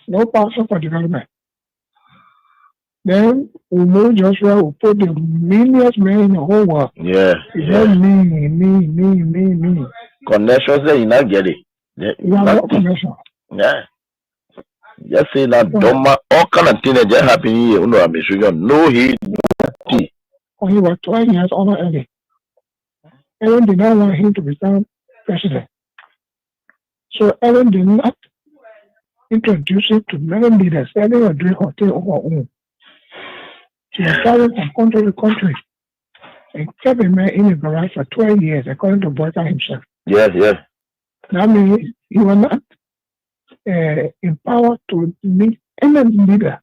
no passion for development. Then Umo Joshua will put the millions men in the whole world. Yeah. It's not me. Connections that you not get it. You have no connection. Yeah. Just say that Doma, all kind of things that just happen here. No, he He was 12 years older early. Ellen did not want him to become president. So Ellen did not introduce him to many leaders. Ellen was doing her thing on her own. She was traveling from country to country and kept a man in the garage for 12 years, according to Boyka himself. Yes. That means he was not empowered to meet any leader.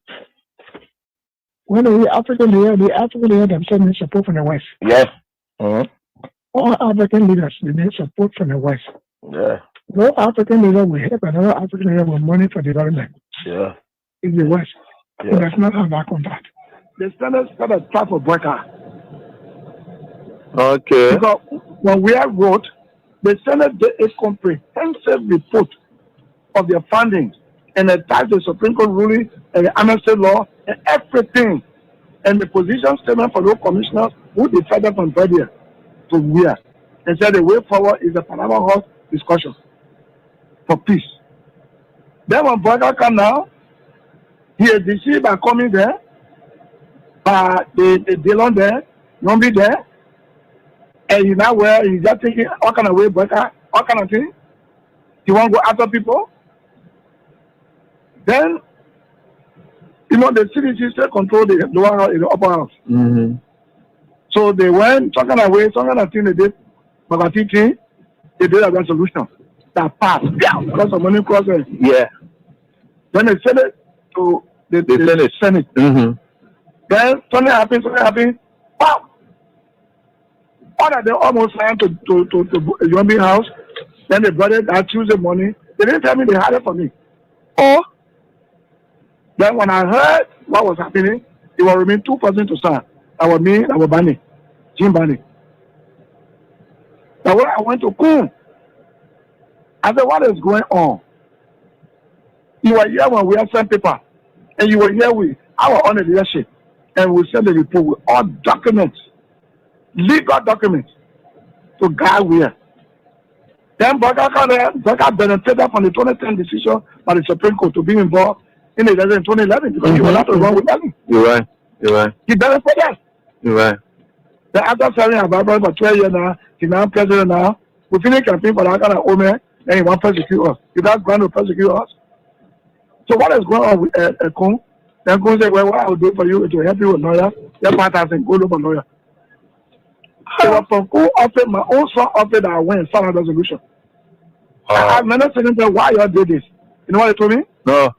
When the African leader themselves need support from the West. Yes. Mm-hmm. All African leaders need support from the West. Yeah. No African leader will help another African leader with money for development. Yeah. In the West. Yeah. It does not have that contact. The Senate got a trap of Boyka. Okay. Because when we have wrote, the Senate did a comprehensive report of their findings and attached the Supreme Court ruling and the amnesty law and everything. And the position statement for those commissioners who decided from Brady to where. And said the way forward is the Panama House discussion for peace. Then when Boyka come now, he is deceived by coming there, by the Dillon there, Nombi there, and he now where he's just thinking all kind of way Boyka, all kind of thing. He won't go after people. Then, the CDC still control the lower house, the upper house. Mm-hmm. So they went, some kind of thing they did, but they did a resolution that passed. Yeah, because of money crossing. Yeah. Then they sent it to the Senate. Mm-hmm. Then something happened. Wow! All that they almost signed to Yombi house. Then they brought it that Tuesday morning. They didn't tell me they had it for me. Oh! Then when I heard what was happening, it was remain 2 persons to sign. That was me, that was Bani, Jim Bani. Now when I went to Kun, I said, what is going on? You were here when we had sent paper, and you were here with our own leadership, and we sent the report with all documents, legal documents, to guide where. Then Boyka benefited from the 2010 decision by the Supreme Court to be involved in the election in 2011 because he was not wrong with Ellen. You're right. He benefited. You're right. Then after serving Ababa for 12 years now, he's now president now. We finished campaign for that kind of woman, then he wants to persecute us. He does going to persecute us. So what is going on with Kun? Then Kun said, well, what I will do for you is to help you with lawyer. Your partner said, go look for lawyer. It was from Kun offered, my own son offered that I went and signed a resolution. I asked many senators why you all did this. You know what they told me? No.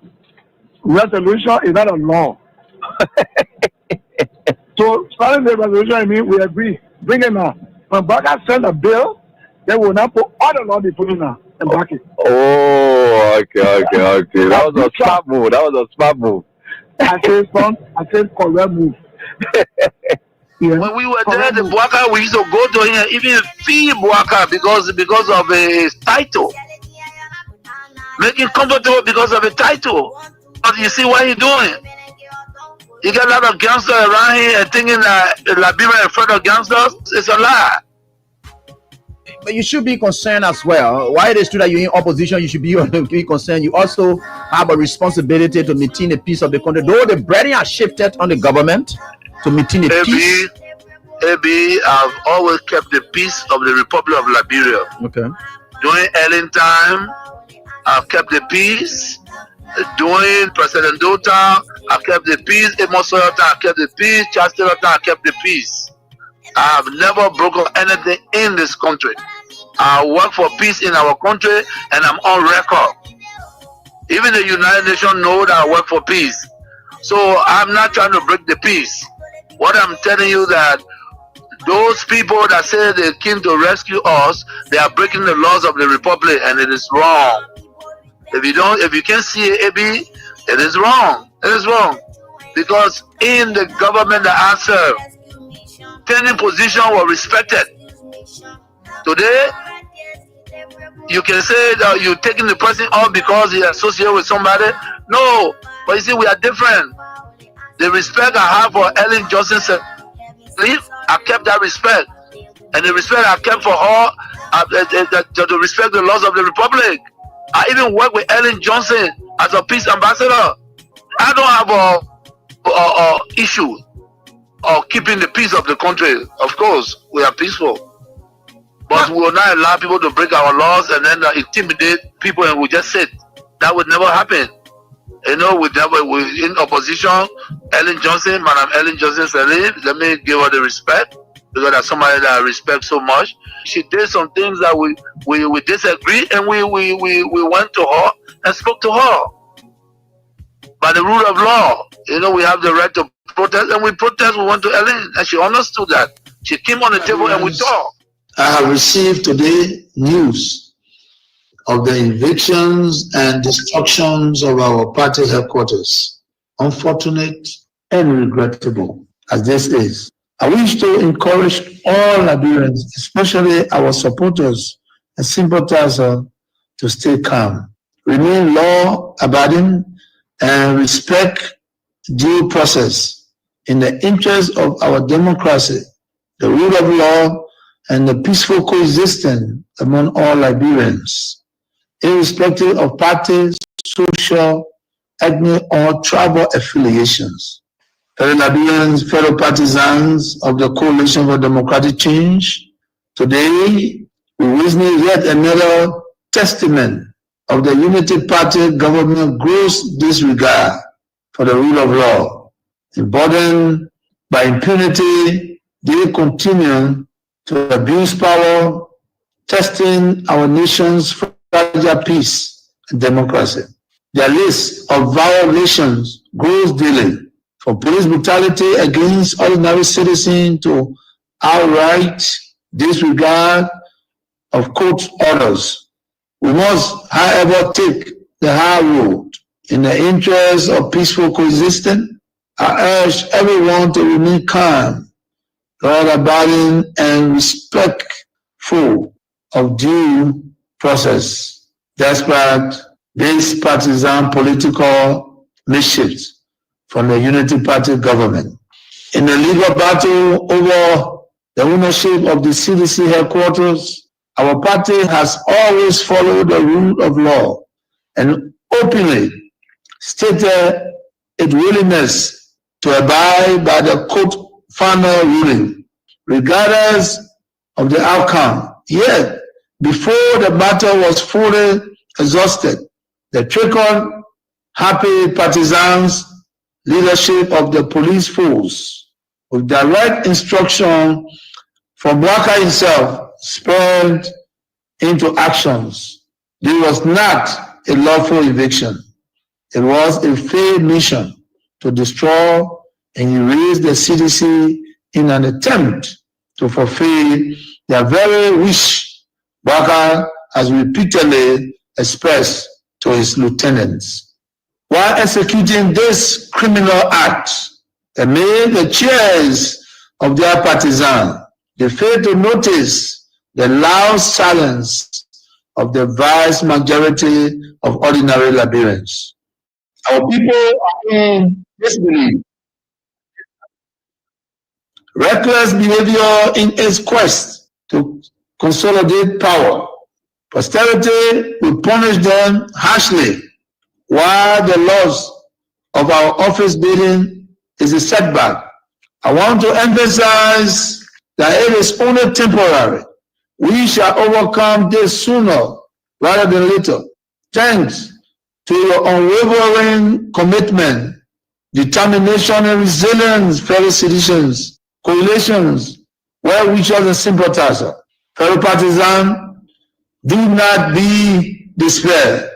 Resolution is not a law. So starting the resolution, I mean, we agree. Bring it now. When Boyka send a bill, they will now put all the law they put in now and back it. Oh, okay. That was a smart move. I said correct move. Yeah. When we were there, the Boyka, we used to go to him, even fee Boyka because of his title. Make him comfortable because of a title. But you see what he's doing? You get a lot of gangsters around here and thinking that Liberia is afraid of gangsters. It's a lie. But you should be concerned as well. Why it is true that you're in opposition, you should be concerned. You also have a responsibility to maintain the peace of the country. Though the burden has shifted on the government to maintain the peace. I've always kept the peace of the Republic of Liberia. Okay. During Ellen time, I've kept the peace. During President Dota, I kept the peace. Amos Soyota, I kept the peace. Chastity, I kept the peace. I have never broken anything in this country. I work for peace in our country, and I'm on record. Even the United Nations know that I work for peace. So I'm not trying to break the peace. What I'm telling you that those people that say they came to rescue us, they are breaking the laws of the Republic, and it is wrong. If you can't see it, AB, it is wrong. It is wrong. Because in the government that I serve, tenant position was respected. Today, You can say that you're taking the person off because he associated with somebody. No, but you see, we are different. The respect I have for Ellen Johnson Sirleaf, I kept that respect. And the respect I kept for her, to respect the laws of the Republic. I even work with Ellen Johnson as a peace ambassador. I don't have a issue of keeping the peace of the country. Of course, we are peaceful. But we will not allow people to break our laws and then intimidate people and we just sit. That would never happen. You know, we're in opposition. Ellen Johnson, Madam Ellen Johnson Sirleaf, let me give her the respect because that's somebody that I respect so much. She did some things that we disagree and we went to her and spoke to her. By the rule of law, you know, we have the right to protest and we protest. We went to Ellen and she understood that. She came on the table and we talked. I have received today news of the evictions and destructions of our party headquarters. Unfortunate and regrettable as this is. I wish to encourage all Liberians, especially our supporters and sympathizers, to stay calm, remain law-abiding, and respect due process in the interest of our democracy, the rule of law, and the peaceful coexistence among all Liberians, irrespective of parties, social, ethnic, or tribal affiliations. Fellow Liberians, fellow partisans of the Coalition for Democratic Change, today we witness yet another testament of the Unity Party government gross disregard for the rule of law. Emboldened by impunity, they continue to abuse power, testing our nation's fragile peace and democracy. Their list of violations grows daily, from police brutality against ordinary citizens to outright disregard of court orders. We must, however, take the high road. In the interest of peaceful coexistence, I urge everyone to remain calm, law-abiding, and respectful of due process, despite this partisan political mischiefs from the Unity Party government. In the legal battle over the ownership of the CDC headquarters, our party has always followed the rule of law and openly stated its willingness to abide by the court final ruling, regardless of the outcome. Yet, before the battle was fully exhausted, the trickled, happy partisans leadership of the police force, with direct instruction from Waka himself, spurred into actions. This was not a lawful eviction. It was a failed mission to destroy and erase the CDC in an attempt to fulfill their very wish Waka has repeatedly expressed to his lieutenants. While executing this criminal act, they made the cheers of their partisans. They failed to notice the loud silence of the vast majority of ordinary Liberians. Our people are in disbelief. Reckless behavior in its quest to consolidate power. Posterity will punish them harshly, while the loss of our office building is a setback. I want to emphasize that it is only temporary. We shall overcome this sooner rather than later. Thanks to your unwavering commitment, determination, and resilience, fellow citizens, coalitions, well-wishers, and sympathizers. Fellow partisans, do not be despaired.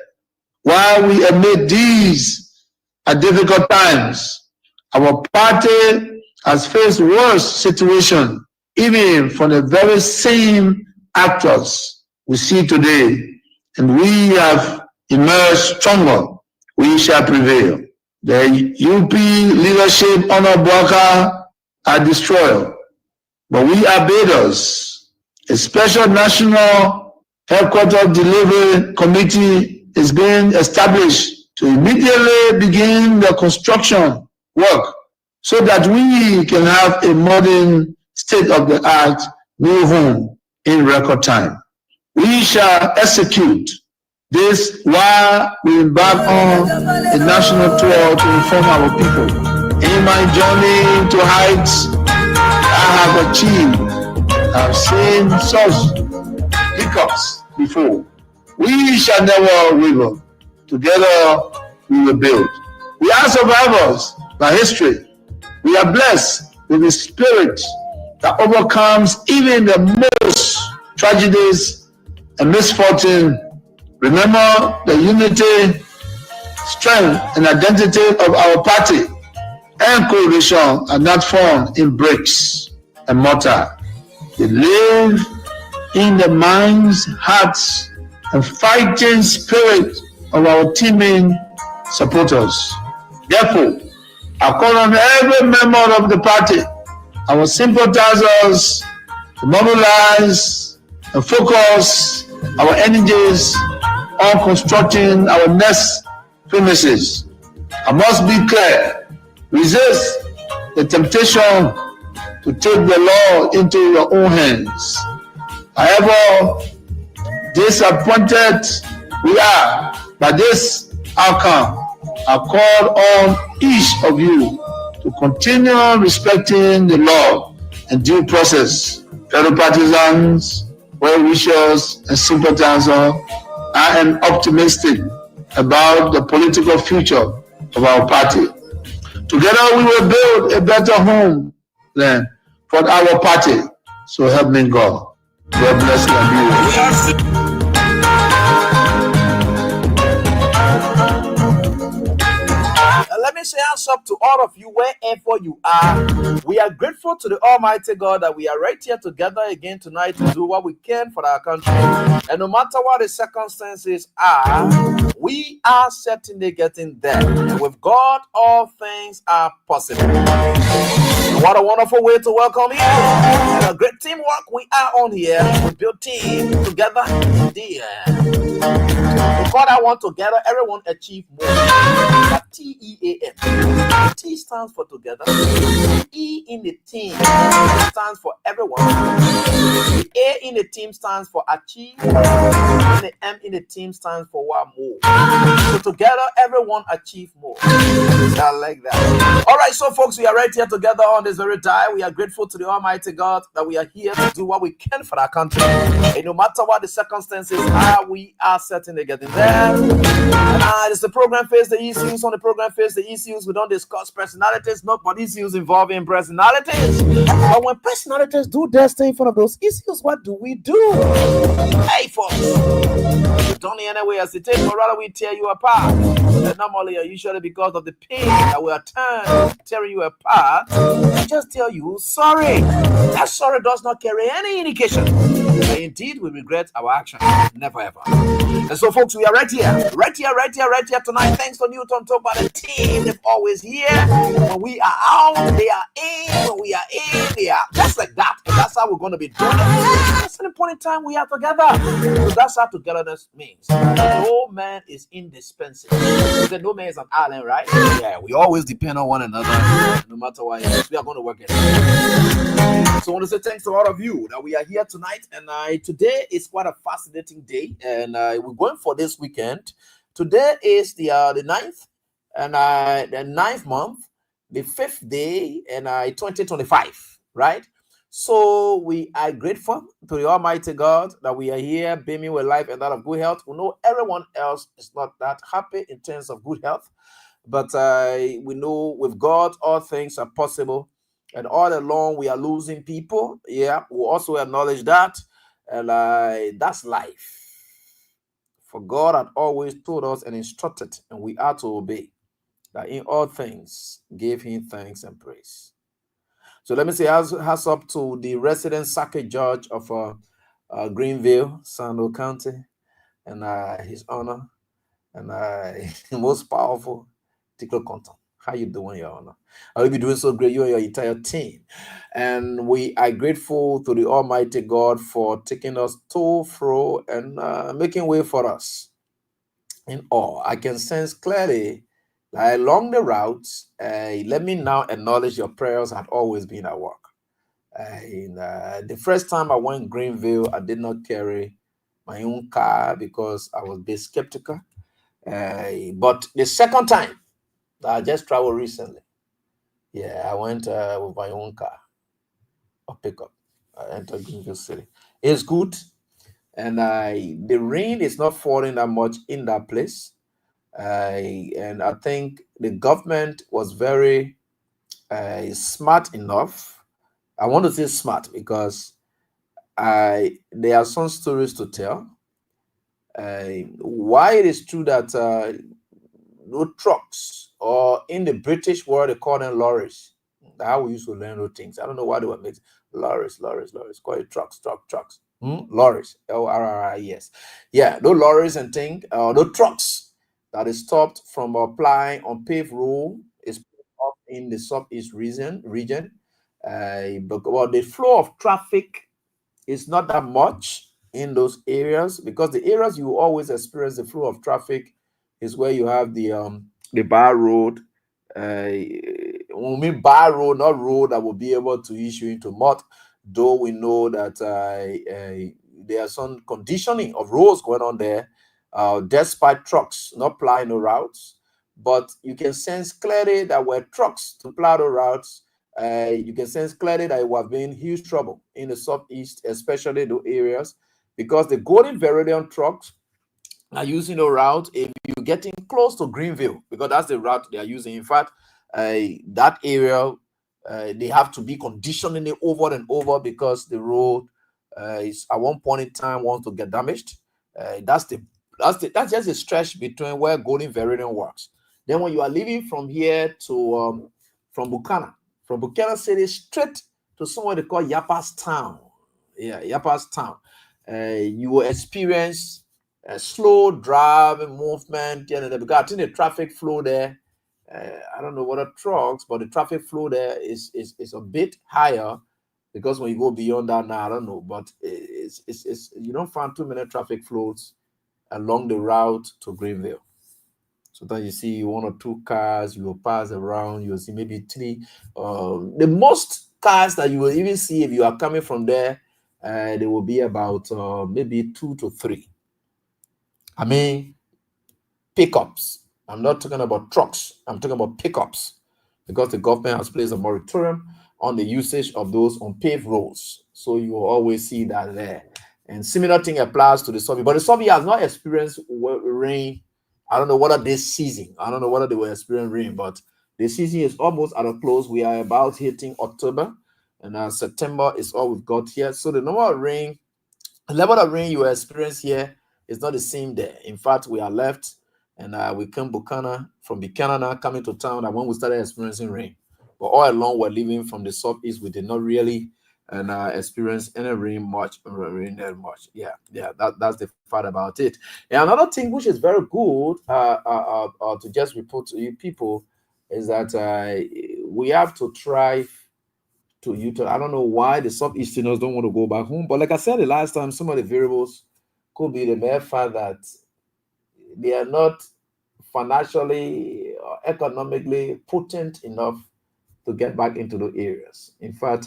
While we admit these are difficult times, our party has faced worse situations, even from the very same actors we see today, and we have emerged stronger. We shall prevail. The UP leadership under Bwaka are destroyed, but we are builders. A special national Headquarters Delivery Committee is being established to immediately begin the construction work so that we can have a modern state-of-the-art new home in record time. We shall execute this while we embark on a national tour to inform our people. In my journey to heights I have achieved, I've seen such hiccups before. We shall never waver. Together we will build. We are survivors by history. We are blessed with the spirit that overcomes even the most tragedies and misfortune. Remember the unity, strength, and identity of our party and coalition are not found in bricks and mortar. They live in the minds, hearts, and fighting spirit of our teaming supporters. Therefore, I call on every member of the party, our sympathizers, to mobilize and focus our energies on constructing our next premises. I must be clear, resist the temptation to take the law into your own hands. However disappointed we are by this outcome, I call on each of you to continue respecting the law and due process. Fellow partisans, well-wishers, and sympathizers, I am optimistic about the political future of our party. Together we will build a better home land for our party. So help me God. God bless you and be with you. Let me say hands up to all of you wherever you are. We are grateful to the Almighty God that we are right here together again tonight to do what we can for our country. And no matter what the circumstances are, we are certainly getting there. And with God, all things are possible. And what a wonderful way to welcome you. And a great teamwork we are on here. We build team together. God, I want together, everyone achieve more. That TEAM. The T stands for together. The E in the team stands for everyone. The A in the team stands for achieve. And the M in the team stands for one more. So together, everyone achieve more. I like that. All right, so folks, we are right here together on this very time. We are grateful to the Almighty God that we are here to do what we can for our country. And no matter what the circumstances are, we are certainly getting there. And it's the program Face the Issues. On the program Face the Issues, we don't discuss personalities, not but issues involving personalities. But when personalities do their thing in front of those issues, what do we do? Hey, folks, we don't in any way hesitate, but rather we tear you apart. And normally, usually because of the pain that we are tearing you apart, we just tell you sorry. That sorry does not carry any indication. And indeed, we regret our action. Never ever. And so, folks, we are right here tonight. Thanks to Newton Top and the team. They're always here. When we are out, they are in. When we are in, they are just like that. And that's how we're going to be doing it. That's an important time we are together. So that's how togetherness means. No man is indispensable. Because no man is an island, right? Yeah, we always depend on one another. No matter what it is, we are going to work it out. So I want to say thanks to all of you that we are here tonight. And today is quite a fascinating day. And we're going for this weekend. Today is the 9th, and the 9th month, the 5th day, and 2025, right? So we are grateful to the Almighty God that we are here, beaming with life and that of good health. We know everyone else is not that happy in terms of good health, but we know with God all things are possible. And all along we are losing people. Yeah, we also acknowledge that, and that's life. For God had always told us and instructed, and we are to obey, that in all things give him thanks and praise. So let me say, hands up to the resident circuit judge of Greenville, Sando County, and his honor, and most powerful, Tickle Compton. How you doing, Your Honor? I will be doing so great, you and your entire team. And we are grateful to the Almighty God for taking us to, fro, and making way for us. In all, I can sense clearly that along the routes, let me now acknowledge your prayers had always been at work. The first time I went Greenville, I did not carry my own car because I was a bit skeptical. But the second time, I just traveled recently. Yeah, I went with my own car, a pickup. I entered Greenville City. It's good, and the rain is not falling that much in that place. And I think the government was very smart enough. I want to say smart because there are some stories to tell. Why it is true that no trucks, or in the British world they call them lorries. How we used to learn those things. I don't know why they were made lorries. Call it trucks. Lorries. LRRIES. Yeah, those lorries and things, those trucks that is stopped from applying on paved road is up in the southeast region. But well, the flow of traffic is not that much in those areas, because the areas you always experience the flow of traffic is where you have the bar road. When we mean bar road, not road that will be able to issue into mud, though we know that there are some conditioning of roads going on there, despite trucks not plying the routes. But you can sense clearly that where trucks to plow the routes, you can sense clearly that it was being huge trouble in the southeast, especially the areas, because the Golden Veridian trucks are using the route if you're getting close to Greenville, because that's the route they are using. In fact, that area, they have to be conditioning it over and over because the road is at one point in time wants to get damaged. That's just a stretch between where Golden Veridian works. Then when you are leaving from here to from Buchanan City straight to somewhere they call Yappa's Town. Yeah, Yappa's Town. You will experience a slow driving movement, because I think the traffic flow there, I don't know what are trucks, but the traffic flow there is a bit higher, because when you go beyond that now, I don't know, but it's you don't find too many traffic flows along the route to Greenville. Sometimes you see one or two cars, you will pass around, you'll see maybe three. The most cars that you will even see if you are coming from there, there will be about maybe 2 to 3. I mean, pickups. I'm not talking about trucks. I'm talking about pickups, because the government has placed a moratorium on the usage of those on paved roads. So you will always see that there. And similar thing applies to the Soviet. But the Soviet has not experienced rain. I don't know whether this season, I don't know whether they were experiencing rain, but the season is almost at a close. We are about hitting October, and September is all we've got here. So the level of rain you experience here is not the same there. In fact, we are left, and we came from Buchanan now coming to town, and when we started experiencing rain. But all along, we're living from the southeast, we did not really experience any rain that much. Yeah, that's the fact about it. And another thing which is very good to just report to you people is that we have to try to utilize. I don't know why the Southeasterners don't want to go back home, but like I said the last time, some of the variables could be the mere fact that they are not financially or economically potent enough to get back into the areas. In fact,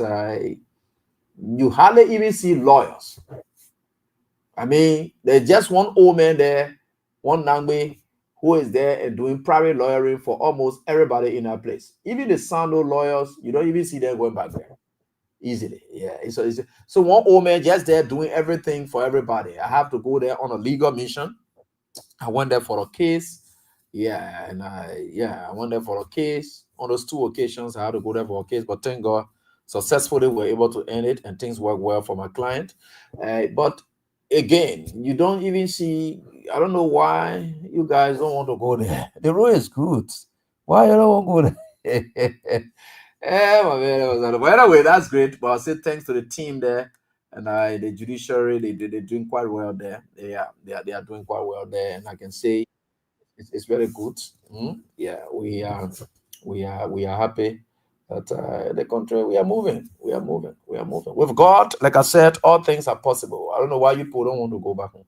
you hardly even see lawyers. I mean, there's just one old man there, one Nangbe, who is there and doing private lawyering for almost everybody in that place. Even the Sando lawyers, you don't even see them going back there easily. Yeah, so one old man just there doing everything for everybody. I have to go there on a legal mission. I went there for a case. Yeah, and I went there for a case. On those 2 occasions, I had to go there for a case, but thank God, successfully we were able to end it, and things worked well for my client. But again, you don't even see. I don't know why you guys don't want to go there. The road is good. Why you don't want to go there? My man, but anyway, that's great. But I say thanks to the team there, and the judiciary. They're doing quite well there. They are doing quite well there, and I can say it's very good. Yeah, we are happy that the country we are moving. With God, like I said, all things are possible. I don't know why you people don't want to go back home.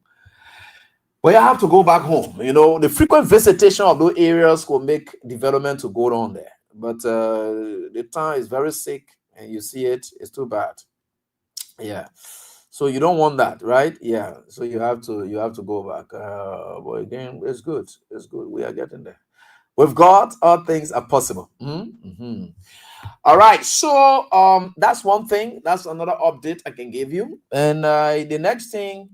Well, you have to go back home. The frequent visitation of those areas will make development to go on there. But the town is very sick, and you see it's too bad. Yeah. So you don't want that, right? Yeah. So you have to go back. But again, it's good. It's good. We are getting there. With God, all things are possible. Mm-hmm. All right. So that's one thing. That's another update I can give you. And the next thing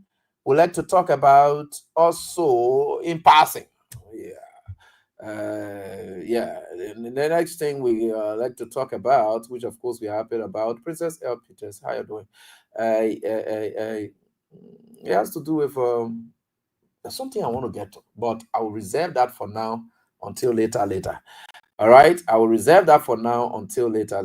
we'd like to talk about also in passing. Yeah. The next thing we like to talk about, which of course we're happy about, Princess L. Peters. How you doing? It has to do with something I want to get to, but I will reserve that for now until later. All right, I will reserve that for now until later.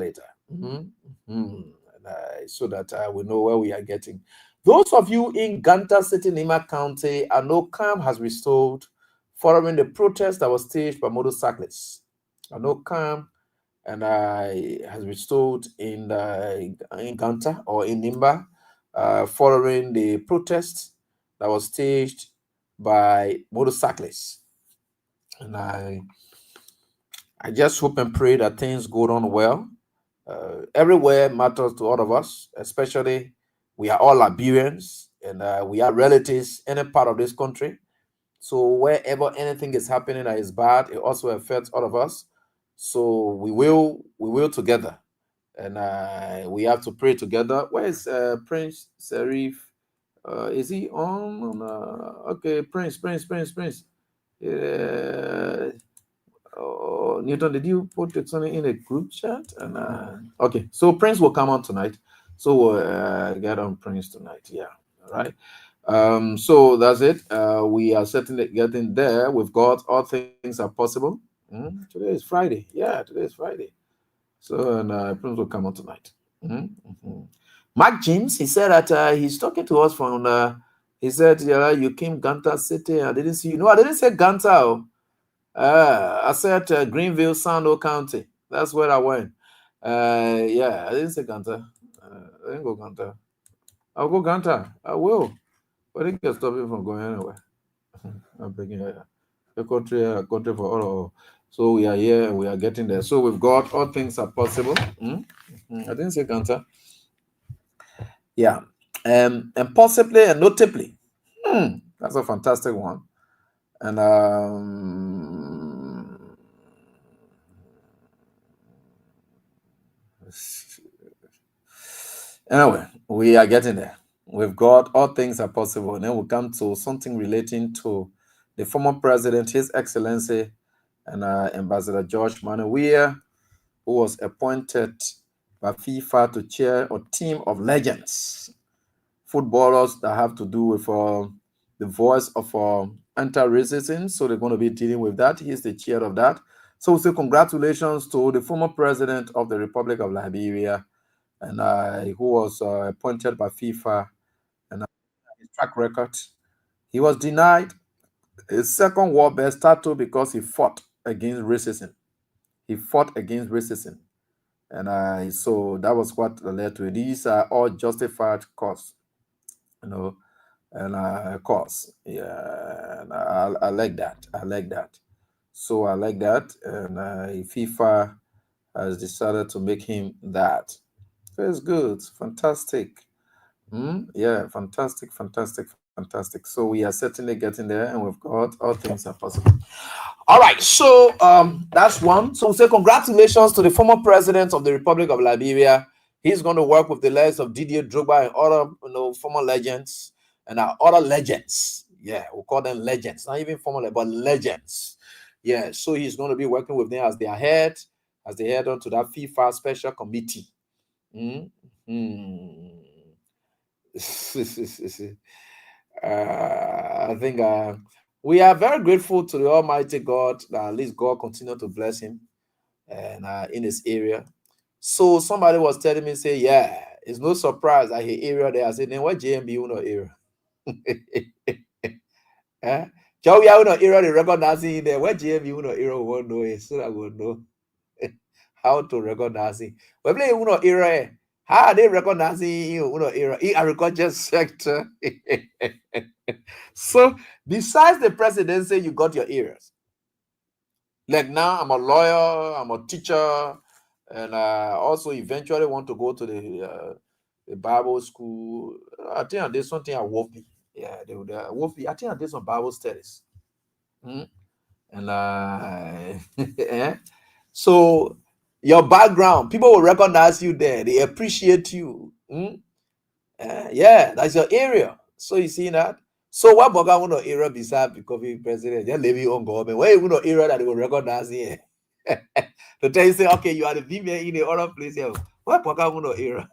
So that we know where we are getting. Those of you in Ganta City, Nima County, I know calm has restored following the protest that was staged by motorcyclists. I know calm and has restored in Ganta or in Nimba following the protest that was staged by motorcyclists. And I just hope and pray that things go on well. Everywhere matters to all of us, especially we are all Liberians and we are relatives in a part of this country. So wherever anything is happening that is bad, it also affects all of us. So we will together, and we have to pray together. Where is Prince Serif? Is he on? Okay, Prince. Newton, did you put it in a group chat? And okay, so Prince will come on tonight. So we'll get on Prince tonight. Yeah, all right. So that's it. We are certainly getting there with God. All things are possible. Today is Friday. Yeah, today is Friday. So and Prince will come on tonight. Mark James, he said that he's talking to us from. He said, "Yeah, you came Ganta City. I didn't see you. No, I didn't say Ganta. I said Greenville, Sando County. That's where I went. Yeah, I didn't say Ganta. I didn't go Ganta. I'll go Ganta. I will. But it can stop you from going anywhere. I'm begging you. A country for all. So we are here and we are getting there. So we've got all things are possible. I didn't say Ganta. Yeah. And possibly and notably. That's a fantastic one. And anyway, we are getting there. With God, all things are possible. And then we'll come to something relating to the former president, His Excellency, and Ambassador George Manuel, who was appointed by FIFA to chair a team of legends, footballers that have to do with the voice of anti-racism. So they're going to be dealing with that. He's the chair of that. So we say congratulations to the former president of the Republic of Liberia, and who was appointed by FIFA, and his track record. He was denied his second world best title because he fought against racism. And so that was what led to it. These are all justified cause, and cause. Yeah, and I like that. So I like that, and FIFA has decided to make him that. So it's good, fantastic. Yeah, fantastic. So we are certainly getting there, and with God, all things are possible. All right, so that's one. So we say congratulations to the former president of the Republic of Liberia. He's going to work with the likes of Didier Drogba and other, former legends and other legends. Yeah, we'll call them legends, not even former, but legends. Yeah, so he's going to be working with them as they head onto that FIFA special committee. I think we are very grateful to the Almighty God that at least God continue to bless him and in this area. So somebody was telling me, say, yeah, it's no surprise that he area there. I said, then what JMB you know area? Joe, you know area the recognizing there. What JMB you know area won't know it, so I will know. how to recognize it. We play uno era. How are they recognizing you uno era in agriculture sector? So besides the presidency, you got your areas. Like now, I'm a lawyer, I'm a teacher, and I also eventually want to go to the Bible school. I think there's something at Wolfie. Yeah, they would Wolfie. I think I did some Bible studies. And yeah. So your background, people will recognize you there. They appreciate you. Yeah, that's your area. So you see that. So what Boga want to area beside becoming president? Just leave you on government. Where you want to area that they will recognize here? To tell you say, okay, you are the female in the other place here. What Boga want to area?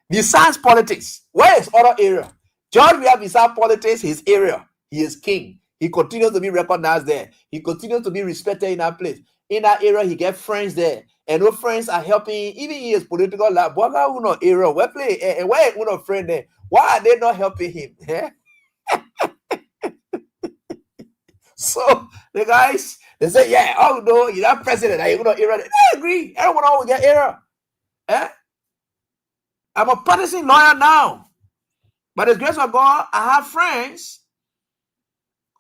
Besides politics, where is other area? George, we have beside politics, his area. He is king. He continues to be recognized there. He continues to be respected in that place. In that area, he gets friends there. And those friends are helping, even in his political life. Where area, where play, where uno friend there? Why are they not helping him? Yeah? So the guys, they say, yeah, oh no, you're not president. You're not area. They agree. Everyone will get area. Eh? I'm a partisan lawyer now. By the grace of God, I have friends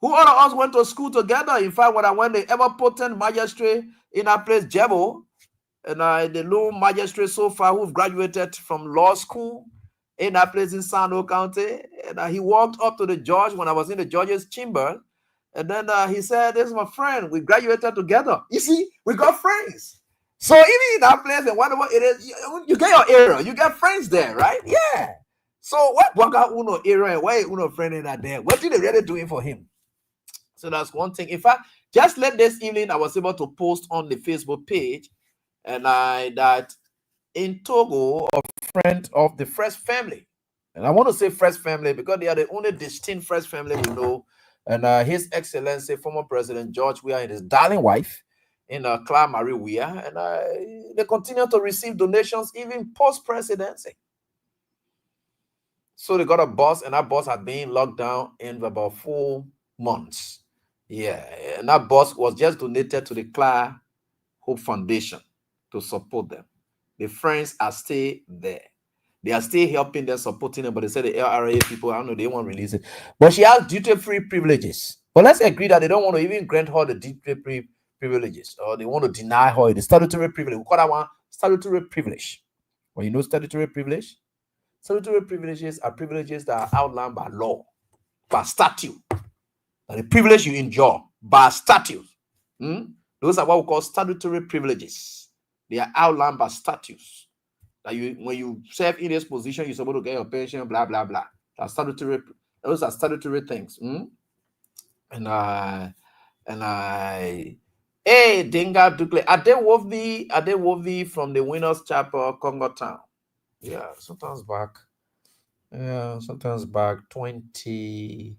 who all of us went to school together. In fact, when I went the ever potent magistrate in that place, Jebo, and the new magistrate so far who've graduated from law school in that place in Sando County. And he walked up to the judge when I was in the judge's chamber. And then he said, this is my friend. We graduated together. You see, we got friends. So even in that place and whatever it is, you get your area. You get friends there, right? Yeah. So what Waka Uno area and why Uno friend in that there? What did they really doing for him? So that's one thing. In fact, just late this evening, I was able to post on the Facebook page and that in Togo, a friend of the Fresh family. And I want to say Fresh family because they are the only distinct Fresh family we know. And His Excellency, former President George Weah and his darling wife in Claire Marie Weah. And they continue to receive donations even post-presidency. So they got a bus, and that bus had been locked down in about 4 months. Yeah, and that bus was just donated to the Claire Hope Foundation to support them. The friends are still there. They are still helping them, supporting them, but they said the LRA people, I don't know, they won't release it. But she has duty-free privileges. But let's agree that they don't want to even grant her the duty-free privileges, or they want to deny her the statutory privilege. We call that one statutory privilege. Well, you know statutory privilege? Statutory privileges are privileges that are outlined by law, by statute. And the privilege you enjoy by statute. Those are what we call statutory privileges. They are outlined by statutes. That when you serve in this position, you're supposed to get your pension, blah, blah, blah. That's statutory, those are statutory things. Hey, Dinga Dukle. Are they Wovi from the Winners Chapel, Congo Town? Yeah, sometimes back. Yeah, sometimes back 20.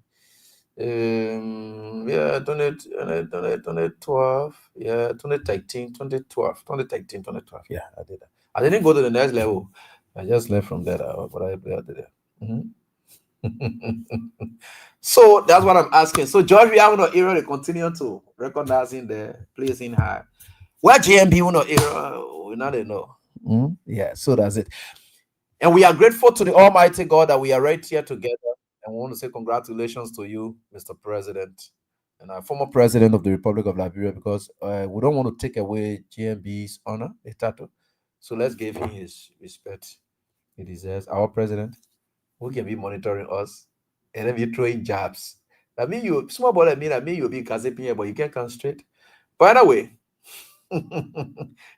2012. Yeah, 2013, 2012. 2013, 2012. Yeah, I did that. I didn't go to the next level. I just left from there, but I did that. So that's what I'm asking. So George, we have no era to continue to recognizing the placing high. Where GMB no era, we not know. Yeah, so that's it. And we are grateful to the Almighty God that we are right here together. And we want to say congratulations to you, Mr. President, and our former president of the Republic of Liberia, because we don't want to take away GMB's honor, the title. So let's give him his respect he deserves. Our president, who can be monitoring us, and then be throwing jabs. I mean, you small boy, I mean, you'll be gossiping here, but you can't come straight. By the way,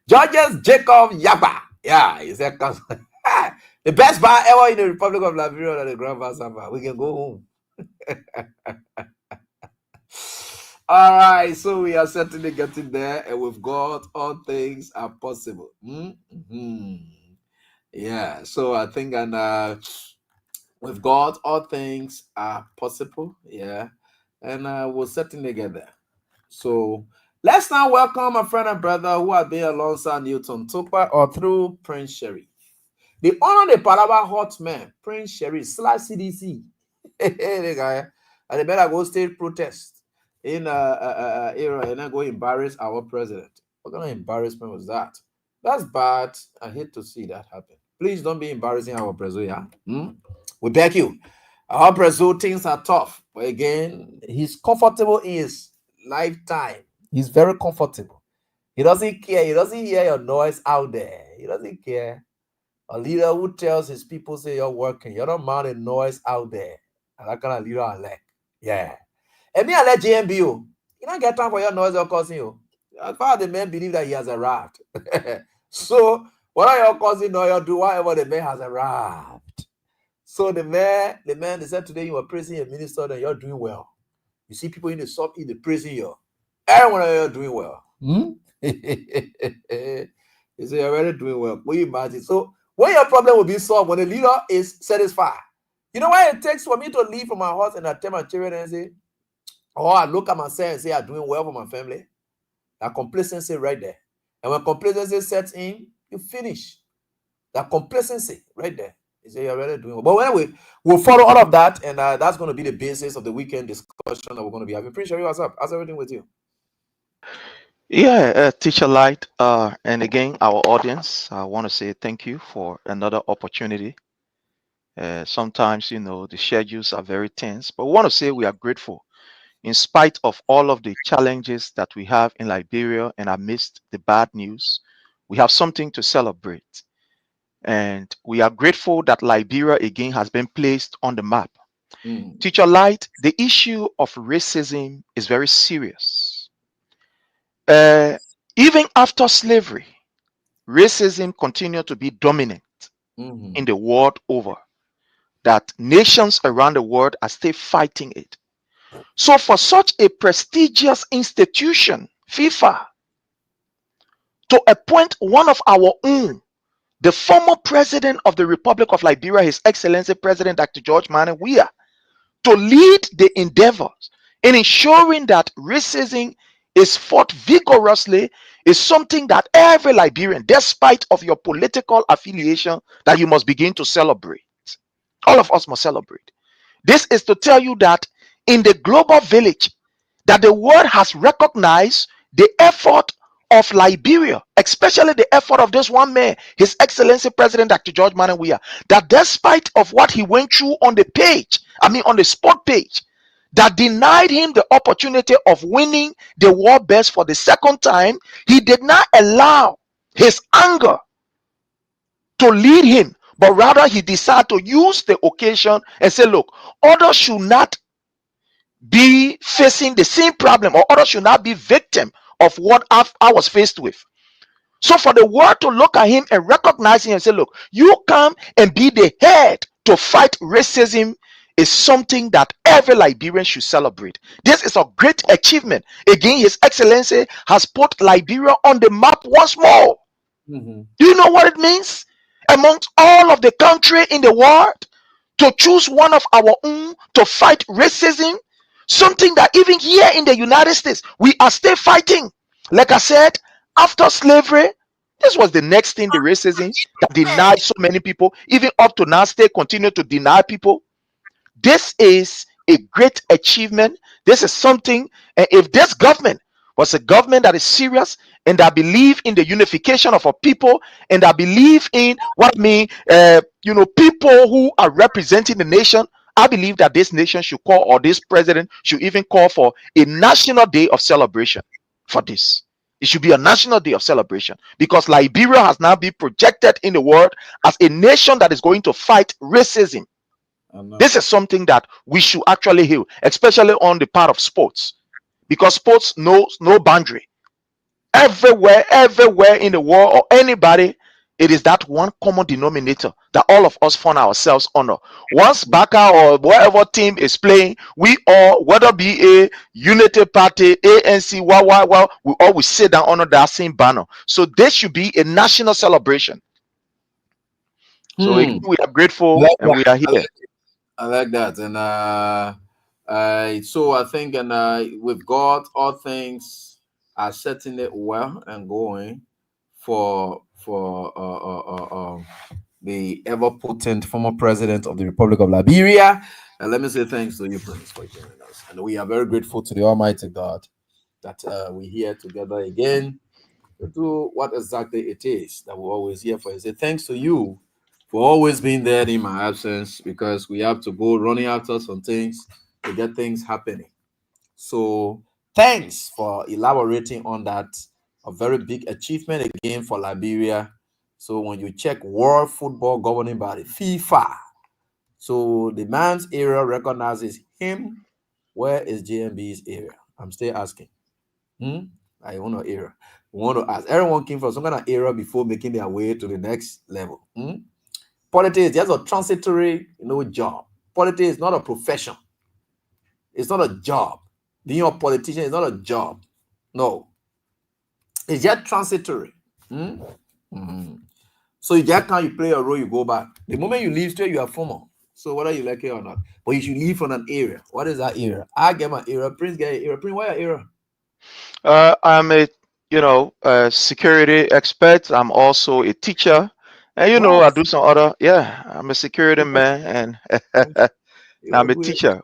Georges Jacob Yaba. Yeah, he said, the best bar ever in the Republic of Liberia and the Grand Vassava. We can go home. All right, so we are certainly getting there, and with God, all things are possible. Yeah, so I think, and with God, all things are possible. Yeah, and we'll certainly get there. So let's now welcome a friend and brother who have been alongside Newton Topa or through Prince Sherry. The honor the Palava hot man, Prince Sherry / CDC. The guy, and they better go state protest. in era and then go embarrass our president. What kind of embarrassment was that? That's bad. I hate to see that happen. Please don't be embarrassing our president. Yeah? We beg you. Our president things are tough, but again, he's comfortable in his lifetime. He's very comfortable. He doesn't care. He doesn't hear your noise out there. He doesn't care. A leader who tells his people, say you're working, you're not mounting noise out there. And that kind of leader I like. Yeah. And me, I let JMB you. You don't get time for your noise or causing you. As far as the men believe that he has arrived. So, whatever your cousin or you do, whatever the man has arrived. So the man, they said today you were praising a minister that you're doing well. You see people in the sub in the praising you. Everyone you're doing well. You say you're already doing well. What you imagine? So when your problem will be solved, when the leader is satisfied. You know why it takes for me to leave from my house and attend my children and say, oh, I look at myself and say I'm doing well for my family. That complacency right there. And when complacency sets in, you finish. That complacency right there. You say you're already doing well. But anyway, we'll follow all of that, and that's going to be the basis of the weekend discussion that we're going to be having. Pretty sure you what's up. How's everything with you? Yeah, Teacher Light, and again, our audience, I want to say thank you for another opportunity. Sometimes, the schedules are very tense, but we want to say we are grateful in spite of all of the challenges that we have in Liberia and amidst the bad news. We have something to celebrate. And we are grateful that Liberia again has been placed on the map. Teacher Light, the issue of racism is very serious. Even after slavery, racism continued to be dominant in the world over. That nations around the world are still fighting it. So for such a prestigious institution, FIFA, to appoint one of our own, the former president of the Republic of Liberia, His Excellency President Dr. George Manneh Weah, to lead the endeavors in ensuring that racism is fought vigorously is something that every Liberian, despite of your political affiliation, that you must begin to celebrate. All of us must celebrate. This is to tell you that in the global village, that the world has recognized the effort of Liberia, especially the effort of this one man, His Excellency President Dr. George Manneh Weah, that despite of what he went through on the page, on the sport page, that denied him the opportunity of winning the world best for the second time, he did not allow his anger to lead him, but rather he decided to use the occasion and say, look, others should not be facing the same problem, or others should not be victim of what I was faced with. So for the world to look at him and recognize him and say, look, you come and be the head to fight racism is something that every Liberian should celebrate. This is a great achievement. Again, His Excellency has put Liberia on the map once more. Do you know what it means? Amongst all of the country in the world, to choose one of our own to fight racism, something that even here in the United States, we are still fighting. Like I said, after slavery, this was the next thing, the racism that denied so many people, even up to now, still continue to deny people. This is a great achievement. This is something, and if this government was a government that is serious and that believe in the unification of our people and that believe in people who are representing the nation, I believe that this nation should call, or this president should even call for a national day of celebration for this. It should be a national day of celebration because Liberia has now been projected in the world as a nation that is going to fight racism. This is something that we should actually heal, especially on the part of sports, because sports knows no boundary. Everywhere in the world, or anybody, it is that one common denominator that all of us find ourselves under. Once Baka or whatever team is playing, we all, whether be a unity party, ANC, we always sit down under that same banner. So this should be a national celebration. So again, we are grateful and we are here. I like that, and so I think, and with God, all things are setting it well and going for the ever potent former president of the Republic of Liberia. And let me say thanks to you, Prince, for joining us. And we are very grateful to the Almighty God that we're here together again to do what exactly it is that we're always here for. I say thanks to you for always being there in my absence, because we have to go running after some things to get things happening. So thanks for elaborating on that. A very big achievement again for Liberia. So when you check World Football Governing Body, FIFA, so the man's area recognizes him. Where is JMB's area? I'm still asking. I want to area. We want to ask. Everyone came from some kind of area before making their way to the next level. Politics is just a transitory, job. Politics is not a profession. It's not a job. Being a politician is not a job. No. It's just transitory. So you just can't, you play a role, you go back. The moment you leave straight, you are formal. So whether you like it or not, but you should leave from an area. What is that area? I get my area. Prince get an area. Prince, what your area? I'm a security expert. I'm also a teacher, and I do some other. Yeah, I'm a security man, and I'm a teacher.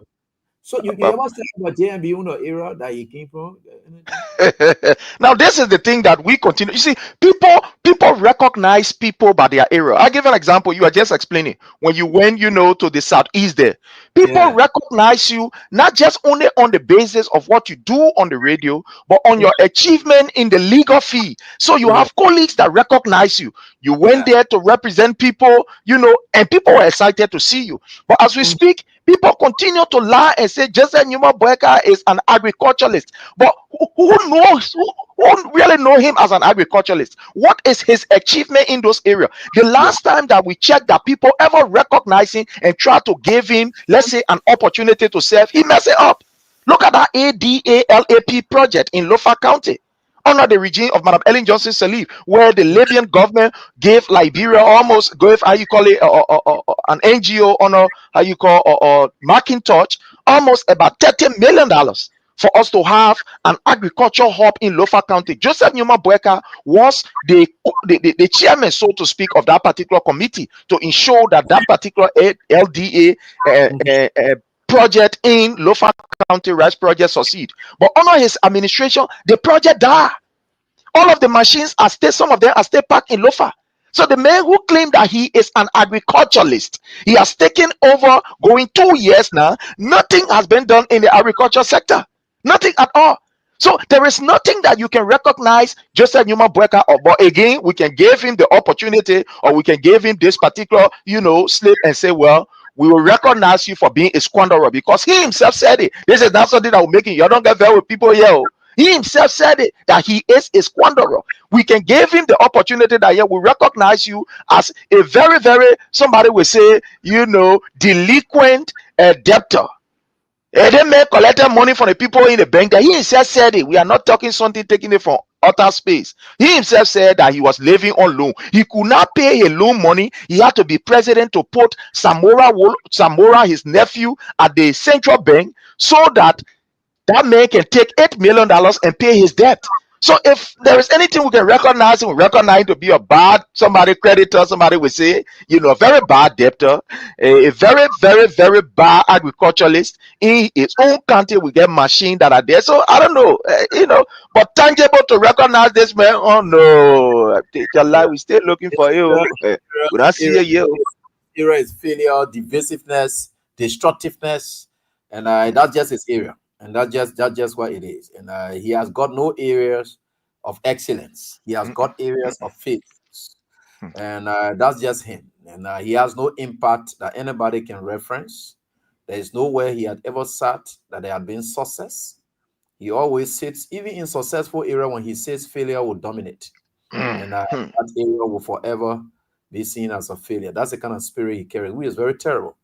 So you ever say about JMB era that you came from? Now this is the thing that we continue. You see, people recognize people by their area. I'll give an example. You are just explaining when you went, to the Southeast there. People recognize you not just only on the basis of what you do on the radio, but on your achievement in the legal field. So you have colleagues that recognize you. You went there to represent people, and people were excited to see you. But as we speak, people continue to lie and say Joseph Numa Boyka is an agriculturalist. But who really know him as an agriculturalist? What is his achievement in those areas? The last time that we checked that people ever recognize him and try to give him, let's say, an opportunity to serve, he messed it up. Look at that ADALAP project in Lofa County under the regime of Madam Ellen Johnson Sirleaf, where the Libyan government gave Liberia almost gave an NGO honor Macintosh almost about $30 million for us to have an agricultural hub in Lofa County. Joseph Numa Boyka was the chairman, so to speak, of that particular committee to ensure that particular LDA project in Lofa County rice project succeed. But under his administration, the project died. All of the machines are still, some of them are still parked in Lofa. So the man who claimed that he is an agriculturalist, he has taken over, going 2 years now. Nothing has been done in the agriculture sector. Nothing at all. So there is nothing that you can recognize Joseph Numa Boyka, but again, we can give him the opportunity, or we can give him this particular, slip and say, well, we will recognize you for being a squanderer, because he himself said it. This is not something that will make you don't get there with people here. He himself said it, that he is a squanderer. We can give him the opportunity that we recognize you as a very, very, somebody will say, delinquent debtor. They may collect money from the people in the bank. That he himself said it. We are not talking something taking it from outer space. He himself said that he was living on loan. He could not pay a loan money. He had to be president to put Samora, his nephew, at the central bank, so that man can take $8 million and pay his debt. So if there is anything we can recognize, we recognize to be a bad creditor, somebody will say, a very bad debtor, a very, very, very bad agriculturalist. In his own country, we get machines that are there. So I don't know, but tangible to recognize this man. Oh no, your life, we're still looking for you. We don't see you. Area is failure, divisiveness, destructiveness, and that's just his area. And that's just what it is. And he has got no areas of excellence. He has got areas of faith. And that's just him. And he has no impact that anybody can reference. There is nowhere he had ever sat that there had been success. He always sits, even in successful area, when he says failure will dominate. And that area will forever be seen as a failure. That's the kind of spirit he carries, which is very terrible.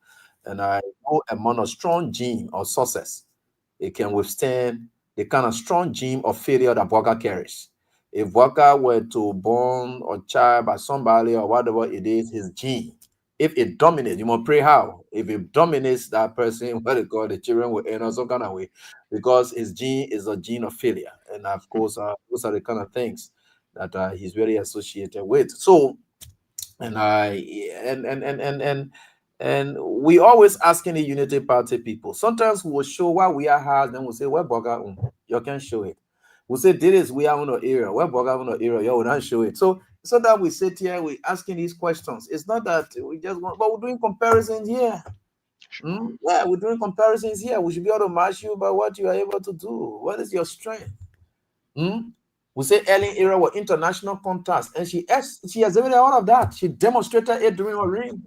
And I know among a strong gene of success, it can withstand the kind of strong gene of failure that Boyka carries. If Boyka were to born or child by somebody or whatever it is, his gene, if it dominates, you must pray how. If it dominates that person, what they call the children will end up some kind of way, because his gene is a gene of failure. And of course, those are the kind of things that he's very associated with. So, and And we always asking the Unity Party people. Sometimes we will show why we are hard, then we'll say, where Boga, you can show it. We'll say, this is we are on the area. Where Boga on the area, you will not show it. So that we sit here, we asking these questions. It's not that we just want, but we're doing comparisons here. Yeah, we're doing comparisons here. We should be able to match you by what you are able to do. What is your strength? We say Ellen era were international contacts, and she exhibited all of that. She demonstrated it during her reign.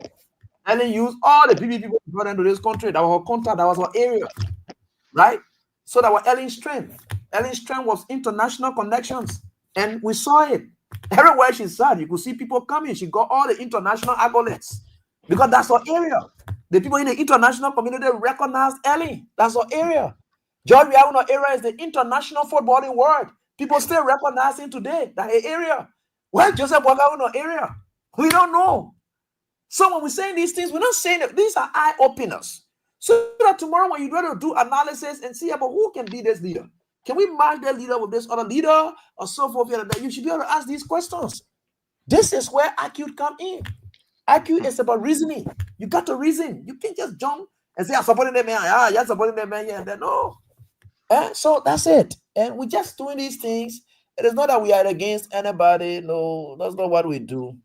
Ellen used all the people brought into this country. That was her contact, that was her area, right? So that was Ellen's strength. Ellen's strength was international connections, and we saw it everywhere she sat. You could see people coming. She got all the international accolades because that's her area. The people in the international community recognized Ellen. That's her area. George Riauno area is the international footballing world. People still recognizing today that area. Where Joseph Wagauno area? We don't know. So when we're saying these things, we're not saying that these are eye openers. So that tomorrow when you go to do analysis and see about who can be this leader, can we match that leader with this other leader or so forth? You should be able to ask these questions. This is where IQ come in. IQ is about reasoning. You got to reason. You can't just jump and say, I'm supporting them here. Yeah, you're supporting them here. And then no. So that's it. And we're just doing these things. It is not that we are against anybody. No, that's not what we do.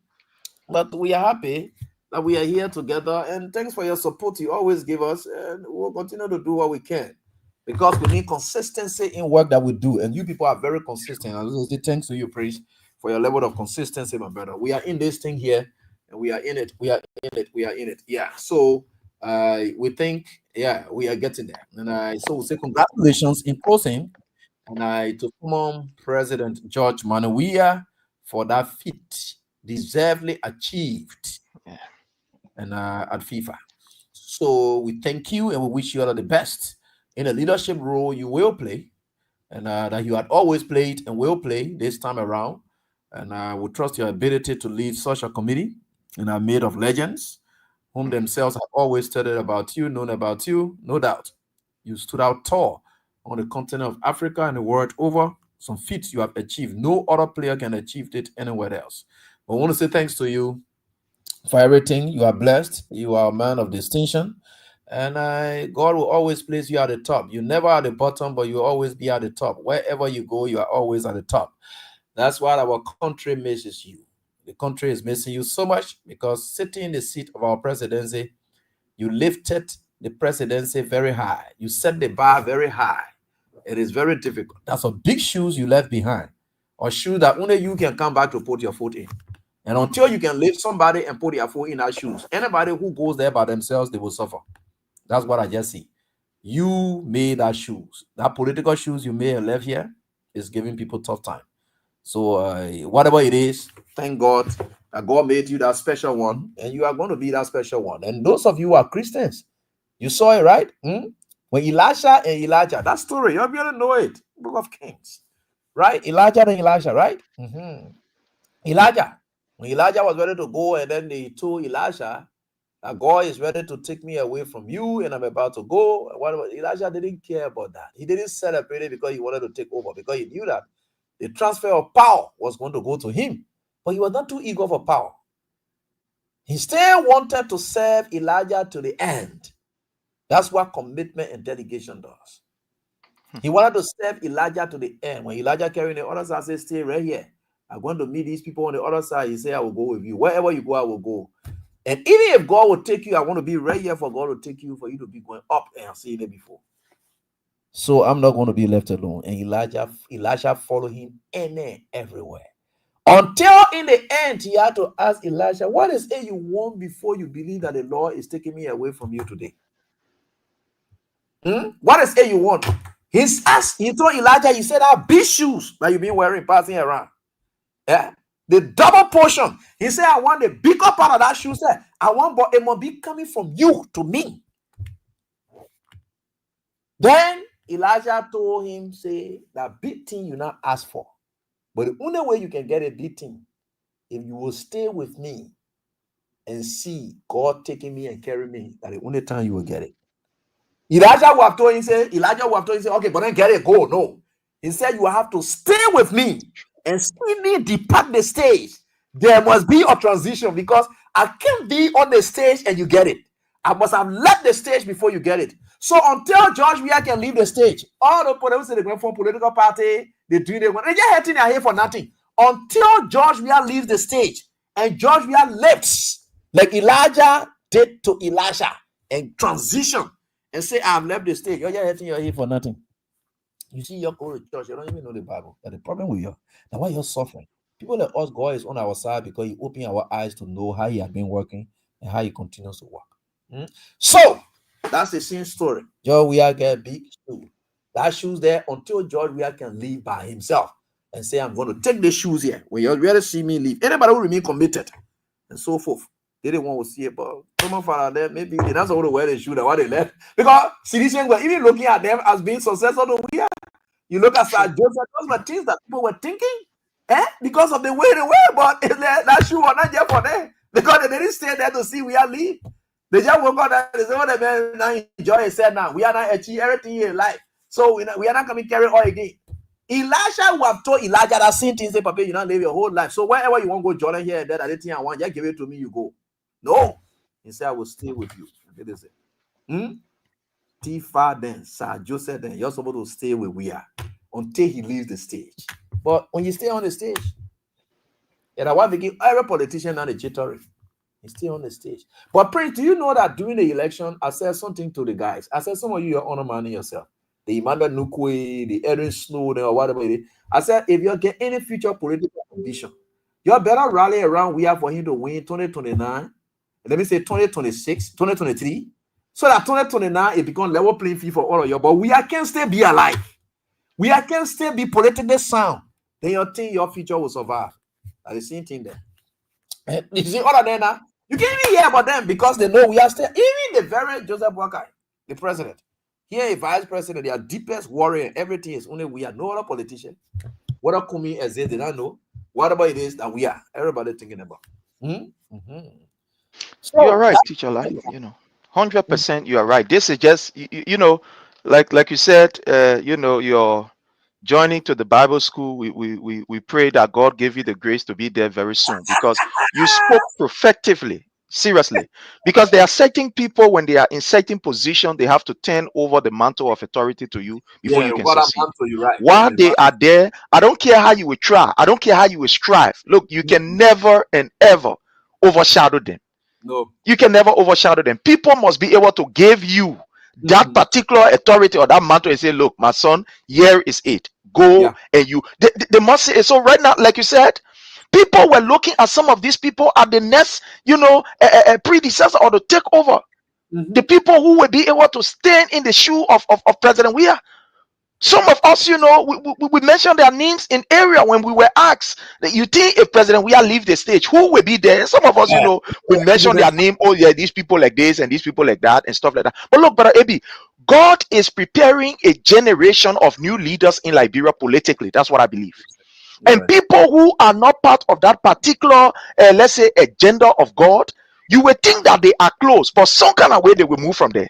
But we are happy that we are here together. And thanks for your support you always give us. And we'll continue to do what we can. Because we need consistency in work that we do. And you people are very consistent. I will say thanks to you, Priest, for your level of consistency, my brother. We are in this thing here. And we are in it. We are in it. We are in it. Yeah. So we think, yeah, we are getting there. And so we say congratulations in closing. And to former President George Manuia for that feat deservedly achieved and at FIFA. So we thank you and we wish you all the best in the leadership role you will play, and that you had always played and will play this time around. And we trust your ability to lead such a committee and are made of legends whom themselves have always studied about you, known about you, no doubt. You stood out tall on the continent of Africa and the world over. Some feats you have achieved. No other player can achieve it anywhere else. But I want to say thanks to you for everything. You are blessed. You are a man of distinction. And God will always place you at the top. You're never at the bottom, but you'll always be at the top. Wherever you go, you are always at the top. That's why our country misses you. The country is missing you so much because sitting in the seat of our presidency, you lifted the presidency very high. You set the bar very high. It is very difficult. That's a big shoes you left behind, or shoes that only you can come back to put your foot in. And until you can lift somebody and put your foot in that shoes, anybody who goes there by themselves, they will suffer. That's what I just see. You made that shoes. That political shoes you made and left here is giving people tough time. So whatever it is, thank God that God made you that special one, and you are going to be that special one. And those of you who are Christians, you saw it, right? When Elisha and Elijah, that story, you'll be able to know it. Book of Kings, right? Elijah and Elisha, right? Elijah, when Elijah was ready to go, and then they told Elisha that God is ready to take me away from you, and I'm about to go. Elijah didn't care about that. He didn't celebrate it because he wanted to take over, because he knew that the transfer of power was going to go to him. But he was not too eager for power. He still wanted to serve Elijah to the end. That's what commitment and dedication does. He wanted to serve Elijah to the end. When Elijah carried the other side, said, stay right here. I'm going to meet these people on the other side. He said, I will go with you. Wherever you go, I will go. And even if God will take you, I want to be right here for God to take you, for you to be going up. And I've seen it before. So I'm not going to be left alone. And Elijah followed him everywhere. Until in the end, he had to ask Elijah, what is it you want before you believe that the Lord is taking me away from you today? What is it you want? He told Elijah, he said, that big shoes that you've been wearing, passing around. Yeah. The double portion. He said, I want the bigger part of that shoe. Said, I want, but it must be coming from you to me. Then Elijah told him, say, that big thing you not ask for. But the only way you can get a big thing, if you will stay with me and see God taking me and carry me, that the only time you will get it. Elijah will have told him, say, okay, but then get it, go. No. He said, you have to stay with me and see me depart the stage. There must be a transition, because I can't be on the stage and you get it. I must have left the stage before you get it. So until George Weah can leave the stage, all the politics they went for political party, they do they want. They just hating their here for nothing. Until George Weah leaves the stage, and George Weah lifts like Elijah did to Elisha and transition and say, "I've left the stage." You're just hating your here for nothing. You see, you're going to church, you don't even know the Bible. But the problem with you, now why you're suffering? People like us, God is on our side because He opened our eyes to know how He has been working and how He continues to work. So that's the same story. George Weah get big shoes. That shoes there until George Weah can leave by himself and say, "I'm going to take the shoes here." When you really see me leave, anybody who remain committed and so forth, they didn't want to see it, but someone found out that maybe they don't want to wear the shoe that why they left. Because citizens were even looking at them as being successful to Weah. You look at Sir Joseph, those were things that people were thinking, because of the way they were, but that shoe was not there for them because they didn't stay there to see Weah leave. They just woke up and they said, "Oh, the man now enjoy himself now. We are not achieving everything in life. So we are not coming carry all again." Elisha would have told Elijah that same thing, say, "Papa, you not live your whole life. So wherever you want to go, Jordan here and there, anything I want, just give it to me, you go." No. He said, "I will stay with you." They say, Tifa then, Sir Joseph then, you're supposed to stay with Weah until he leaves the stage. But when you stay on the stage, and I want to give every politician and a jittery. He's still on the stage. But Prince, do you know that during the election, I said something to the guys. I said, some of you are honor man yourself. The Emmanuel Nukwe, the Erin Snowden, or whatever it is. I said, if you get any future political ambition, you better rally around Weah for him to win 2029. Let me say 2026, 2023. So that 2029, it becomes level playing field for all of you. But Weah can still be alive. Weah can still be politically sound. Then you think your future will survive. That's the same thing there. You see, all of them now, you can't even hear about them because they know we are still, even the very Joseph Boakai, the president, here a vice president, their deepest warrior, everything is only we are no other politician. What are Kumi as they don't know, whatever it is that we are, everybody thinking about. So, you're right, teacher life, 100% you are right. This is just, like you said, you're joining to the Bible school. We pray that God give you the grace to be there very soon because you spoke prophetically, seriously. Because there are certain people, when they are in certain position, they have to turn over the mantle of authority to you before you can succeed. While they are there, I don't care how you will try. I don't care how you will strive. Look, you can never and ever overshadow them. No, you can never overshadow them. People must be able to give you that particular authority or that mantle and say, "Look, my son, here is it. Go." And you they must say it. So right now, like you said, people were looking at some of these people at the next, predecessor or to take over. The people who will be able to stand in the shoe of President Weah. Some of us, we mentioned their names in area when we were asked that you think if President Weah leave the stage, who will be there? And some of us, we mentioned their name. Oh yeah, these people like this and these people like that and stuff like that. But look, Brother Abi, God is preparing a generation of new leaders in Liberia politically. That's what I believe. And people who are not part of that particular, let's say, agenda of God, you will think that they are close, but some kind of way they will move from there.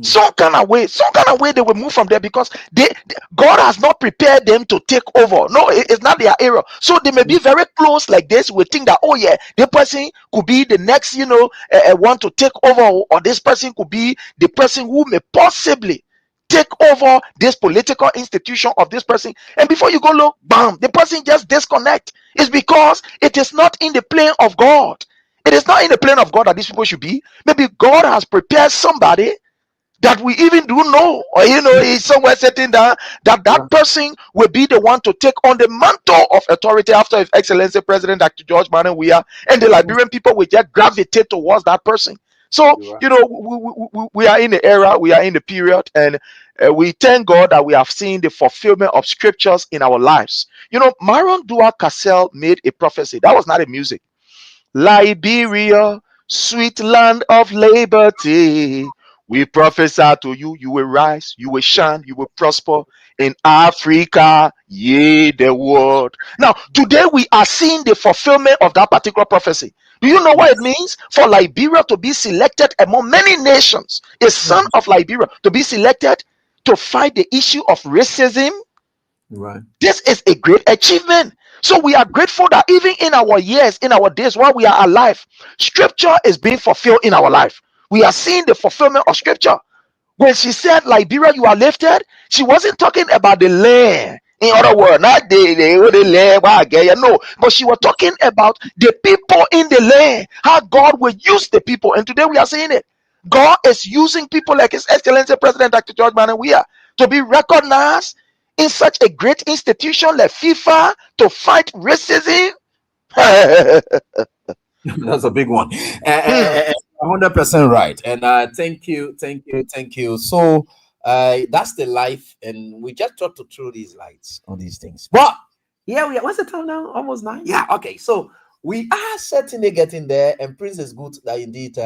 Some kind of way they will move from there because God has not prepared them to take over. No, it's not their area. So they may be very close like this. We think that, oh yeah, this person could be the next, one to take over, or this person could be the person who may possibly take over this political institution of this person. And before you go look, bam, the person just disconnect. It's because it is not in the plan of God. It is not in the plan of God that these people should be. Maybe God has prepared somebody that we even do know, or he's somewhere sitting down that person will be the one to take on the mantle of authority after His Excellency President Dr. George Manneh Weah, and the Liberian people will just gravitate towards that person. So we are in the era, we are in the period, and we thank God that we have seen the fulfillment of scriptures in our lives. Marion Dua Cassell made a prophecy. That was not a music. Liberia, sweet land of liberty, we prophesy to you, you will rise, you will shine, you will prosper in Africa, yea, the world. Now, today we are seeing the fulfillment of that particular prophecy. Do you know what it means for Liberia to be selected among many nations, a son of Liberia to be selected to fight the issue of racism? Right. This is a great achievement. So we are grateful that even in our years, in our days, while we are alive, scripture is being fulfilled in our life. We are seeing the fulfillment of scripture. When she said, Liberia, you are lifted, she wasn't talking about the land. In other words, not the land, no, but she was talking about the people in the land, how God will use the people. And today we are seeing it. God is using people like His Excellency President Dr. George Weah to be recognized in such a great institution like FIFA to fight racism. That's a big one. 100% right. And thank you. So that's the life, and we just try to throw these lights on these things. But yeah, we are. What's the time now? Almost 9. Yeah. Okay. So we are certainly getting there, and Prince, is good that indeed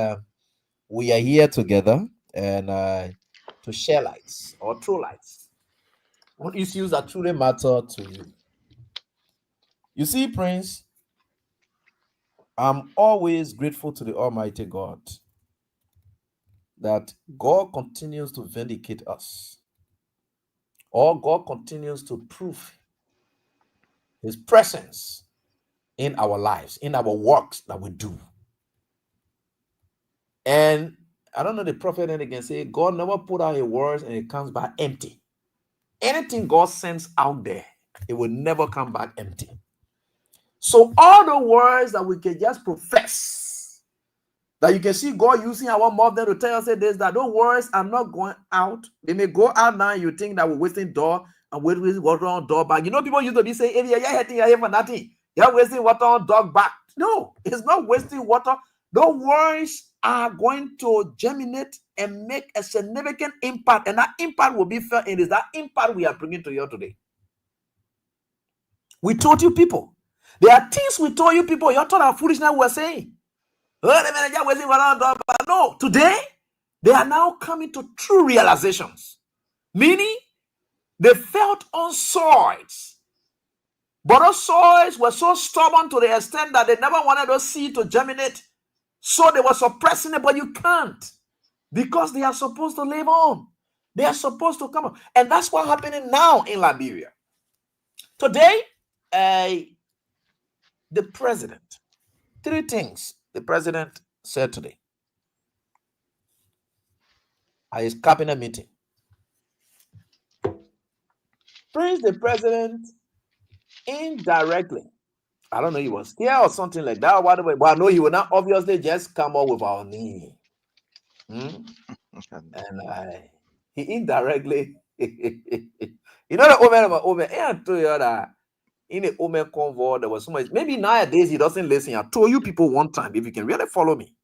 we are here together and to share lights or throw lights on issues that truly matter to you. You see, Prince, I'm always grateful to the Almighty God that God continues to vindicate us, or God continues to prove His presence in our lives, in our works that we do. And I don't know, the prophet then again say, God never put out His words and it comes back empty. Anything God sends out there, it will never come back empty. So all the words that we can just profess, that you can see God using our mouth then to tell us this, that those words are not going out. They may go out now, you think that we're wasting door and wasting water on dog back. You know, people used to be saying, hey, you're here for nothing. You're wasting water on dog back. No, it's not wasting water. Those words are going to germinate and make a significant impact, and that impact will be felt in this. That impact we are bringing to you today. We told you people. There are things we told you people. You thought our foolishness we were saying. No, today they are now coming to true realizations. Meaning they felt on soils. But those soils were so stubborn to the extent that they never wanted those seeds to germinate. So they were suppressing it, but you can't. Because they are supposed to live on. They are supposed to come on. And that's what's happening now in Liberia. Today, the president, 3 things the president said today at his cabinet meeting. Prince, the president, indirectly, I don't know, he was scared or something like that, whatever, but I know he will not obviously just come up with our name. And he indirectly, you know, the Omen, I told you that in the Omen convo, there was so much. Maybe nowadays he doesn't listen. I told you people one time, if you can really follow me,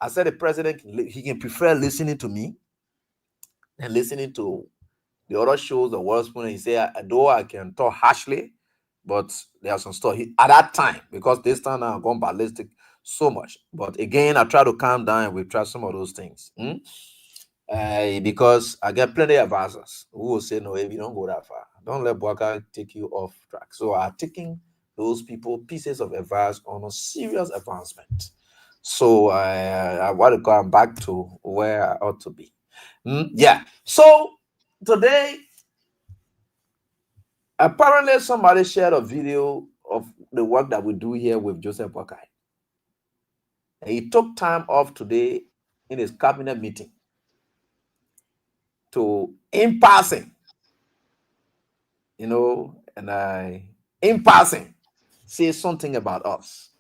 I said the president, he can prefer listening to me than listening to the other shows, the world spoon. He said, though I can talk harshly, but there are some stuff at that time, because this time I've gone ballistic so much. But again, I try to calm down and we try some of those things. Because I get plenty of advisors who will say, no, if you don't go that far, don't let Boaka take you off track. So I'm taking those people pieces of advice on a serious advancement. So I want to come back to where I ought to be. Yeah. So today, apparently somebody shared a video of the work that we do here with Joseph Boakai. He took time off today in his cabinet meeting to, in passing, you know, and in passing, say something about us.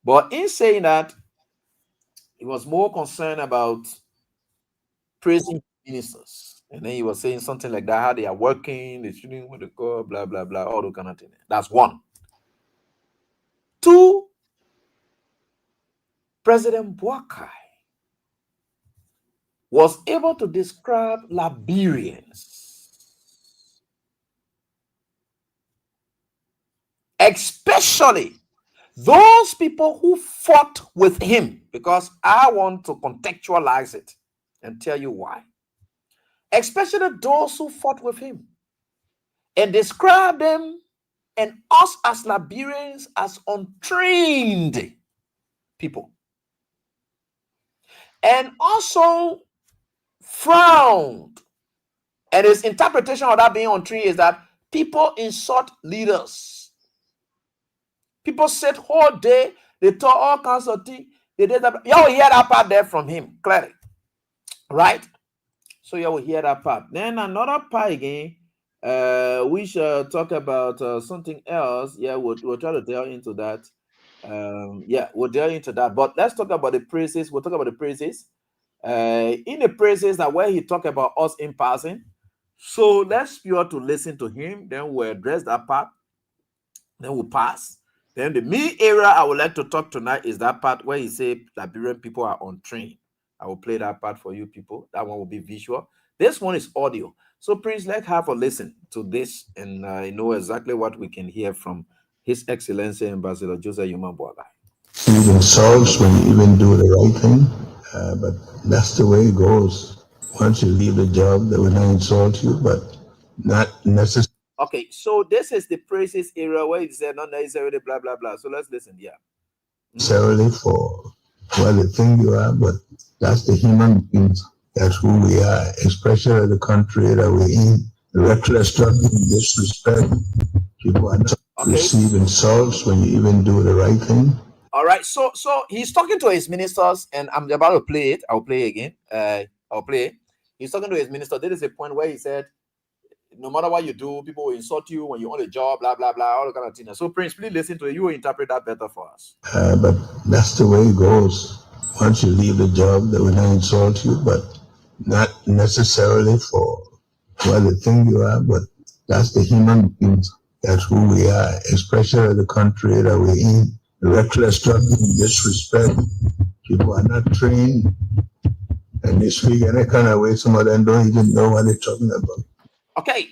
But in saying that, he was more concerned about praising ministers. And then he was saying something like that, how they are working, they shouldn't want to go, blah, blah, blah, all those kind of things. That's one. 2, President Boakai was able to describe Liberians, especially those people who fought with him, because I want to contextualize it and tell you why. Especially those who fought with him, and describe them and us as Liberians as untrained people. And also frowned. And his interpretation of that being untrained is that people insult leaders. People said all day, they talk all kinds of things. the days that you will hear that part there from him clearly, right? So you will hear that part. Then another part again. We shall talk about something else. Yeah, we'll try to delve into that. We'll delve into that. But let's talk about the praises. We'll talk about the praises. In the praises that where he talk about us in passing. So let's be able to listen to him. Then we'll address that part. Then we'll pass. Then the main area I would like to talk tonight is that part where he say Liberian people are untrained. I will play that part for you people. That one will be visual. This one is audio. So Prince, let's have a listen to this and know exactly what we can hear from His Excellency Ambassador Joseph Yuma Boagai. You insults when you even do the right thing, but that's the way it goes. Once you leave the job, they will not insult you, but not necessarily. Okay, so this is the praises area where it said not necessarily blah blah blah. So let's listen. Yeah. Necessarily for the thing you are, but that's the human beings. That's who we are, especially the country that we're in. The reckless talking, disrespect. People are not receive insults when you even do the right thing. All right, so he's talking to his ministers, and I'm about to play it. I'll play again. I'll play it. He's talking to his minister. There is a point where he said, no matter what you do, people will insult you when you're on a job, blah, blah, blah, all the kind of things. So, Prince, please listen to it. You will interpret that better for us. But that's the way it goes. Once you leave the job, they will not insult you, but not necessarily for the thing you are, but that's the human beings. That's who we are, especially the country that we're in. The reckless talking, disrespect. People are not trained, and they speak any kind of way. Some of them don't even know what they're talking about. Okay,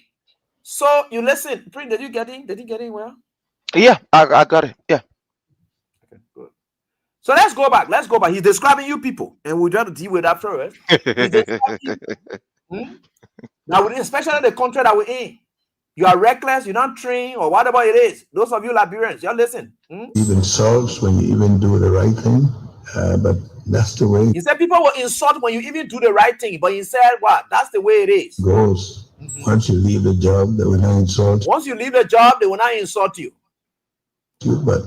so you listen. Prince, did you get in? Did you get in well? Yeah, I got it. Yeah. Okay, good. So let's go back. He's describing you people, and we'll try to deal with that first. He's describing now, especially the country that we're in. You are reckless, you're not trained, or whatever it is. Those of you Liberians, you listen. Even insults when you even do the right thing, but that's the way. He said people will insult when you even do the right thing, but he said, what? That's the way it is. Goes. Once you leave the job, they will not insult you. Once you leave the job, they will not insult you. But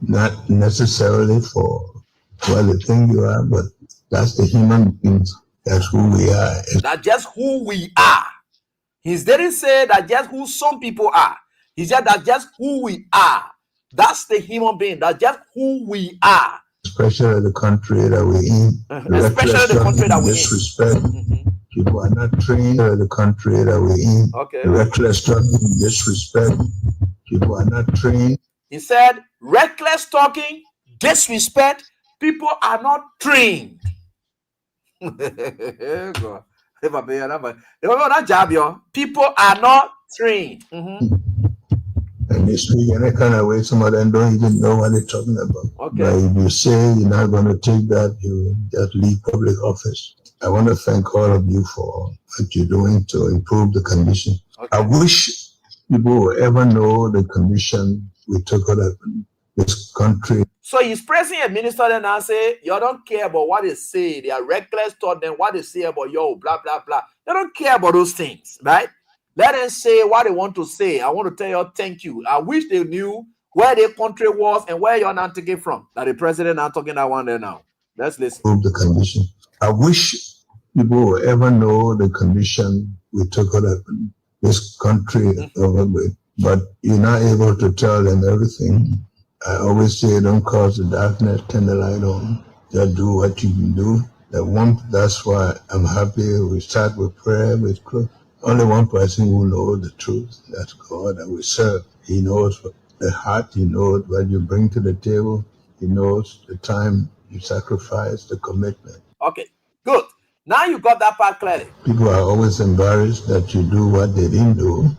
not necessarily for the thing you are, but that's the human beings. That's who we are. That's just who we are. He didn't say that just who some people are. He said that's just who we are. That's the human being. That's just who we are. Especially the country that we're in. Especially the country that we're in. Disrespect. People are not trained in the country that we're in. Okay. Reckless talking, disrespect. People are not trained. He said, reckless talking, disrespect. People are not trained. People are not trained. And they speak any kind of way. Some of them don't even know what they're talking about. Okay. But if you say you're not going to take that, you just leave public office. I want to thank all of you for what you're doing to improve the condition. Okay. I wish people will ever know the condition we took out of this country. So he's pressing a minister then and say, you don't care about what they say. They are reckless toward them, what they say about yo, blah, blah, blah. They don't care about those things, right? Let them say what they want to say. I want to tell you, thank you. I wish they knew where their country was and where you're not taking from. That the president not talking that one there now. Let's listen. Improve the condition. I wish people will ever know the condition we took out of this country, but you're not able to tell them everything. I always say, don't cause the darkness, turn the light on. Just do what you can do. That's why I'm happy we start with prayer, with only one person who knows the truth. That's God that we serve. He knows the heart. He knows what you bring to the table. He knows the time you sacrifice, the commitment. Okay, good. Now you got that part clearly. People are always embarrassed that you do what they didn't do.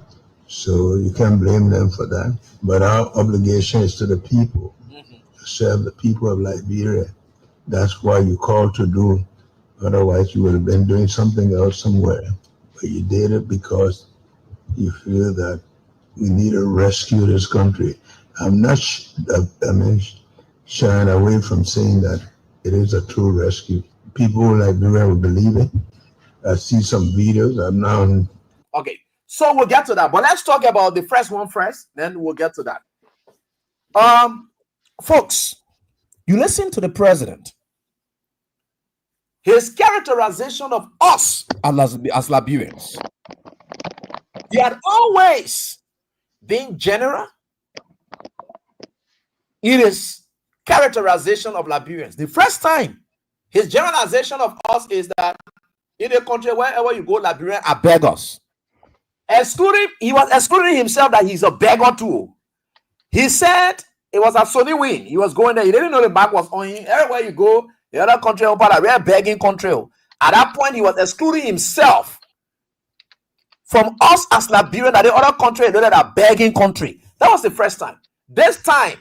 So you can't blame them for that. But our obligation is to the people, to serve the people of Liberia. That's why you called to do. Otherwise, you would have been doing something else somewhere. But you did it because you feel that we need to rescue this country. I'm not shying away from saying that it is a true rescue. People in Liberia will believe it. I see some videos. I'm now. Okay. So we'll get to that, but let's talk about the first one first, then we'll get to that. Folks, you listen to the president. his characterization of us as Liberians. He had always been general in his characterization of Liberians. The first time his generalization of us is that in a country wherever you go, Liberians are beggars. He was excluding himself that he's a beggar too. He said it was a Sony win. He was going there. He didn't know the back was on him. Everywhere you go, the other country, a real begging country. At that point, he was excluding himself from us as Liberian, that the other country is a begging country. That was the first time. This time,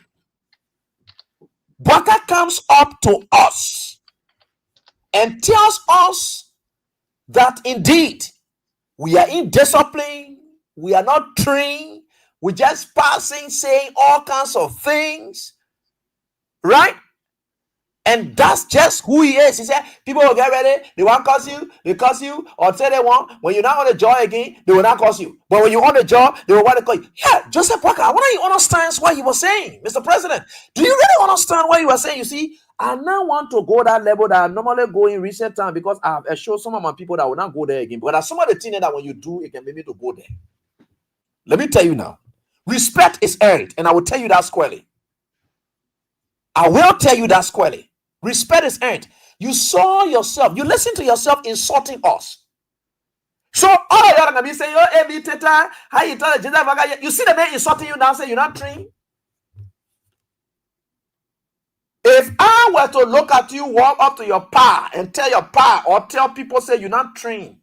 Baka comes up to us and tells us that indeed we are indisciplined, we are not trained, we're just passing, saying all kinds of things, right? And that's just who he is. He said, people will get ready, they won't curse you, or say they want. When you're not on the job again, they will not curse you. But when you're on the job, they will want to call you. Yeah, Joseph Walker, I want you understand what he was saying, Mr. President. Do you really understand what he was saying? You see, I now want to go that level that I normally go in recent time because I have showed some of my people that will not go there again. But there's some of the things that when you do, it can make me to go there. Let me tell you now, respect is earned, and I will tell you that squarely. I will tell you that squarely. Respect is earned. You saw yourself, you listen to yourself insulting us. So all of you are gonna be saying, "Oh, Ebi Teta, how you tell the you see the man insulting you now, say you're not trained." If I were to look at you, walk up to your pa and tell your pa or tell people, say you're not trained,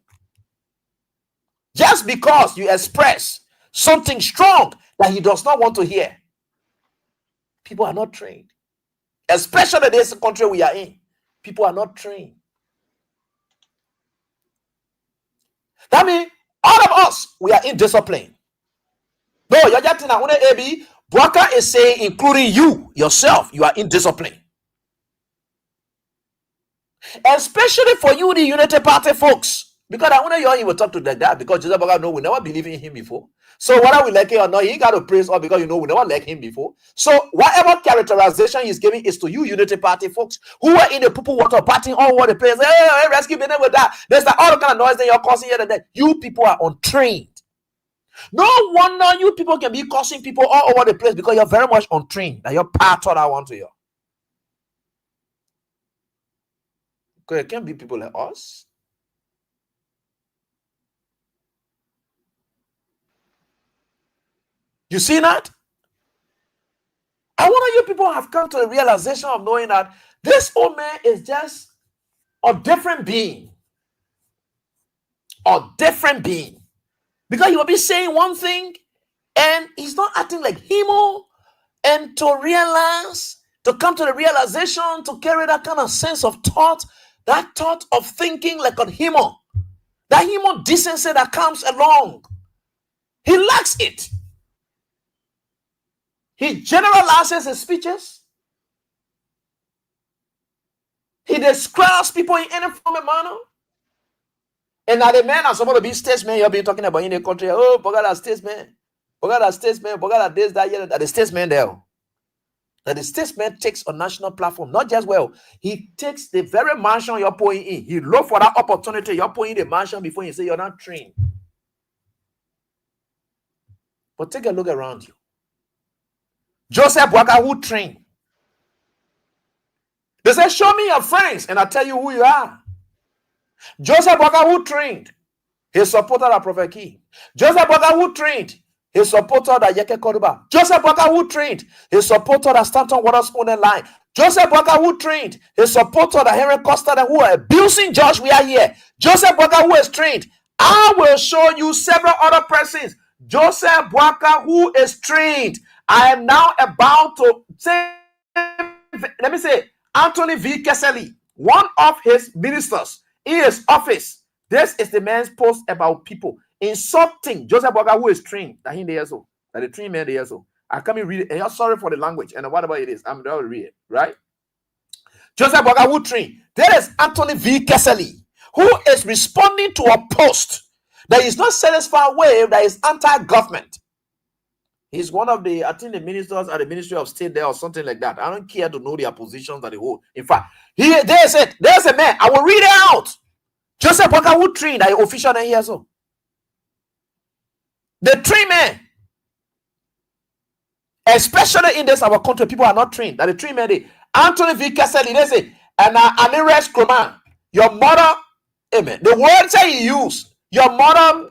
just because you express something strong that he does not want to hear, people are not trained. Especially this country we are in, people are not trained. That means all of us, we are indisciplined. No, you're just in a AB. Bwaka is saying, including you, yourself, you are indisciplined. Especially for you, the Unity Party folks. Because I want to hear you will talk to like that because Joseph Bwaka, no, we never believe in him before. So whether we like it or not, he got to praise us because we never like him before. So whatever characterization he's giving is to you, Unity Party folks, who are in the people water partying all over the place. Hey, rescue me with that. There's that all the kind of noise that you're causing here and there. You people are untrained. No wonder you people can be causing people all over the place because you're very much untrained. That you're part of that one to you. Because it can't be people like us. You see that? I wonder you people have come to the realization of knowing that this old man is just a different being. A different being. Because he will be saying one thing and he's not acting like him. And to realize, to come to the realization, to carry that kind of sense of thought, that thought of thinking like a him, that human decency that comes along. He lacks it. He generalizes his speeches. He describes people in any form of manner. And now the man are supposed to be statesmen you'll be talking about in the country. Oh, Bogada statesman. Bogada statesman. Bogada this, that, yeah, that the statesman there. That the statesman takes a national platform. Not just he takes the very mansion you're putting in. He look for that opportunity. You're putting in the mansion before you say you're not trained. But take a look around you. Joseph Bwaka, who trained? They say, show me your friends and I'll tell you who you are. Joseph Bwaka, who trained? He supported a Prophet Key. Joseph Bwaka, who trained? He supported a Yeke Koruba. Joseph Bwaka, who trained? He supported a Stanton Waterspoon line. Joseph Bwaka, who trained? He supported a Henry Costa who are abusing George. We are here. Joseph Bwaka, who is trained? I will show you several other persons. Joseph Bwaka, who is trained. I am now about to say, let me say, Anthony V. Kesseley, one of his ministers in his office. This is the man's post about people insulting Joseph Bwaka, who is trained. That the trained man there so. I come and read it. And you're sorry for the language and whatever it is. I'm going to read it, right? Joseph Bwaka, who trained. There is Anthony V. Kesseley, who is responding to a post that is not satisfied with, that is anti-government. He's one of the, I think, the ministers at the Ministry of State there or something like that. I don't care to know their positions that they hold. In fact, there's a man. I will read it out. Joseph Walker who trained the official here so. The trained man, especially in this our country, people are not trained. That the trained man, Anthony V. Cassidy, they say, and Anires Kroman, your mother, amen. The words that he used, your mother,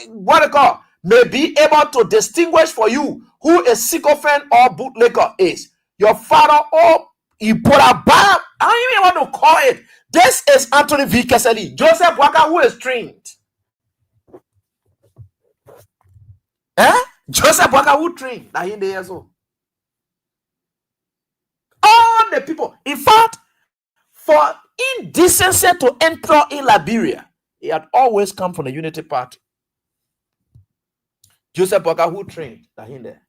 what they call, may be able to distinguish for you who a sycophant or bootlegger is. Your father, or you put a bar, I don't even want to call it. This is Anthony V. Cassidy, Joseph Walker, who is trained. Joseph Walker, who trained. That in the years old. All the people, in fact, for indecency to enter in Liberia, he had always come from the Unity Party. Joseph Walker, who trained. That in there.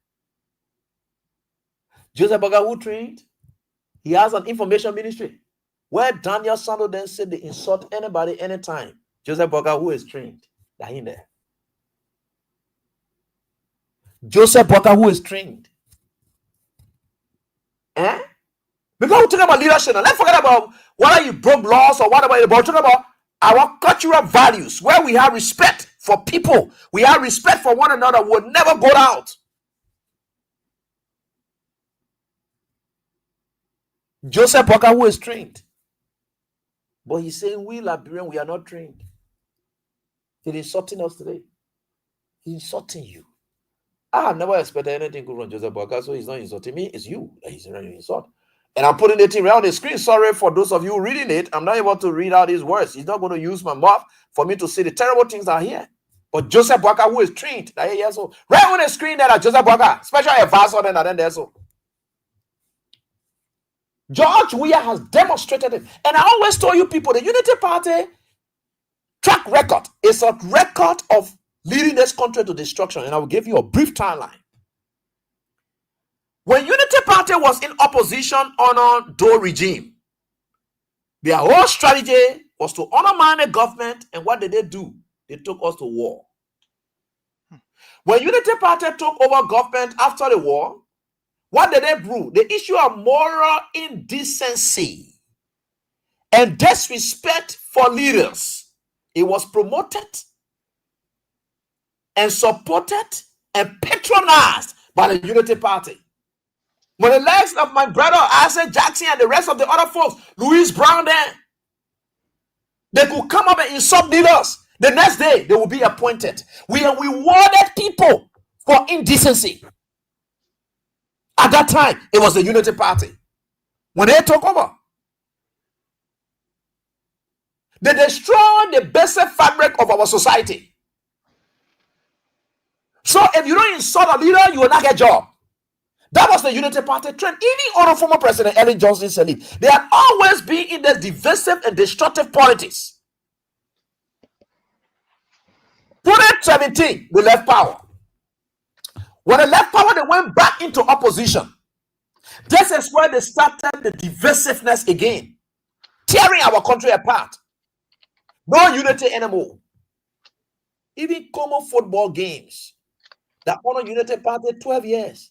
Joseph Walker, who trained. He has an information ministry where Daniel Sando then said they insult anybody anytime. Joseph Walker, who is trained. That in there. Joseph Walker, who is trained. Because we're talking about leadership. And let's forget about whether you broke laws or whatever. We're talking about our cultural values, where we have respect for people. We have respect for one another. We'll never go out. Joseph Walker, who is trained. But he's saying we Liberian, we are not trained. He's insulting us today. He's insulting you. I have never expected anything good from Joseph Walker, so he's not insulting me. It's you that he's running insult. And I'm putting it around the screen. Sorry for those of you reading it. I'm not able to read out his words. He's not going to use my mouth for me to say the terrible things that are here. But Joseph Walker, who is trained, that here, so right on the screen there, Joseph Walker, special advisor, then there, so. George Weah has demonstrated it. And I always told you people, the Unity Party track record is a record of leading this country to destruction. And I will give you a brief timeline. When Unity Party was in opposition under Doe regime, their whole strategy was to undermine the government. And what did they do? They took us to war. When Unity Party took over government after the war, what did they do? The issue of moral indecency and disrespect for leaders. It was promoted and supported and patronized by the Unity Party. When the likes of my brother Isaac Jackson and the rest of the other folks, Louis Brown there, they could come up and insult leaders. The next day, they will be appointed. We rewarded people for indecency. At that time, it was the Unity Party. When they took over, they destroyed the basic fabric of our society. So if you don't insult a leader, you will not get a job. That was the Unity Party trend. Even under former President Ellen Johnson Sirleaf, they had always been in the divisive and destructive politics. 2017, they left power. When they left power, they went back into opposition. This is where they started the divisiveness again, tearing our country apart. No unity anymore. Even common football games that honor Unity Party 12 years.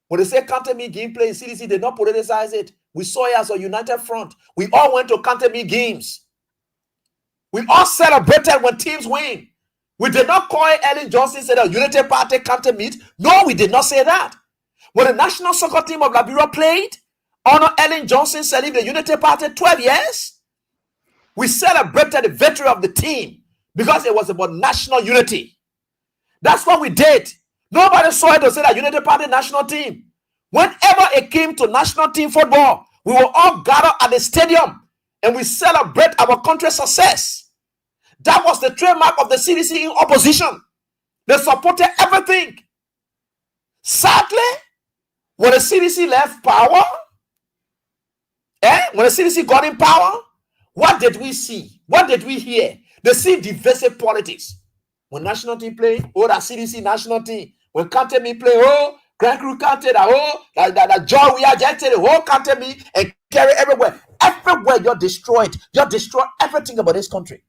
When they say counter me game play in CDC, they not politicize it. We saw it as a united front. We all went to counter me games. We all celebrated when teams win. We did not call it Ellen Johnson said a Unity Party counter meet. No, we did not say that. When the national soccer team of Liberia played, honor Ellen Johnson Sirleaf, the Unity Party 12 years, we celebrated the victory of the team because it was about national unity. That's what we did. Nobody saw it to say that Unity Party national team. Whenever it came to national team football, we will all gather at the stadium and we celebrate our country's success. That was the trademark of the CDC in opposition. They supported everything. Sadly, when the CDC left power, when the CDC got in power, what did we see? What did we hear? They see divisive politics. When national team play, oh, that CDC national team. When County Me play, oh, Grand Crew County, that John we are just the whole County Me and carry everywhere. Everywhere you're destroyed. You're destroyed everything about this country.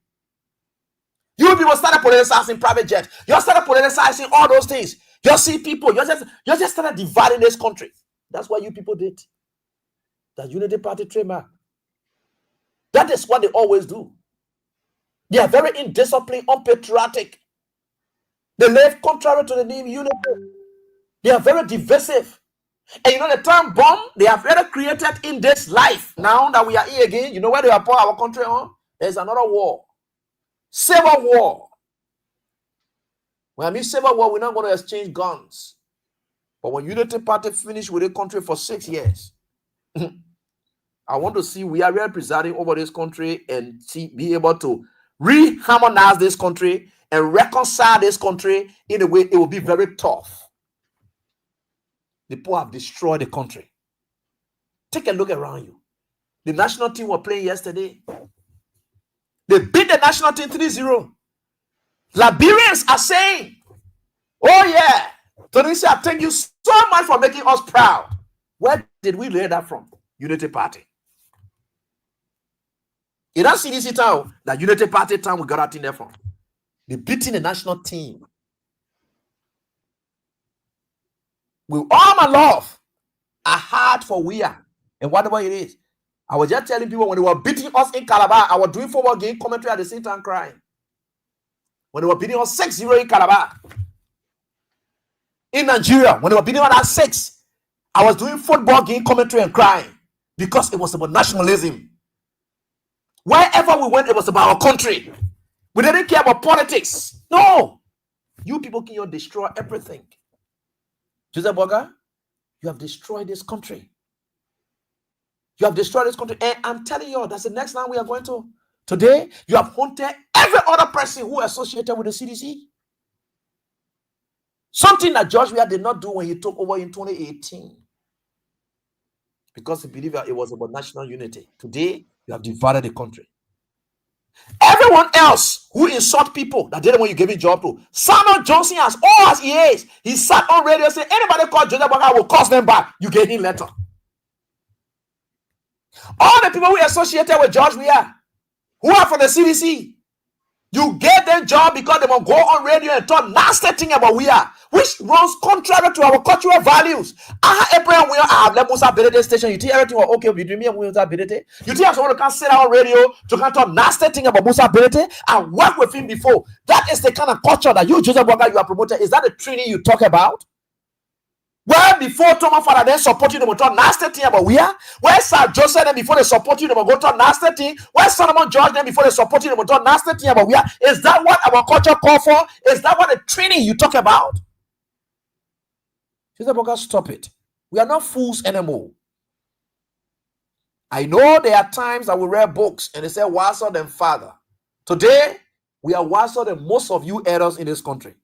You people started politicizing private jet. You started politicizing all those things. Just see people, you just started dividing this country. That's what you people did. That unity party trademark. That is what they always do. They are very indisciplined, unpatriotic. They live contrary to the name unity. They are very divisive. And you know the term bomb they have ever created in this life. Now that we are here again, you know where they are pour our country on? There's another war. Civil war. When I mean civil war, we're not going to exchange guns. But when Unity Party finished with the country for 6 years, I want to see we are really presiding over this country and be able to re-harmonize this country and reconcile this country in a way it will be very tough. The people have destroyed the country. Take a look around you. The national team were playing yesterday. They beat the national team 3-0. Liberians are saying, oh yeah, Tunisia, thank you so much for making us proud. Where did we learn that from? Unity Party. You don't see this town, that Unity Party town we got that in there from. They beating the national team. With all my love, a heart for we are, and whatever it is. I was just telling people when they were beating us in Calabar, I was doing football game commentary at the same time crying. When they were beating us 6-0 in Calabar. In Nigeria, when they were beating us at 6, I was doing football game commentary and crying because it was about nationalism. Wherever we went, it was about our country. We didn't care about politics. No. You people can destroy everything. Joseph Boga, you have destroyed this country. You have destroyed this country. And I'm telling you, that's the next line we are going to. Today, you have haunted every other person who associated with the CDC. Something that George Weah did not do when he took over in 2018. Because he believed that it was about national unity. Today, you have divided the country. Everyone else who insult people that didn't want you gave a job to, Samuel Johnson, as old as he is, he sat on radio and said, anybody called Joseph Boga will cost them back. You gave him letter. All the people who associated with George Weah, who are from the CDC, you gave them job because they will go on radio and talk nasty thing about Weah, which runs contrary to our cultural values. Abraham Weah, I have let Musa Bedete station. You think everything was okay between me and Musa Bedete? You think someone can sit on radio to can talk nasty thing about Musa Bedete and work with him before? That is the kind of culture that you, Joseph Boga, you are promoting. Is that the training you talk about? Well, before Thomas Father then support you, they will talk nasty thing about Weah. Where Sir Joseph then before they support you, they will go talk nasty thing. Where Solomon George then before they support you, they will talk nasty thing about Weah. Is that what our culture call for? Is that what the training you talk about? Joseph Boga, stop it. We are not fools anymore. I know there are times that we read books and they say wiser than father. Today, we are wiser than most of you elders in this country.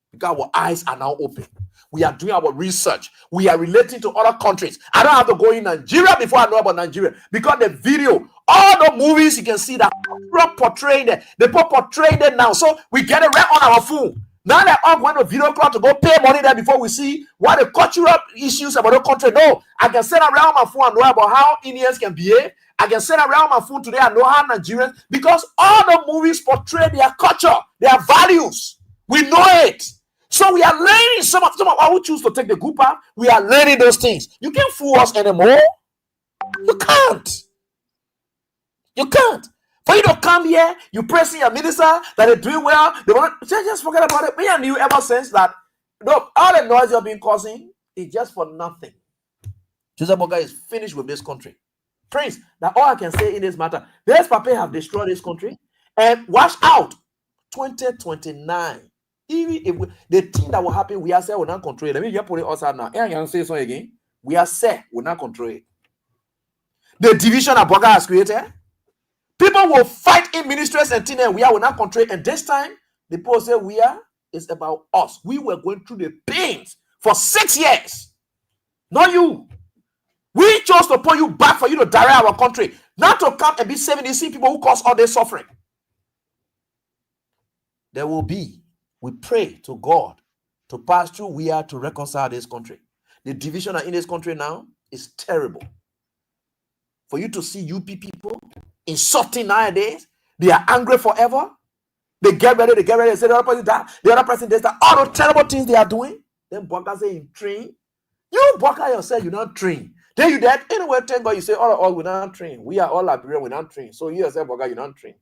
Because our eyes are now open. We are doing our research. We are relating to other countries. I don't have to go in Nigeria before I know about Nigeria. Because the video, all the movies you can see that people portraying it. They portraying it now. So we get it right on our phone. Now they're all going to video club to go pay money there before we see what the cultural issues about the country. No, I can sit around my phone and know about how Indians can behave. I can sit around my phone today and know how Nigerians, because all the movies portray their culture, their values. We know it. So we are learning some of what we choose to take the good path. We are learning those things. You can't fool us anymore. You can't. You can't. For you to come here, you pressing your minister that they're doing well. They want just forget about it. Me and you ever sense that all the noise you're being causing is just for nothing. Joseph Boga is finished with this country. Prince, that all I can say in this matter, this Papa have destroyed this country and watch out. 2029. Even if the thing that will happen, we are said will not control it. Let me just put it outside now. I can say so again. We are said will not control it. The division that Boga has created, people will fight in ministries and things, and we are will not control it. And this time, the people say we are is about us. We were going through the pains for 6 years. Not you. We chose to put you back for you to direct our country, not to come and be saving these people who cause all this suffering. There will be. We pray to God to pass through we are to reconcile this country. The division in this country now is terrible. For you to see UP people insulting nowadays, they are angry forever. They get ready, they say the other person that, the other person does that, all the terrible things they are doing. Then Boka say in train. You Boka yourself, you not train. Then you that anyway, thank God you say all we not train. We are all Liberian, we not train. So you yourself, Boka, you not train.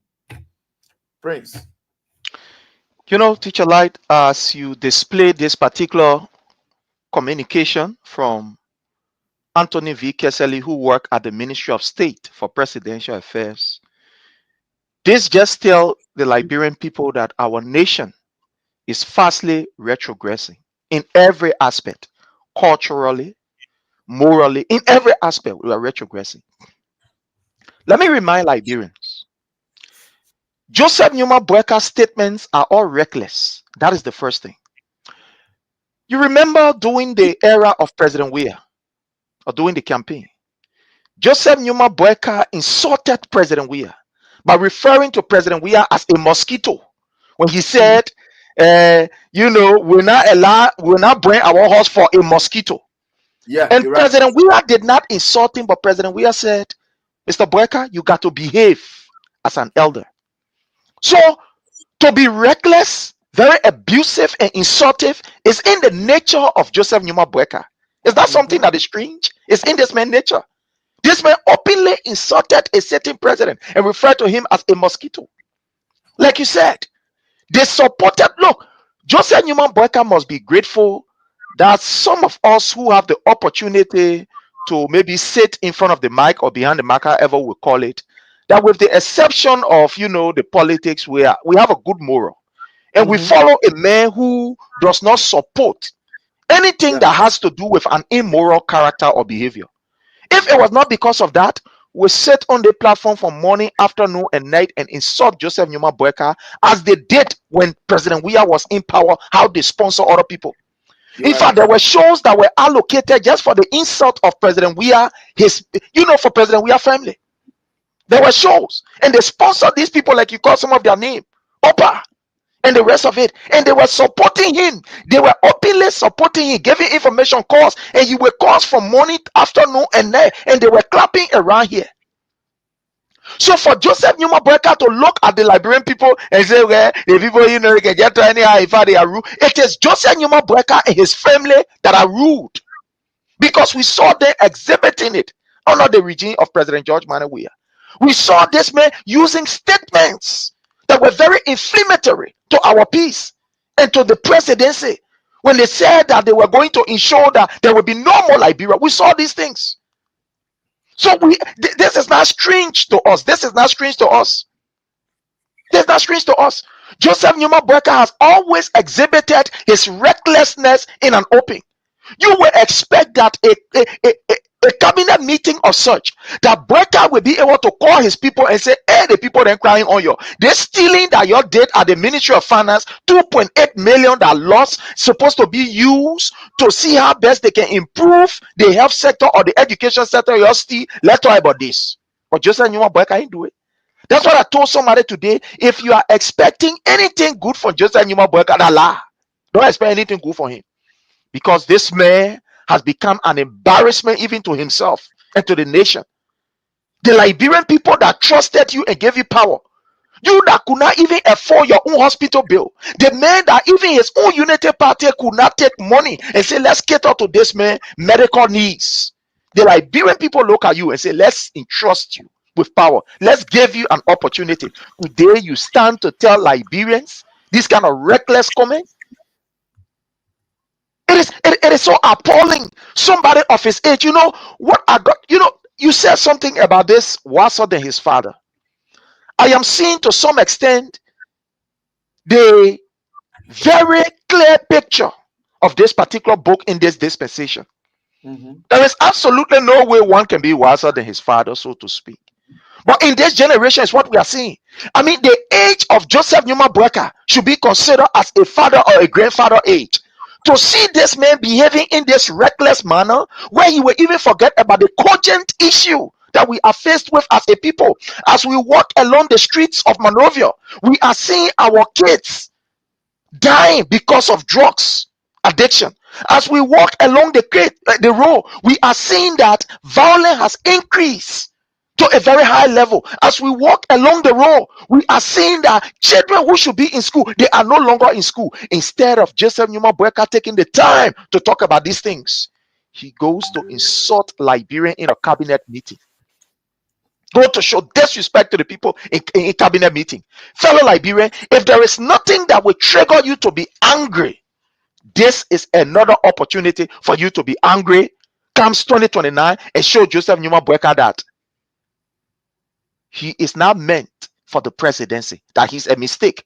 Prince. You know, Teacher Light, as you display this particular communication from Anthony V. Keseli, who worked at the Ministry of State for Presidential Affairs, this just tells the Liberian people that our nation is fastly retrogressing in every aspect, culturally, morally, in every aspect, we are retrogressing. Let me remind Liberians, Joseph Numa Boyka's statements are all reckless. That is the first thing. You remember during the era of President Weah, or during the campaign, Joseph Numa Boyka insulted President Weah by referring to President Weah as a mosquito when he said, we'll not bring our horse for a mosquito. Yeah, And you're right. President Weah did not insult him, but President Weah said, Mr. Boyka, you got to behave as an elder. So to be reckless, very abusive and insultive is in the nature of Joseph Numa Boyka. Is that something that is strange? It's in this man's nature. This man openly insulted a certain president and referred to him as a mosquito. Like you said, they supported. Look, Joseph Numa Boyka must be grateful that some of us who have the opportunity to maybe sit in front of the mic or behind the mic, however we call it, that with the exception of the politics, we have a good moral. And we follow a man who does not support anything that has to do with an immoral character or behavior. If it was not because of that, we sit on the platform from morning, afternoon, and night and insult Joseph Numa Boyka as they did when President Weah was in power, how they sponsor other people. In fact, there were shows that were allocated just for the insult of President Weah, for President Weah family. There were shows, and they sponsored these people, like you call some of their name, Opa, and the rest of it, and they were supporting him. They were openly supporting him, giving information calls, and he were calls from morning, afternoon, and night, and they were clapping around here. So for Joseph Numa Boyka to look at the Liberian people and say, well, the people they can get to anyhow if they are rude. It is Joseph Numa Boyka and his family that are rude, because we saw them exhibiting it under the regime of President George Manuel Weah. We saw this man using statements that were very inflammatory to our peace and to the presidency when they said that they were going to ensure that there will be no more Liberia. We saw these things. So this is not strange to us. This is not strange to us. This is not strange to us. Joseph Numa Boyka has always exhibited his recklessness in an open. You will expect that a cabinet meeting of such that Boyka will be able to call his people and say, hey, the people then crying on you. They're stealing that you did at the Ministry of Finance, 2.8 million that lost, supposed to be used to see how best they can improve the health sector or the education sector. You steal. Let's talk about this. But Joseph Numa Boyka ain't do it. That's what I told somebody today. If you are expecting anything good from Joseph Numa Boyka, that's a lie. Don't expect anything good from him, because this man has become an embarrassment even to himself and to the nation. The Liberian people that trusted you and gave you power, you that could not even afford your own hospital bill, the man that even his own Unity Party could not take money and say, let's cater to this man medical needs. The Liberian people look at you and say, let's entrust you with power. Let's give you an opportunity. Today you stand to tell Liberians this kind of reckless comment. It is so appalling. Somebody of his age, what I got, you said something about this wiser than his father. I am seeing to some extent the very clear picture of this particular book in this dispensation. There is absolutely no way one can be wiser than his father, so to speak. But in this generation is what we are seeing. I mean, the age of Joseph Numa Boyka should be considered as a father or a grandfather age. To see this man behaving in this reckless manner, where he will even forget about the cogent issue that we are faced with as a people. As we walk along the streets of Monrovia, we are seeing our kids dying because of drugs addiction. As we walk along the road, we are seeing that violence has increased to a very high level. As we walk along the road, we are seeing that children who should be in school, they are no longer in school. Instead of Joseph Numa Boyka taking the time to talk about these things, he goes to insult Liberian in a cabinet meeting. Go to show disrespect to the people in cabinet meeting. Fellow Liberian, if there is nothing that will trigger you to be angry, this is another opportunity for you to be angry. Comes 2029 and show Joseph Numa Boyka that he is not meant for the presidency, that he's a mistake.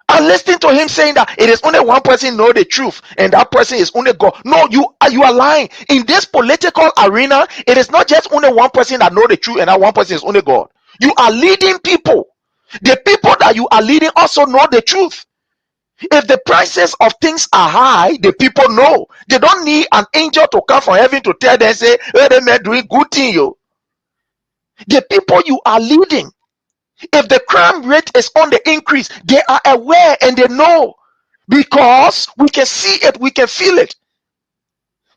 And listening to him saying that it is only one person know the truth and that person is only God. No, you are lying. In this political arena, it is not just only one person that know the truth and that one person is only God. You are leading people. The people that you are leading also know the truth. If the prices of things are high, the people know. They don't need an angel to come from heaven to tell them, say, hey, they may doing good thing, yo. The people you are leading, if the crime rate is on the increase, they are aware and they know, because we can see it, we can feel it.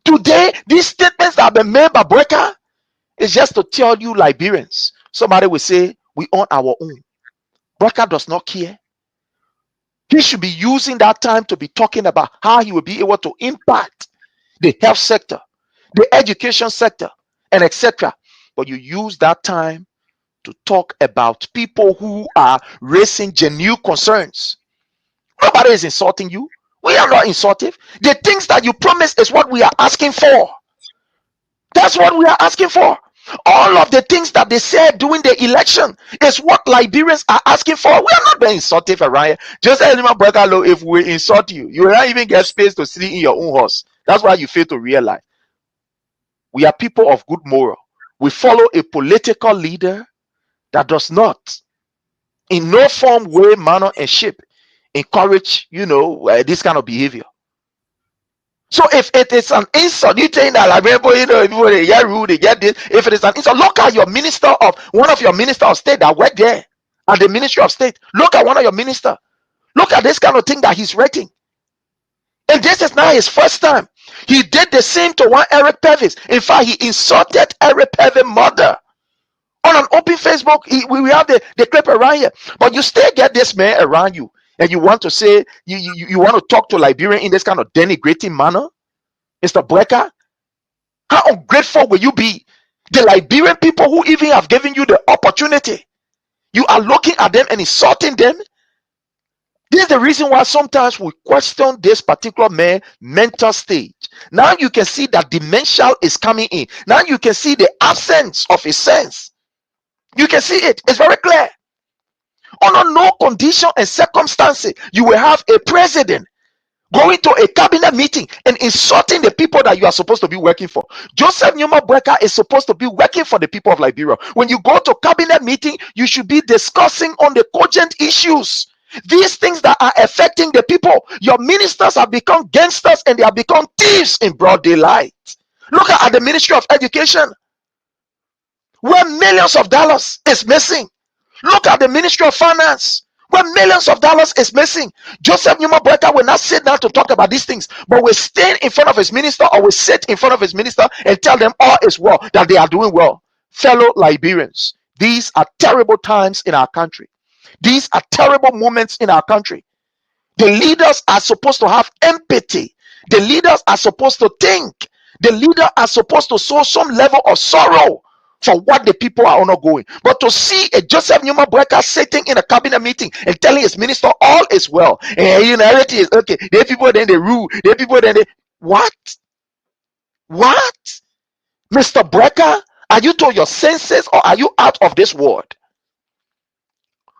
Today, these statements that have been made by Boyka is just to tell you Liberians. Somebody will say, we own our own. Boyka does not care. He should be using that time to be talking about how he will be able to impact the health sector, the education sector, and etc. But you use that time to talk about people who are raising genuine concerns. Nobody is insulting you. We are not insultive. The things that you promise is what we are asking for. That's what we are asking for. All of the things that they said during the election is what Liberians are asking for. We are not being insultive around here. Just anymore, brother, if we insult you, you will not even get space to sit in your own horse. That's why you fail to realize. We are people of good moral. We follow a political leader that does not, in no form, way, manner, and shape, encourage, this kind of behavior. So if it is an insult, you think that like people, people they get rude, they get this. If it is an insult, look at your one of your minister of state that work there at the Ministry of State. Look at one of your minister. Look at this kind of thing that he's writing. And this is now his first time. He did the same to one Eric Purvis. In fact, he insulted Eric Purvis' mother on an open Facebook. We have the clip around here. But you still get this man around you. And you want to say, you want to talk to Liberian in this kind of denigrating manner? Mr. Boyka? How ungrateful will you be? The Liberian people who even have given you the opportunity, you are looking at them and insulting them? This is the reason why sometimes we question this particular man mental stage. Now you can see that dementia is coming in. Now you can see the absence of a sense. You can see it. It's very clear. Under no condition and circumstances you will have a president going to a cabinet meeting and insulting the people that you are supposed to be working for. Joseph Numa Boyka is supposed to be working for the people of Liberia. When you go to cabinet meeting, you should be discussing on the cogent issues. These things that are affecting the people. Your ministers have become gangsters and they have become thieves in broad daylight. Look at the Ministry of Education, where millions of dollars is missing. Look at the Ministry of Finance, where millions of dollars is missing. Joseph Numa Boyka will not sit down to talk about these things, but will stand in front of his minister or will sit in front of his minister and tell them all is well, that they are doing well. Fellow Liberians, these are terrible times in our country. These are terrible moments in our country. The leaders are supposed to have empathy. The leaders are supposed to think. The leaders are supposed to show some level of sorrow for what the people are not going. But to see a Joseph Numa Boyka sitting in a cabinet meeting and telling his minister all is well, and everything is okay. The people then they rule. The people then they what? Mr. Boyka, are you to your senses or are you out of this world?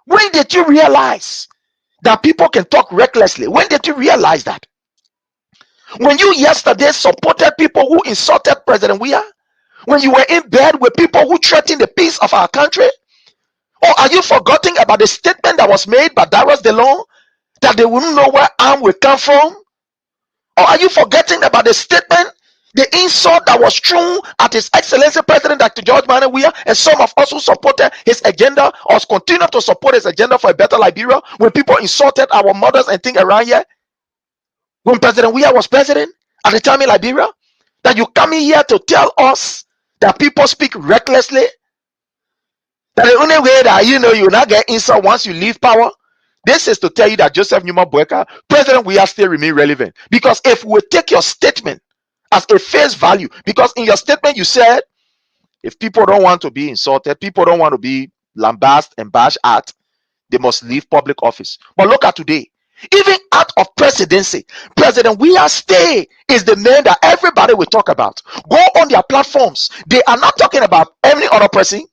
When did you realize that people can talk recklessly? When did you realize that? When you yesterday supported people who insulted President Weah? When you were in bed with people who threatened the peace of our country? Or are you forgetting about the statement that was made by Darius DeLong that they wouldn't know where arm will come from? Or are you forgetting about the statement, the insult that was thrown at His Excellency President Dr. George Manneh Weah and some of us who supported his agenda or continue to support his agenda for a better Liberia, when people insulted our mothers and things around here? When President Weah was president at the time in Liberia? That you coming here to tell us that people speak recklessly, that the only way that you will not get insult once you leave power. This is to tell you that Joseph Numa Boyka, President, we are still remain relevant. Because if we take your statement as a face value, because in your statement you said, if people don't want to be insulted, people don't want to be lambasted and bashed at, they must leave public office. But look at today. Even out of presidency, President Weah Stay is the man that everybody will talk about. Go on their platforms. They are not talking about any other person.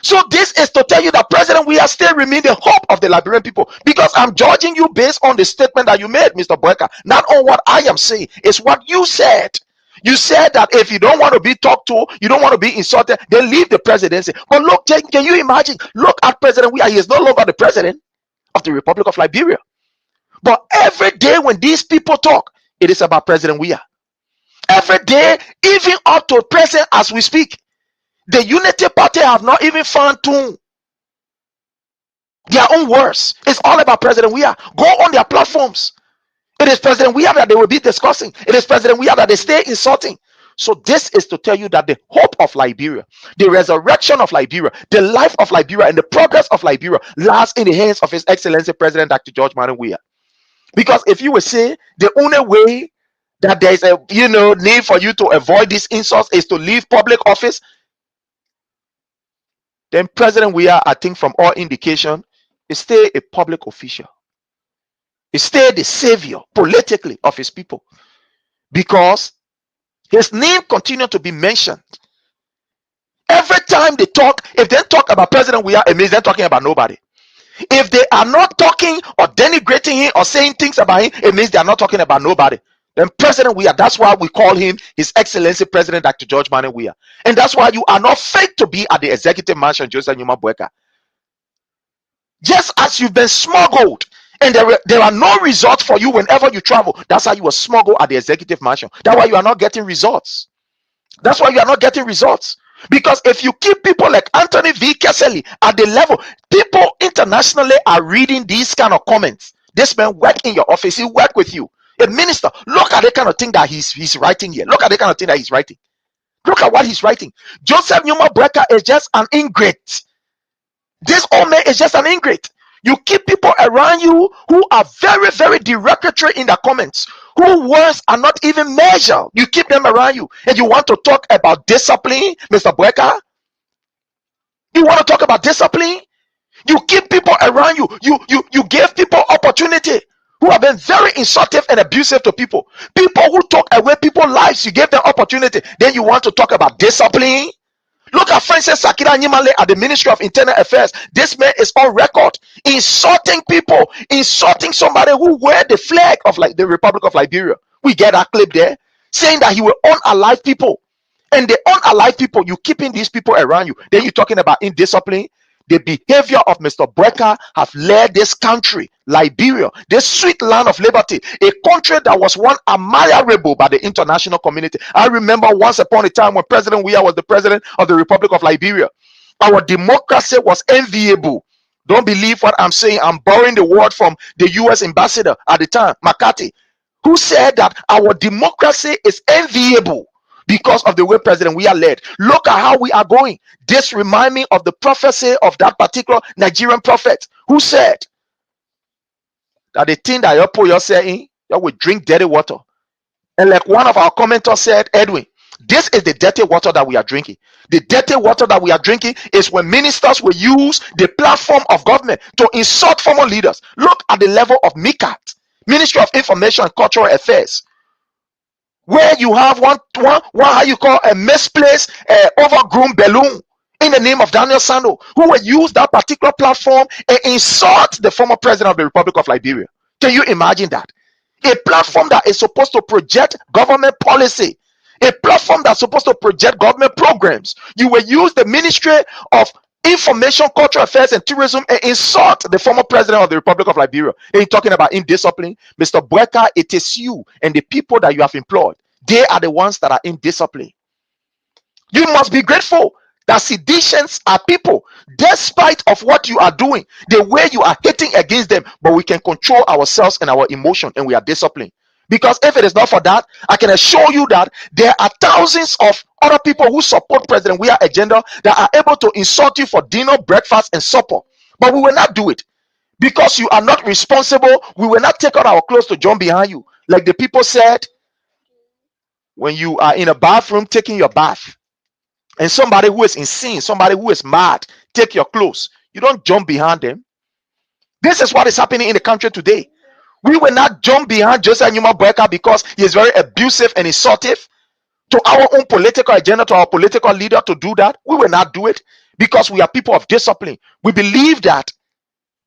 So this is to tell you that President Weah Stay remain the hope of the Liberian people. Because I'm judging you based on the statement that you made, Mr. Boyka, not on what I am saying. It's what you said. You said that if you don't want to be talked to, you don't want to be insulted, then leave the presidency. But look, can you imagine? Look at President Weah. He is no longer the president of the Republic of Liberia. But every day when these people talk, it is about President Weah. Every day, even up to present as we speak, the Unity Party have not even found their own words. It's all about President Weah. Go on their platforms. It is President Weah that they will be discussing. It is President Weah that they stay insulting. So this is to tell you that the hope of Liberia, the resurrection of Liberia, the life of Liberia, and the progress of Liberia lies in the hands of His Excellency President Dr. George Manneh Weah. Because if you will say the only way that there is a need for you to avoid these insults is to leave public office, then President Weah, I think from all indication, is still a public official. He's still the savior politically of his people, because his name continued to be mentioned. Every time they talk, if they talk about President Weah, it means they're talking about nobody. If they are not talking or denigrating him or saying things about him, it means they are not talking about nobody. Then President Weah, that's why we call him His Excellency President Dr. George Manneh Weah. And that's why you are not fit to be at the executive mansion, Joseph Numa Boyka. Just as you've been smuggled, and there are no results for you whenever you travel. That's how you were smuggled at the executive mansion. That's why you are not getting results. That's why you are not getting results. Because if you keep people like Anthony V. Kesseley at the level, people internationally are reading these kind of comments. This man work in your office, he work with you. A minister, look at the kind of thing that he's writing here. Look at the kind of thing that he's writing. Look at what he's writing. Joseph Numa Boyka is just an ingrate. This old man is just an ingrate. You keep people around you who are very, very derogatory in the comments, whose words are not even measured. You keep them around you, and you want to talk about discipline, Mr. Boyka? You want to talk about discipline? You keep people around you. You give people opportunity who have been very insultive and abusive to people. People who talk away people's lives, you give them opportunity. Then you want to talk about discipline? Look at Francis Sakira Nyimale at the Ministry of Internal Affairs. This man is on record insulting people, insulting somebody who wear the flag of the Republic of Liberia. We get that clip there, saying that he will unalive people. And the unalive people, you keeping these people around you. Then you're talking about indiscipline. The behavior of Mr. Boyka have led this country, Liberia, this sweet land of liberty, a country that was one admirable by the international community. I remember once upon a time when President Weah was the president of the Republic of Liberia, our democracy was enviable. Don't believe what I'm saying. I'm borrowing the word from the U.S. ambassador at the time, McCarthy, who said that our democracy is enviable because of the way President Weah led. Look at how we are going. This reminds me of the prophecy of that particular Nigerian prophet who said that the thing that you put yourself in, you will drink dirty water. And like one of our commenters said, Edwin, this is the dirty water that we are drinking. The dirty water that we are drinking is when ministers will use the platform of government to insult former leaders. Look at the level of MICAT, Ministry of Information and Cultural Affairs, where you have one how you call a misplaced overgrown balloon in the name of Daniel Sando, who will use that particular platform and insult the former president of the Republic of Liberia. Can you imagine that? A platform that is supposed to project government policy, a platform that's supposed to project government programs. You will use the Ministry of Information, Cultural Affairs, and Tourism and insult the former president of the Republic of Liberia. And you're talking about indiscipline. Mr. Boyka, it is you and the people that you have employed. They are the ones that are indisciplined. You must be grateful that seditious are people, despite of what you are doing, the way you are hating against them, but we can control ourselves and our emotion, and we are disciplined. Because if it is not for that, I can assure you that there are thousands of other people who support President Weah's agenda that are able to insult you for dinner, breakfast, and supper. But we will not do it because you are not responsible. We will not take out our clothes to jump behind you. Like the people said, when you are in a bathroom taking your bath, and somebody who is insane, somebody who is mad, take your clothes. You don't jump behind them. This is what is happening in the country today. We will not jump behind Joseph Newman Boyka because he is very abusive and insultive to our own political agenda, to our political leader to do that. We will not do it because we are people of discipline. We believe that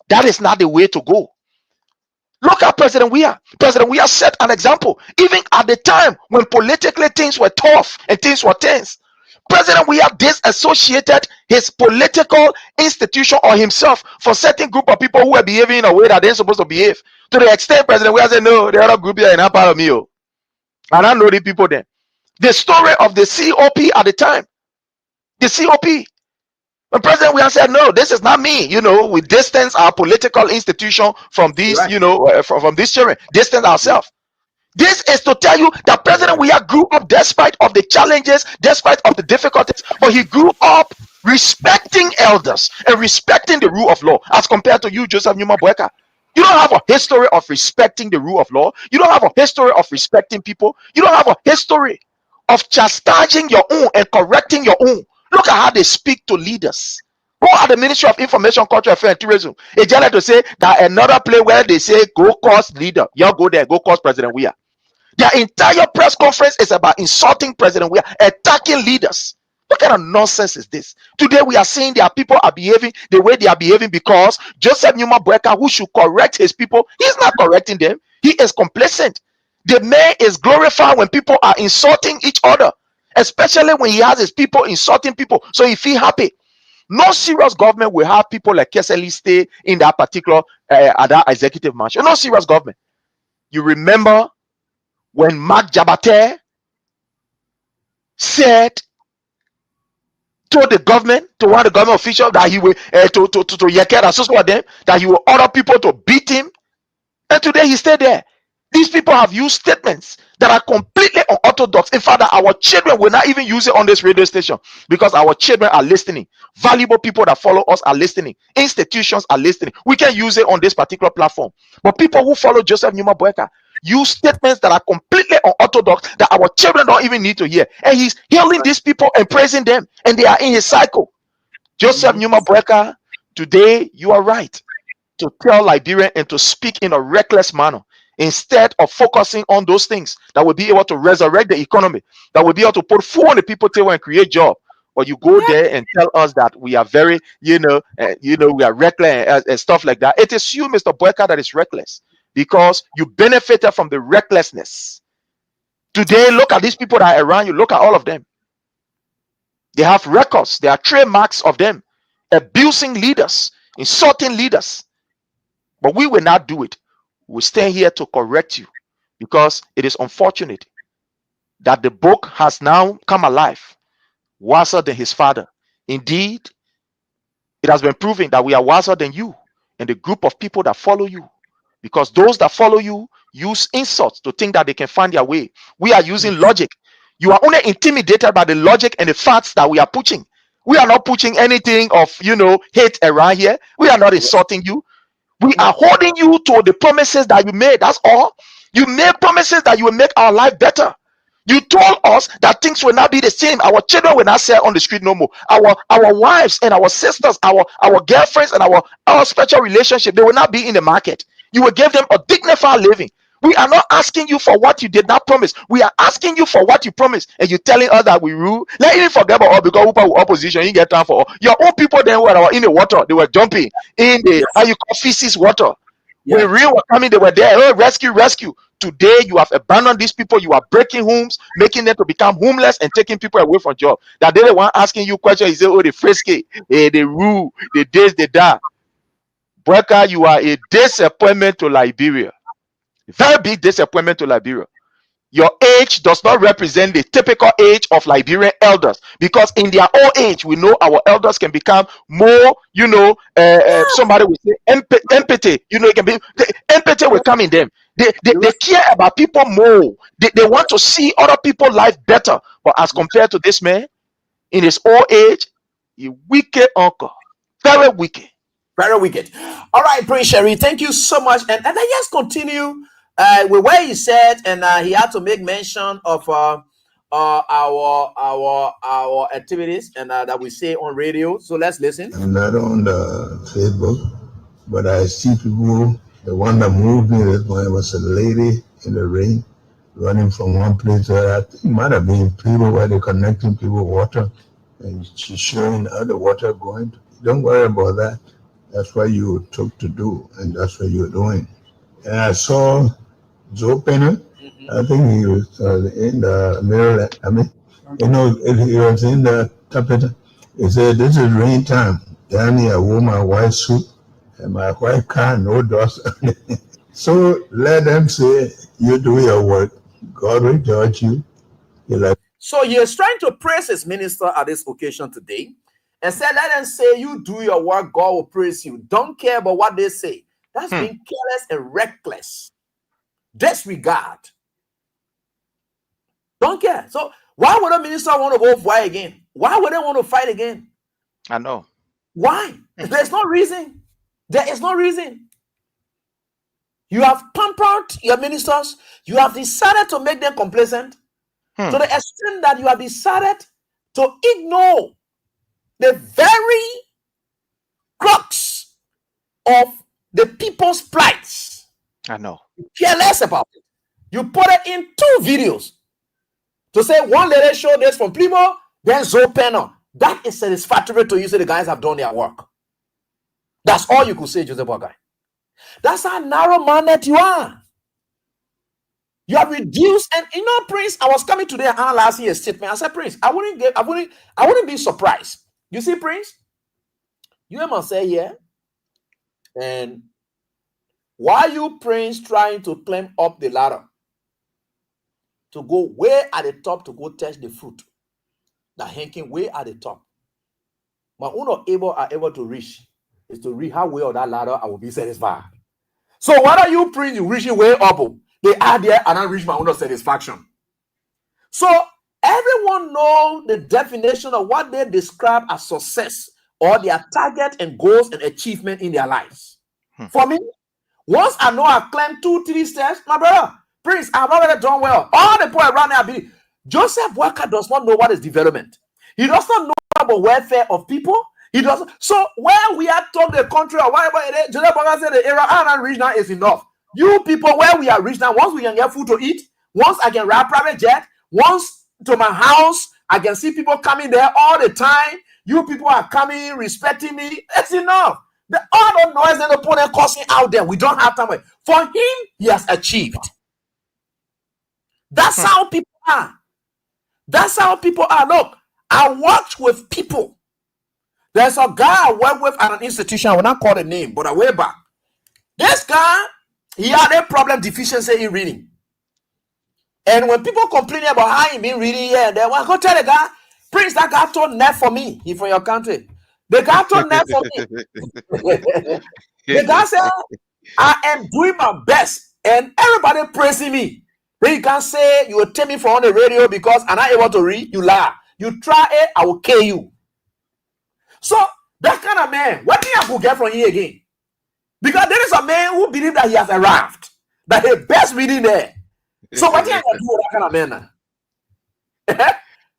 that is not the way to go. Look at President Weah. President Weah set an example. Even at the time when politically things were tough and things were tense, President Weah disassociated his political institution or himself from certain group of people who were behaving in a way that they're supposed to behave. To the extent President Weah said, no, the other group here is not part of me. And I know the people then. The story of the COP at the time, the COP, when President Weah said, no, this is not me, we distance our political institution from these, from these children, distance ourselves. This is to tell you that President Weah grew up despite of the challenges, despite of the difficulties, but he grew up respecting elders and respecting the rule of law as compared to you, Joseph Newman Boyka. You don't have a history of respecting the rule of law. You don't have a history of respecting people. You don't have a history of chastising your own and correcting your own. Look at how they speak to leaders. Go at the Ministry of Information, Culture, Affairs, and Tourism. It's just like to say that another place where they say, go cost leader. You go there, go cost President Weah. Their entire press conference is about insulting President Weah, attacking leaders. What kind of nonsense is this? Today we are seeing their people are behaving the way they are behaving because Joseph Newman Boyka, who should correct his people, he's not correcting them. He is complacent. The man is glorified when people are insulting each other, especially when he has his people insulting people. So he feel happy. No serious government will have people like Keseli stay in that particular that executive mansion. No serious government. You remember when Mark Jabate said to the government, to one of the government officials, that he will to Yeket associate them, that he will order people to beat him, and today he stayed there. These people have used statements that are completely unorthodox. In fact, that our children will not even use it on this radio station because our children are listening. Valuable people that follow us are listening. Institutions are listening. We can use it on this particular platform. But people who follow Joseph Newman Boyka use statements that are completely unorthodox that our children don't even need to hear. And he's healing these people and praising them. And they are in his cycle. Joseph Newman Boyka, today you are right to tell Liberia and to speak in a reckless manner, instead of focusing on those things that will be able to resurrect the economy, that will be able to put food on the people's table and create jobs. Or you go there and tell us that we are very, we are reckless and stuff like that. It is you, Mr. Boyka, that is reckless because you benefited from the recklessness. Today, look at these people that are around you. Look at all of them. They have records. There are trademarks of them abusing leaders, insulting leaders. But we will not do it. We stand here to correct you because it is unfortunate that the book has now come alive, wiser than his father. Indeed, it has been proven that we are wiser than you and the group of people that follow you, because those that follow you use insults to think that they can find their way. We are using logic. You are only intimidated by the logic and the facts that we are pushing. We are not pushing anything of hate around here. We are not insulting you. We are holding you to the promises that you made. That's all. You made promises that you will make our life better. You told us that things will not be the same. Our children will not sell on the street no more. Our wives and our sisters, our girlfriends and our special relationship, they will not be in the market. You will give them a dignified living. We are not asking you for what you did not promise. We are asking you for what you promised. And you're telling us that we rule. Let even forget about all because we opposition. You get time for all. Your own people then were in the water. They were jumping in the how you call feces water. Yeah. When real were coming, they were there. Oh, rescue. Today you have abandoned these people. You are breaking homes, making them to become homeless and taking people away from job. That they the one asking you questions. He say, oh, the frisky, they rule, the days they die. Boyka, you are a disappointment to Liberia. Very big disappointment to Liberia. Your age does not represent the typical age of Liberian elders, because in their old age, we know our elders can become more, somebody will say empathy, it can be, the empathy will come in them. They care about people more. They want to see other people's life better. But as compared to this man, in his old age, you wicked uncle. Very wicked. Very wicked. All right, Prince Sherry, thank you so much. And then just continue with where he said, and he had to make mention of our activities and that we say on radio. So let's listen. I'm not on the Facebook, but I see people. The one that moved me this morning was a lady in the rain running from one place to another. I think it might have been people where they're connecting people with water, and she's showing how the water going. Don't worry about that. That's what you took to do, and that's what you're doing. And I saw Joe Penner. I think he was in the Maryland. I mean, he was in the Tapeta. He said, "This is rain time. Down here, I wore my white suit and my white car, no dust." So let them say, you do your work. God will judge you. So he is trying to praise his minister at this occasion today and said, let them say, you do your work, God will praise you. Don't care about what they say. That's being careless and reckless. Disregard. Don't care. So why would a minister want to go fight again? Why would they want to fight again? I know. Why? There's no reason. There is no reason. You have pampered your ministers. You have decided to make them complacent to the extent that you have decided to ignore the very crux of the people's plights. I know. Care less about it. You put it in 2 videos to say one lady showed this from Primo, then Zopeno. That is satisfactory to you. So the guys have done their work. That's all you could say, Joseph Bogai. That's how narrow-minded you are. You have reduced, and Prince, I was coming today and analyzing a statement. I said, Prince, I wouldn't be surprised. You see, Prince, you must say here, and why you, Prince, trying to climb up the ladder to go way at the top to go touch the fruit, that hanging way at the top. But are able to reach is to reach how way on that ladder I will be satisfied. So whether you, Prince, you reach way up, they are there and I reach my own satisfaction. So everyone knows the definition of what they describe as success or their target and goals and achievement in their lives. For me, once I know I've climbed 2-3 steps, my brother, Prince, I've already done well. All the point around there, Joseph Walker does not know what is development. He does not know about welfare of people. He doesn't. So where we are told the country or whatever it is, Joseph Walker said the era and reach now is enough. You people, where we are rich now, once we can get food to eat, once I can ride private jet, once to my house, I can see people coming there all the time. You people are coming, respecting me. That's enough. All the noise and the opponent causing out there, we don't have time. For him, he has achieved. That's how people are. That's how people are. Look, I worked with people. There's a guy I work with at an institution. I will not call the name, but I way back. This guy, he had a problem deficiency in reading. And when people complaining about how he been reading here and there, well, go tell the guy, Prince, that guy told net for me. He from your country. The guy told net for me. The guy said, I am doing my best. And everybody praising me. Then you can't say you will take me from on the radio because I'm not able to read. You lie. You try it, I will kill you. So that kind of man, what do you have to get from here again? Because there is a man who believes that he has arrived, that the best reading there. So what do you have to do with that kind of man now?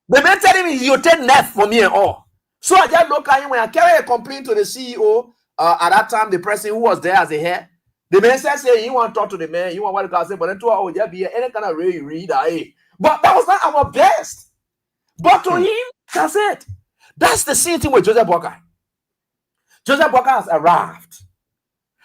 The man telling me you take net for me and all. So I just look at him when I carry a complaint to the CEO at that time, the person who was there as a head. The man says, "Hey, you want to talk to the man? You want what the guy say? But then to our just be any kind of way you read, But that was not our best. But to him, that's it. That's the same thing with Joseph Walker. Joseph Walker has arrived.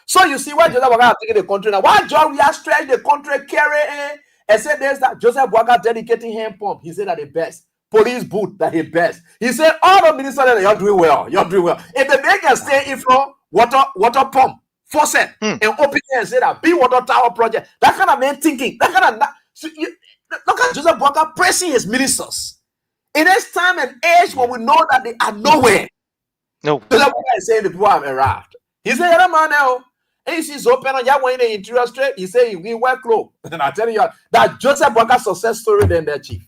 So you see why Joseph Walker has taken the country now. Why John we have stretched the country, carry and said there's that Joseph Walker dedicating hand pump. He said that the best. Police boot that the best. He said all the ministers that you're doing well. You're doing well. If the man can stay in from water pump, faucet, and open it and say that be water tower project. That kind of man thinking. That kind of look at Joseph Walker pressing his ministers. In this time and age when we know that they are nowhere. No. Joseph Walker is saying the people have arrived. He said, "Yeah, man, now." And you see it's open on your way in the interior straight, he say we work low. And I tell you that Joseph Boyka's success story then there, Chief.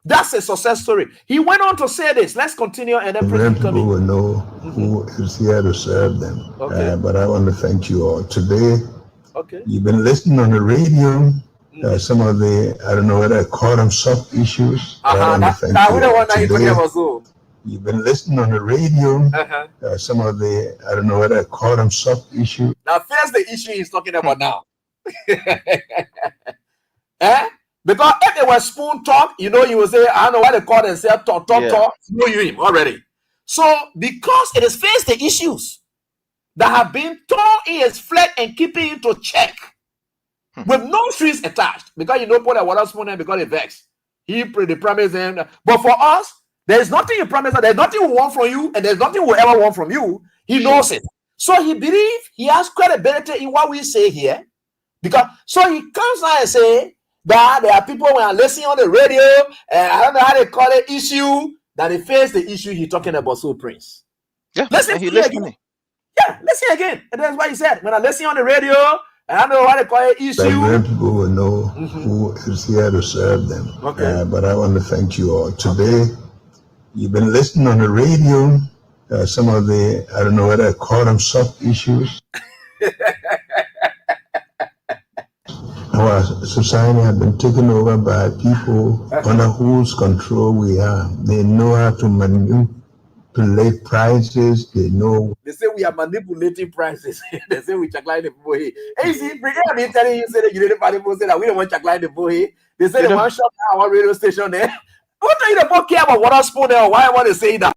That's a success story. He went on to say this. Let's continue and then people will know who is here to serve them. Okay. But I want to thank you all. Today, Okay. you've been listening on the radio. Some of the, I don't know whether I call them soft issues. I want to thank you all. Today, you've been listening on the radio. Some of the, I don't know whether I call them soft issues. Now, first the issue he's talking about now. Because if they were spoon talk, you know, you will say, I don't know why they call themselves talk. You know him already. So, because it is faced the issues that have been torn in his flesh and keeping it to check with no strings attached, because you know, put a water spoon and because they vex. He promised them. But for us, there's nothing he promised. There's nothing we want from you, and there's nothing we ever want from you. He knows it. So he believes he has credibility in what we say here. Because so he comes out and say that there are people when are listening on the radio, and I don't know how they call it issue, that they face the issue he's talking about. So Prince. Yeah, listen again. Yeah, listen again. And that's what he said. When I listen on the radio, and I don't know what they call it issue. That people will know who is here to serve them. Okay. But I want to thank you all. Today, you've been listening on the radio. Some of the, I don't know whether I call them soft issues. Our society has been taken over by people under whose control we are. They know how to manipulate prices. They know. They say we are manipulating prices. They say we checkline the boy. Hey, see, I've been telling you, say that you didn't say that we don't want to checkline the boy. They say they want to shut down our radio station there. What are you about care about water spoon there? Why I want to say that?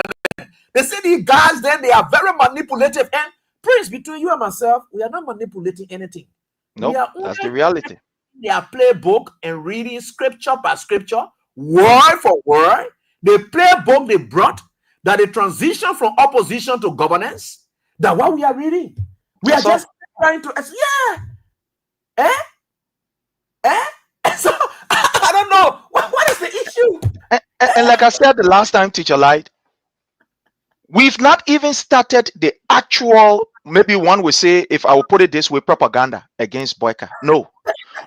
They say these guys then they are very manipulative. And Prince, between you and myself, we are not manipulating anything. No, that's the reality. Their playbook and reading scripture by scripture, word for word. The playbook they brought that the transition from opposition to governance. That what we are reading. We are just trying to So I don't know what is the issue. And like I said the last time, Teacher Light, we've not even started the actual, maybe one would say, if I will put it this way, propaganda against Boyka. No.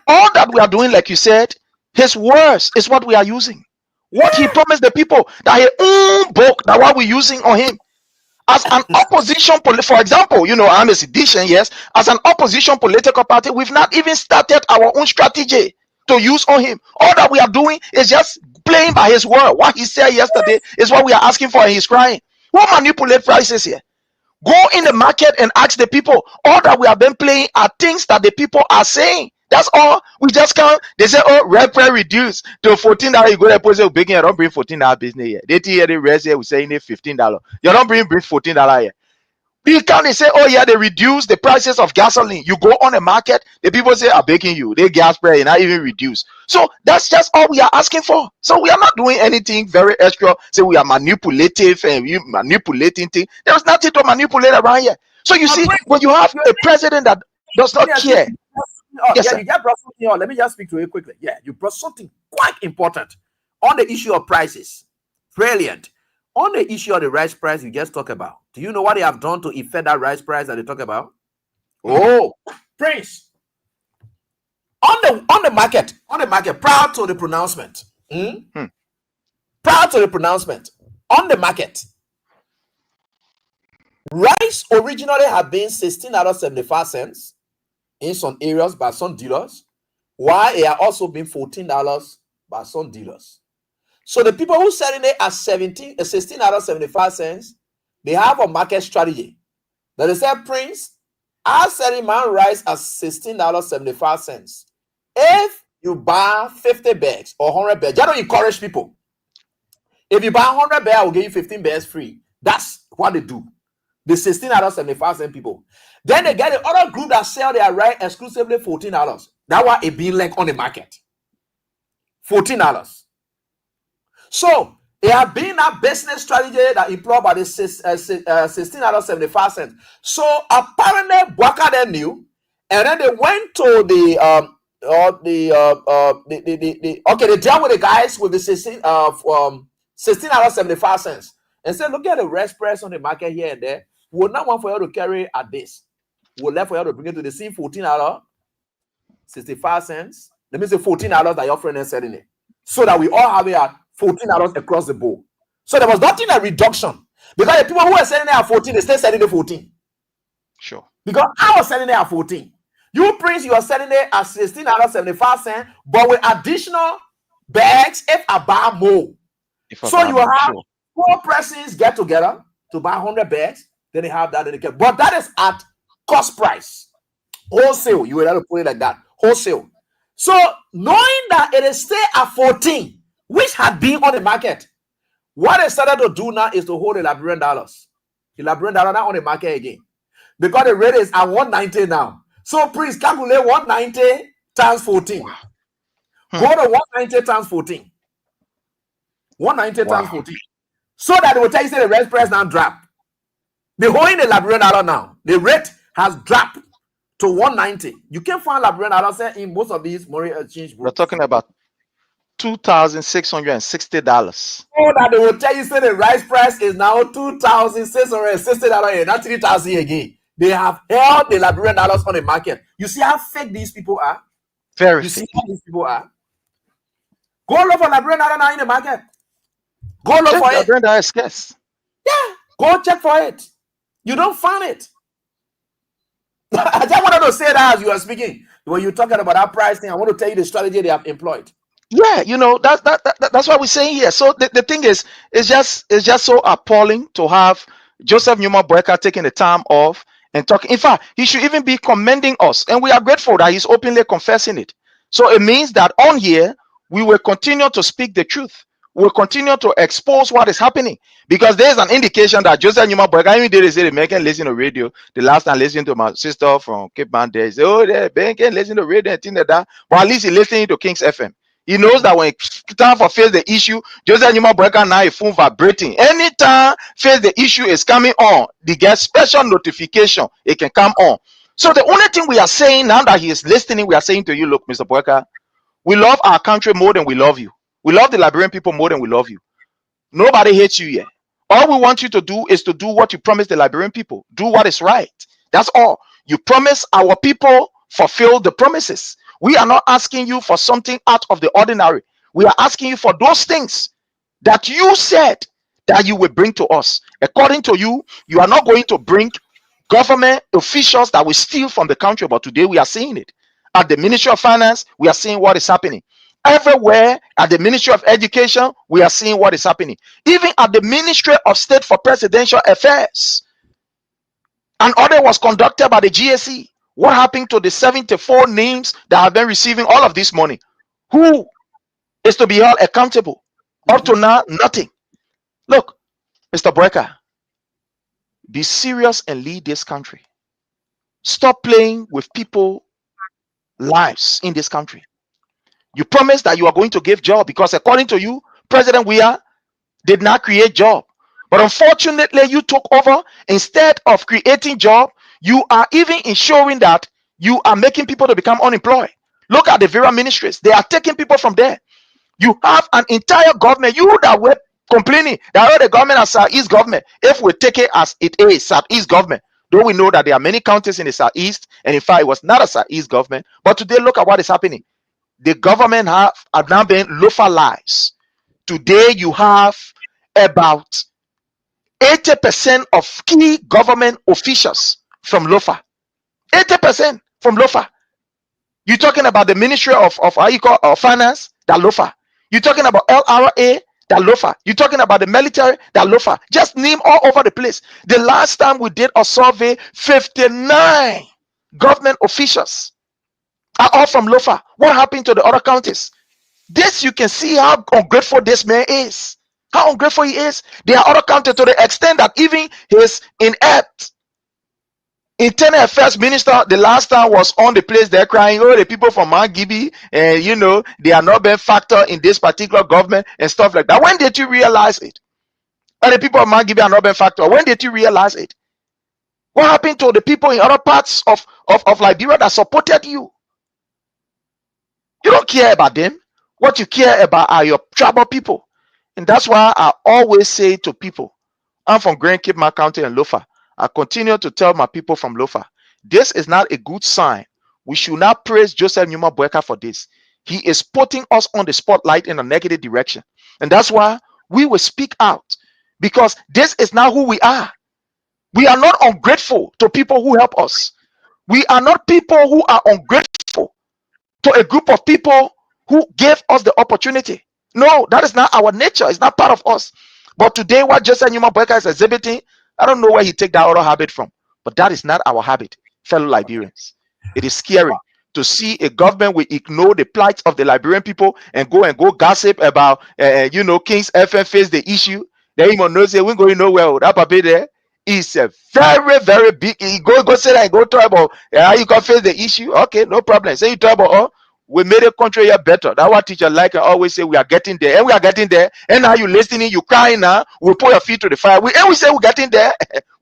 All that we are doing, like you said, his words is what we are using. What he promised the people, that his own book, that what we're using on him. As an opposition, for example, you know, I'm a sedition, yes. As an opposition political party, we've not even started our own strategy to use on him. All that we are doing is just playing by his word. What he said yesterday is what we are asking for, and he's crying. Who manipulate prices here? Go in the market and ask the people. All that we have been playing are things that the people are saying. That's all. We just can't. They say, oh, red price reduced to $14. You go there, people say, you don't bring $14 business here. They hear the rest here, we saying it $15. You don't bring $14 here. You can't say, oh yeah, they reduce the prices of gasoline. You go on the market, the people say, I'm begging you, they gas price not even reduce. So that's just all we are asking for. So we are not doing anything very extra. Say we are manipulative and we manipulating things. There's nothing to manipulate around here. So you see, when you have a president that does not care. You just brought something on. Let me just speak to you quickly. Yeah, you brought something quite important on the issue of prices. Brilliant. On the issue of the rice price you just talked about, do you know what they have done to affect that rice price that they talk about? Oh, Prince. On the market, prior to the pronouncement. Prior to the pronouncement, on the market, rice originally had been $16.75 in some areas by some dealers, while it had also been $14 by some dealers. So the people who selling it at $16.75, they have a market strategy. That they say, Prince, I'm selling my rice at $16.75. If you buy 50 bags or 100 bags, you don't encourage people. If you buy 100 bags, I will give you 15 bags free. That's what they do. The $16.75 people. Then they get the other group that sell their rice exclusively $14. That's why it being like on the market. $14. So it has been a business strategy that employed by the $16.75. So apparently Boyka then knew, and then they went to they dealt with the guys with the $16.75 and said, look at the rest price on the market here and there. We would not want for you to carry at this. we're left for you to bring it to the same $14.65. Let me say $14 that your friend is selling it. So that we all have it at $14 across the board. So there was nothing a reduction. Because the people who were selling it at 14, they still selling it 14. Sure. Because I was selling it at 14. You, Prince, you are selling it at $16.75, but with additional bags if I buy more. So you will have 4 persons get together to buy 100 bags, then they have that in the case. But that is at cost price. Wholesale, you will have to put it like that. Wholesale. So knowing that it is still at 14, which had been on the market, what they started to do now is to hold the Liberian dollars. The Liberian dollar not on the market again. Because the rate is at 190 now. So please calculate 190 times 14. Go to 190 times 14. 190 times 14. So that they will tell you say the rest price now drop. They're holding the Liberian dollar now. The rate has dropped to 190. You can find Liberian dollar in most of these money exchange groups. We're talking about $2,660. So that they will tell you say the rice price is now $2,660 and not 3,000 again. They have held the Liberian dollars on the market. You see how fake these people are? Very you fake. See how these people are? Go look for Liberian dollar now in the market. Go look for it. Liberian dollar is scarce. Yeah, go check for it. You don't find it. I just wanted to say that as you are speaking. When you're talking about that price thing, I want to tell you the strategy they have employed. Yeah, you know, that's what we're saying here. So the thing is, it's just so appalling to have Joseph Newman Boyka taking the time off and talking. In fact, he should even be commending us, and we are grateful that he's openly confessing it. So it means that on here we will continue to speak the truth. We'll continue to expose what is happening, because there's an indication that Joseph Newman Boyka, even did say the American listen to radio. The last time listening to my sister from Cape Man, they say, oh, they're listening to radio and things like that. But at least he's listening to King's FM. He knows that when it's time for face the issue, Joseph Newman Boyka now a phone vibrating. Anytime face the issue is coming on, they get special notification. It can come on. So the only thing we are saying now that he is listening, we are saying to you, look, Mr. Boyka, we love our country more than we love you. We love the Liberian people more than we love you. Nobody hates you yet. All we want you to do is to do what you promised the Liberian people. Do what is right. That's all. You promise our people, fulfill the promises. We are not asking you for something out of the ordinary. We are asking you for those things that you said that you will bring to us. According to you, you are not going to bring government officials that will steal from the country, but today we are seeing it. At the Ministry of Finance, we are seeing what is happening. Everywhere at the Ministry of Education, we are seeing what is happening. Even at the Ministry of State for Presidential Affairs, an audit was conducted by the GSE. What happened to the 74 names that have been receiving all of this money? Who is to be held accountable? Up to now, nothing. Look, Mr. Boyka, be serious and lead this country. Stop playing with people's lives in this country. You promised that you are going to give job, because according to you, President Weah did not create job. But unfortunately, you took over. Instead of creating job, you are even ensuring that you are making people to become unemployed. Look at the various ministries. They are taking people from there. You have an entire government. You that were complaining that the government as Southeast government, if we take it as it is, Southeast government, though we know that there are many counties in the Southeast, and in fact, it was not a Southeast government. But today, look at what is happening. The government have now been localized. Today, you have about 80% of key government officials from Lofa. 80% from Lofa. You're talking about the Ministry of Finance, that Lofa. You're talking about LRA, that Lofa. You're talking about the military, that Lofa. Just name all over the place. The last time we did a survey, 59 government officials are all from Lofa. What happened to the other counties? This, you can see how ungrateful this man is. How ungrateful he is. There are other counties to the extent that even his inept internal affairs minister, the last time was on the place there crying, oh, the people from Mount Gibby, and you know, they are not being factored in this particular government and stuff like that. When did you realize it? And the people of Mount Gibby are not being factored. When did you realize it? What happened to the people in other parts of Liberia that supported you? You don't care about them. What you care about are your tribal people. And that's why I always say to people, I'm from Grand Cape County and Lofa. I continue to tell my people from Lofa, This is not a good sign. We should not praise Joseph Numa Boyka for this. He is putting us on the spotlight in a negative direction. And that's why we will speak out, because this is not who we are. We are not ungrateful to people who help us. We are not people who are ungrateful to a group of people who gave us the opportunity. No, that is not our nature. It's not part of us. But today, what Joseph Numa Boyka is exhibiting, I don't know where he take that other habit from, but that is not our habit, fellow Liberians. It is scary to see a government will ignore the plight of the Liberian people and go gossip about, King's FM face the issue. Then you know say we're going nowhere. That paper there is a very, very big. You go say that and go talk about how you can face the issue. Okay, no problem. Say you talk about we made a country here better. That's what teacher like always say we are getting there, and we are getting there. And now you listening, you crying now. We put your feet to the fire. We say we're getting there.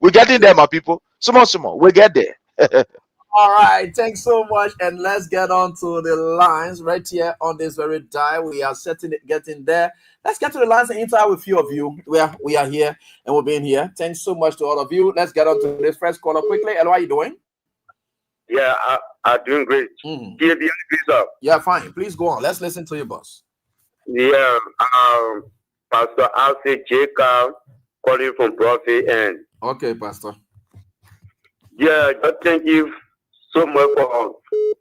We're getting there, my people. Some more. We get there. All right, thanks so much, and let's get on to the lines right here on this very dial. We are getting there. Let's get to the lines and interact with a few of you. We are here and we'll be in here. Thanks so much to all of you. Let's get on to this first caller quickly. Hello, how are you doing? Yeah, I'm doing great. Please up. Yeah, fine. Please go on. Let's listen to you, boss. Yeah, Pastor Alfred Jacob calling from Prophet and okay, Pastor. Yeah, just thank you so much for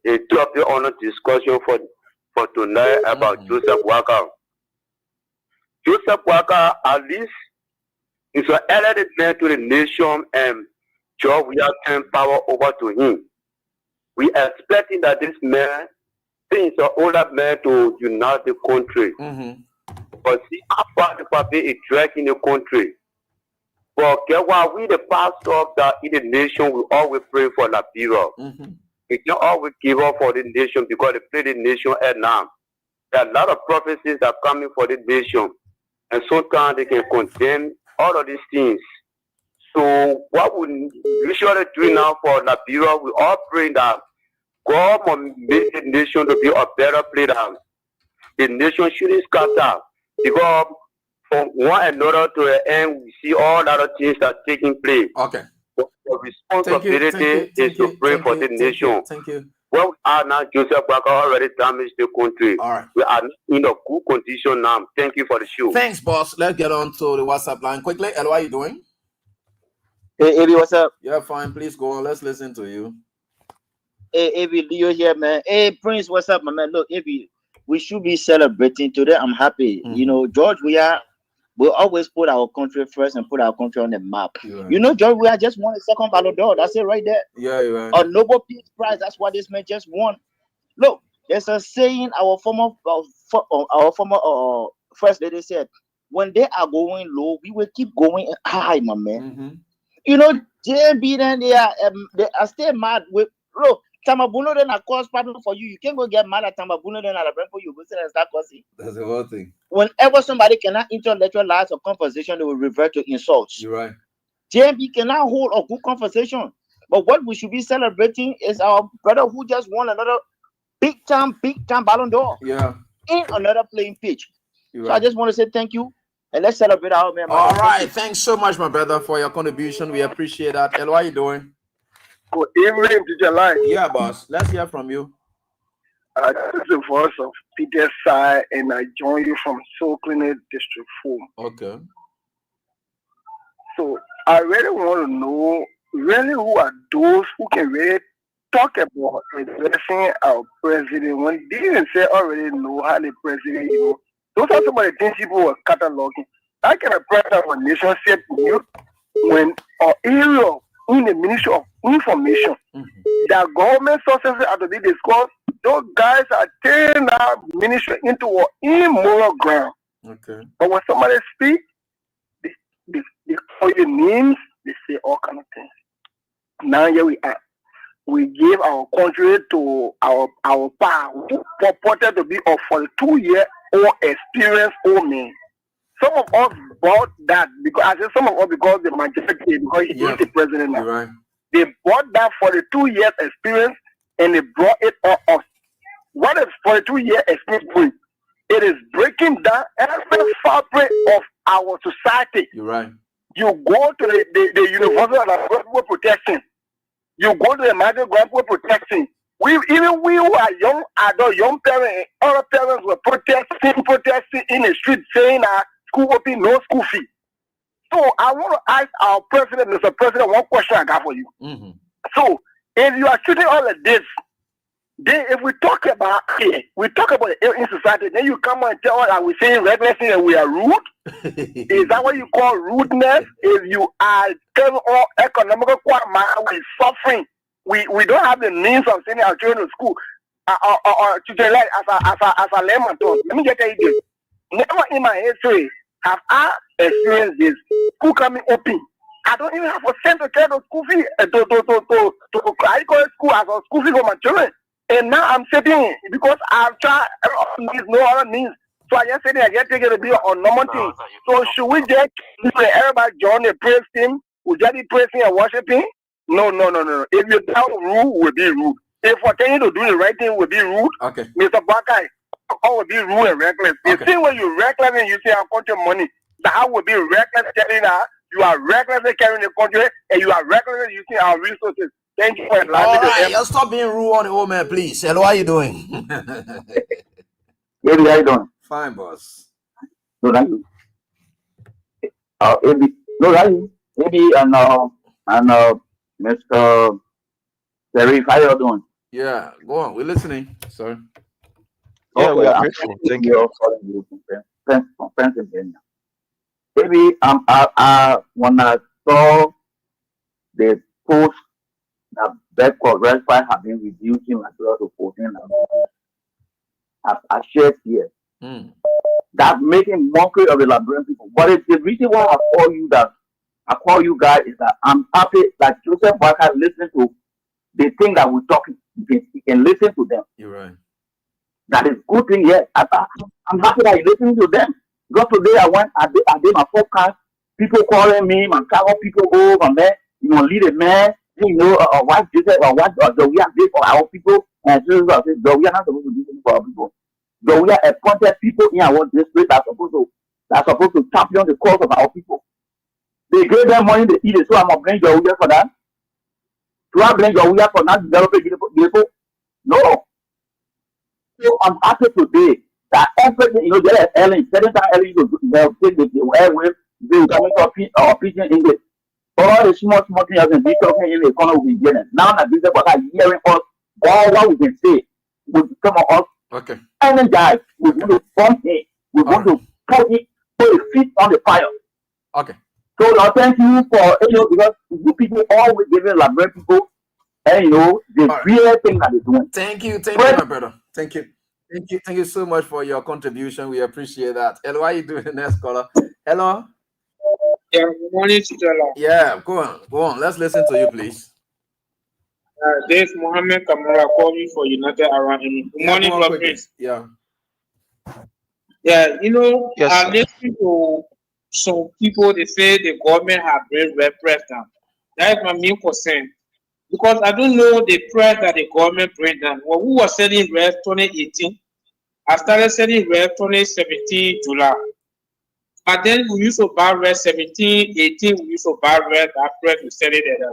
a topic on discussion for tonight about Joseph Walker. Joseph Walker, at least, is an elected man to the nation, and George will turn power over to him. We are expecting that this man, since an older man, to unite the country. But see how far the party is dragging the country. But get what, we the pastors that in the nation, we always pray for Liberia. We can always give up for the nation because they play the nation at now. There are a lot of prophecies that are coming for the nation. And sometimes they can condemn all of these things. So what we usually do now for Liberia, we all pray that God will make the nation to be a better place. The nation shouldn't scatter. Because from one another to the end, we see all other things that are taking place. Okay. The responsibility is to pray for the nation. Thank you. Where we are now, Joseph Walker already damaged the country. All right. We are in a good condition now. Thank you for the show. Thanks, boss. Let's get on to the WhatsApp line quickly. Hello, how are you doing? Hey, Evi, what's up? Yeah, fine. Please go on. Let's listen to you. Hey, Evi, Leo here, man. Hey, Prince, what's up, my man? Look, Evi, we should be celebrating today. I'm happy. You know, George, we always put our country first and put our country on the map. Right. You know, George, we are just won a second Ballon d'Or. That's it right there. Yeah, you're right. A Nobel Peace Prize. That's what this man just won. Look, there's a saying our former first lady said, when they are going low, we will keep going high, my man. You know, JB then they are still mad with look. Tamabuno then a cause problem for you. You can't go get mad at Tamabuno then at a brand for you. Go sit and start causing. That's the whole thing. Whenever somebody cannot intellectualize a conversation, they will revert to insults. You're right. JB cannot hold a good conversation. But what we should be celebrating is our brother who just won another big time Ballon d'Or. Yeah. In another playing pitch. You're so right. I just want to say thank you. And let's celebrate our man. All right. Thanks so much, my brother, for your contribution. We appreciate that. Hello, how are you doing? Good evening, Teacher Line. Yeah, boss. Let's hear from you. This is the voice of Peter Sai, and I join you from Soul Clinic District 4. Okay. So I really want to know who are those who can really talk about addressing our president when they even say already know how the president, those are some of the things people were cataloging. How can a president of a nation say to you when our area in the Ministry of Information, that government sources are to be discussed, those guys are turning our ministry into an immoral ground. Okay. But when somebody speaks, they call you names, they say all kind of things. Now here we are. We gave our country to our power who purported to be a 42-year-old experienced old man. Some of us bought that because I said some of us because the majority because he is the president now. Right. They bought that 42 years experience and they brought it on us. What is 42 year experience doing? It is breaking down every fabric of our society. You're right. You go to the University of Protection. You go to the market, go and put protection. Even we who are young adult, young parents, other parents were protesting in the street saying school open, no school fee. So I want to ask our president, Mr. President, one question I got for you. Mm-hmm. So if you are shooting all of this, then if we talk about it in society, then you come and tell us that we're saying recklessly and we are rude. Is that what you call rudeness? If you are telling all economical we're suffering, we don't have the means of sending our children to school or children like as a layman. Let me just tell you this. Never in my history have I experienced this. School coming open. I don't even have a cent to carry the school fee I go to school as a school fee for my children. And now I'm sitting because I've tried no other means. So I just said I just take it to be on normal thing. So should we just everybody join the praise team? We just be praising and worshiping? No. If you tell rude, we'll be rude. If we're telling you to do the right thing, we'll be rude. Okay. Mr. Bakai, I will be rude and reckless. Okay. The thing when you reckless and you say I want your money, that will be reckless telling that you are recklessly carrying the country and you are recklessly using our resources. Thank you for allowing me to you stop being rude on the old man, please. Hello, how you doing? Baby, how you doing? Fine, boss. No, thank you. Maybe and Mr. Terry, how you doing? Yeah, go on. We're listening. Sorry. Yeah, Okay, we are grateful. Thank you. From Pennsylvania. Maybe when I saw the post that bed coverage price have been reducing like 12 to 14, I shared here. That's making mockery of the Liberian people. But it's the reason why I call you guys is that I'm happy that Joseph Walker listening to the thing that we're talking. He can listen to them. You're right. That is good thing, yes. I'm happy that you're listening to them. Because today I did my podcast. People calling me, my travel people go, my man, lead a man, what Joseph or what do we have this for our people? And so we are not supposed to do this for our people. So we are appointed people in our district that are supposed to champion the cause of our people. They gave them money to eat it, so I'm gonna blame your for that. Do I blame your for not developing people? No. So I'm happy today that everything, there is Ellen, certain time Ellen they'll take the airwave, they will come into preaching English. All the small things and big talking in the economy will be getting. Now that these people are hearing us, all what we can say will come on us. Okay. Energize. We're going to pump it. We're going to put a feet on the fire. Okay. So Lord, thank you for because you people always giving Liberian people and the real thing that they're doing. Thank you, my brother. Thank you so much for your contribution. We appreciate that. Hello, how you doing, next caller? Hello. Yeah, good morning, Stella. Yeah, go on. Let's listen to you, please. This is Mohammed Kamara calling for United Arab Emirates. Good morning, Lord Prince. Yeah. Yeah, Yes, I listen to some people, they say the government have been repressed down. That is my main concern. Because I don't know the price that the government bring down. Well, who was selling red 2018? I started selling red 2017 July. But then we used to buy red 17, 18, we used to buy red after we sell it at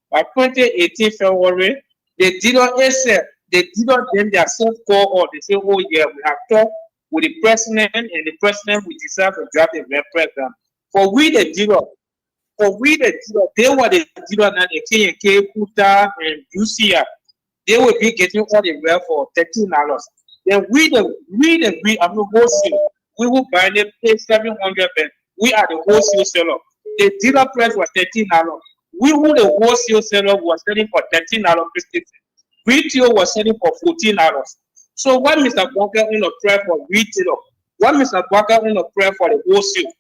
by 2018 February, they did not accept, they did not them themselves call or they say, oh yeah, we have talked with the president and the president will decide to draft a red president. For we the dealer, they were the dealer now, the K&K, Kuta, and UCR. They will be getting all the red for $13. Then I'm the wholesale. We will buy them, pay 700 ben. We are the wholesale seller. The dealer price was $13. We who the wholesale seller was selling for $13 per retail was selling for $14. So what Mr. Walker in a prayer for retailer? What Mr. Walker in a prayer for the wholesale?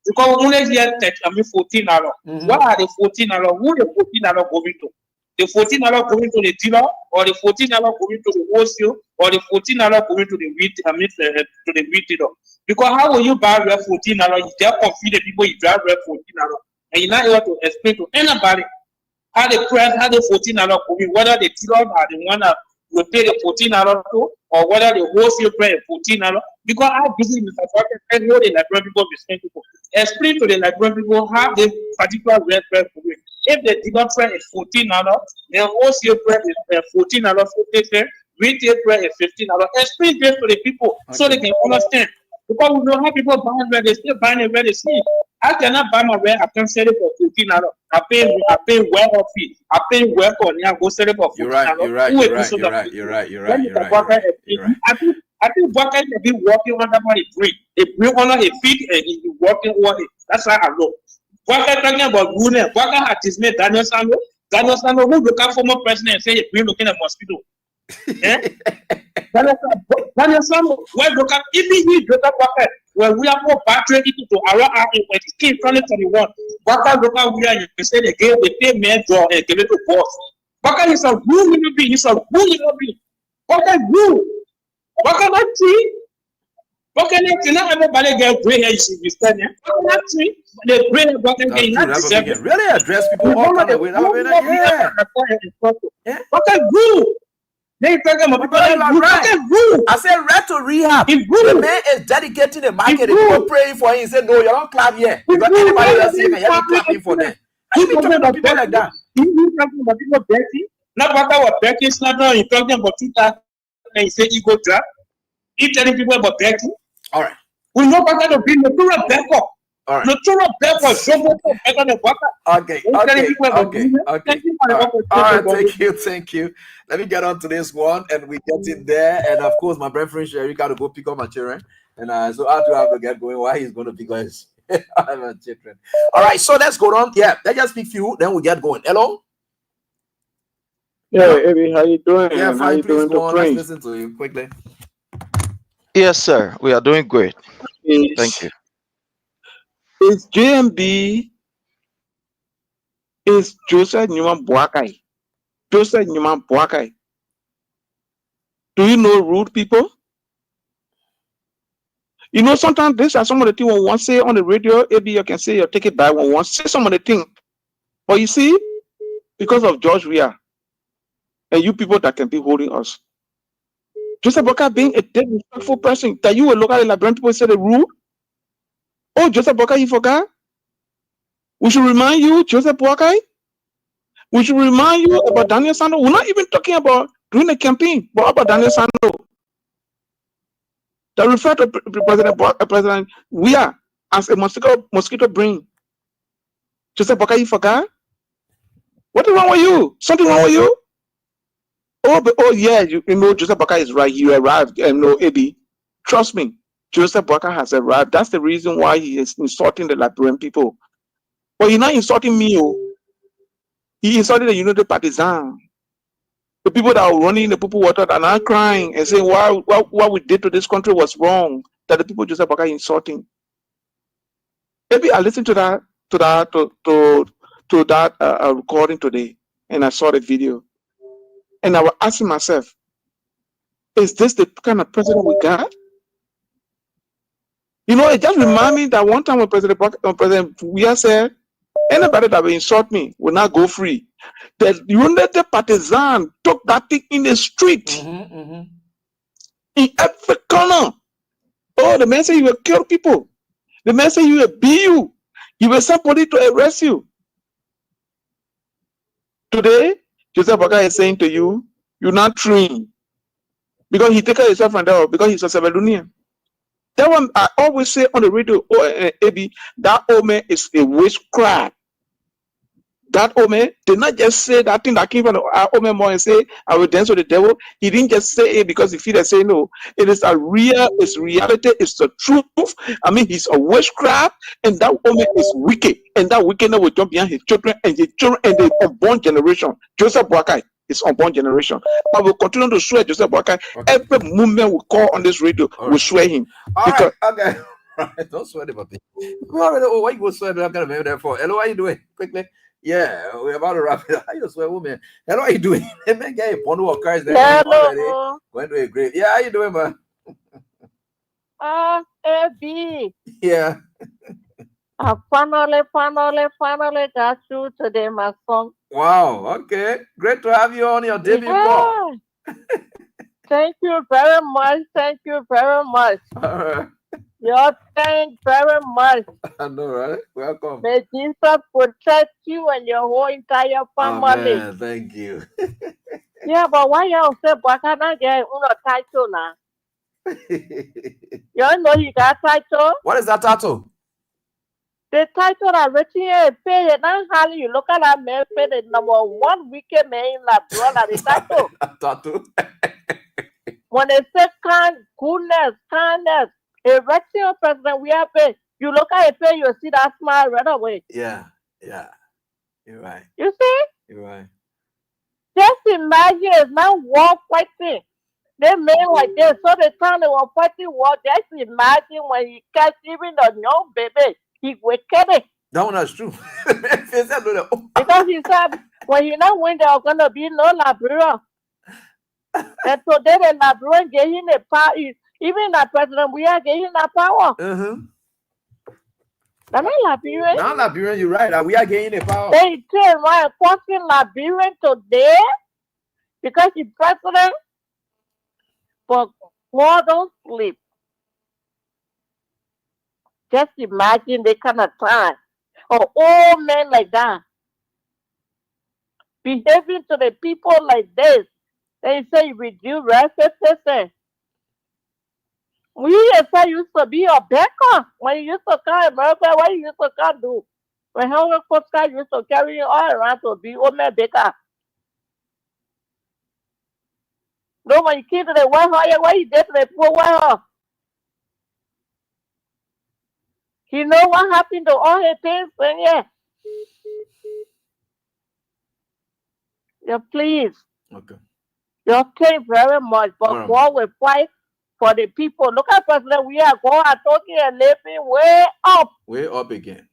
Because only here $14. What are the $14? Who the $14 going to? The $14 going to the dealer, or the $14 going to the wholesale, or the $14 going to the retailer? Because how will you buy red $14? You just confuse the people you drive red $14. And you're not able to explain to anybody how the price, how the $14 going, whether the dealer are the one that will pay the $14 to, or whether the wholesale price is $14. Because I busy Mr. Walker and know the Liberian people be spending people. Explain to the Liberian people how the particular red price going. If the dealer price is $14, then wholesale price is $14.50. Retail price is $15. Explain this to the people so they can understand. Because we know how people buy where they still buying it where they see. I cannot buy my rare. I can sell it for $14. I pay well off fee. I pay well for now. Go sell it for $14. You're right. I think Baka is be working under a brick. A brick under a feet and he's working over it. That's how I know. Baka talking about Gune. Baka had his name Daniel Sando. Daniel Sando who look at former president and say we're looking at mosquito. Daniel Sando, where look at even he look at Baka. When we are more battery to our army when it came 2021. Baka look at we are you say again the pay man draw and give it to boss. Baka is a good human being. He's a good human being. Baka good. Baka not tree. Baka not everybody get gray hair. You should be standing. Baka not tree. The gray hair Baka get not deserve. Really address people all kind of way. Yeah. Baka good. They talking about people right. I said right to rehab. The man is dedicating the market. People praying for him. He said, no, you don't clap here. Because anybody that's here, you're clapping for them. You be talking about people like that. You talking about people betting? Not Baka was betting. It's not you talking about 2000 and he said he go drop. He telling people about betting. All right. We know Baka to be natural backup. All right. Natural backup. Okay. All right, thank you. Let me get on to this one and we get in there. And of course, my friend Sherry got to go pick up my children. And so I have to get going while he's going to pick up his children. All right, so let's go on. Yeah, let's just speak few, then we get going. Hello? Yeah, Eddie, how you doing? Yeah, how fine, you please doing? go on. Let's listen to you quickly. Yes, sir. We are doing great. Thank you. Is JMB is Joseph Newman Boakai? Joseph Newman Boakai. Do you know rude people? You know, sometimes these are some of the things we want to say on the radio. Maybe you can say you take it back when we want to say some of the things. But you see, because of George Weah and you people that can be holding us. Joseph Boakai being a dead respectful person that you will look at it like Brent people say the rude. Oh, Joseph Boakai, you forgot? We should remind you, Joseph Boakai. We should remind you about Daniel Sando. We're not even talking about doing a campaign, but about Daniel Sando. That refer to President Weah as a mosquito brain. Joseph Boakai, you forgot? What is wrong with you? Something wrong with you? Oh yeah, you know Joseph Boakai is right. You arrived, no, Eddie. Trust me, Joseph Boakai has arrived. That's the reason why he is insulting the Liberian people. But he's not insulting me. He insulted the United Partisan. The people that are running the people water are now crying and saying what we did to this country was wrong. That the people Joseph Boakai insulting. Maybe I listened to that recording today, and I saw the video, and I was asking myself, is this the kind of president we got? You know, it just reminds me that one time when President Weah said, anybody that will insult me will not go free. The United Partisan took that thing in the street, in every corner. Oh, the man said you will kill people. The man said you will beat you. You will send police to arrest you. Today, Joseph Boakai is saying to you, you're not trained. Because he take himself from there, because he's a Sevelunian. That one I always say on the radio, AB, that old man is a witchcraft. That old man did not just say that thing that came from the old man more and say, I will dance with the devil. He didn't just say it because he feel say no. It is it's reality, it's the truth. I mean, he's a witchcraft, and that old man is wicked. And that wickedness will jump behind his children and the unborn generation. Joseph Boakai is unborn generation. I will continue to swear Joseph Boakai. Okay. Every movement we call on this radio, we swear him. Right. Okay. Right. Don't swear about me. Why you go swear? I'm gonna remember that for. Hello, how you doing? Quickly. Yeah, we're about to wrap it up. How you swear, woman? Hello, how you doing? Man, get a bundle of cards there. Hello. Going to a grave. Yeah, how you doing, man? AB. Yeah. I finally got you today, my son. Wow. Okay. Great to have you on your debut call. Thank you very much. All right. Thanks very much. I know, right? Welcome. May Jesus protect you and your whole entire family. Amen. Thank you. Yeah, but why y'all say Bwakana get uno title now? You know he got title? What is that title? The title that written here, pay it now how you look at that man, pay the number one wicked man in that brother, the title. Title. When they say kindness, a regular president we have paid, you look at it, pay, you see that smile right away. Yeah. You're right. You see? You're right. Just imagine it's not war fighting. They made like this, so the time they were fighting war, just imagine when he catch even the young baby, he will kill it. That one is true. Because he said, when you know when there are going to be no Liberia. And today the Liberian gave him the power. Even the president, we are getting the power. They're not Liberian. Not Liberian, you're right. We are getting the power. They tell why forcing Liberian today because the president for more don't sleep. Just imagine the kind of time. Or old men like that. Behaving to the people like this. They say with you respect. We used to be a baker. When you used to come America, what you used to come do? When Hungry Costa used to carry you all around to be old man baker. No, when you came to the White House, what you did to the poor White House? You know what happened to all his things? Yeah. Yeah, please. Okay. You thank very much, but God will fight for the people. Look at President, we are going and talking and living way up. Way up again.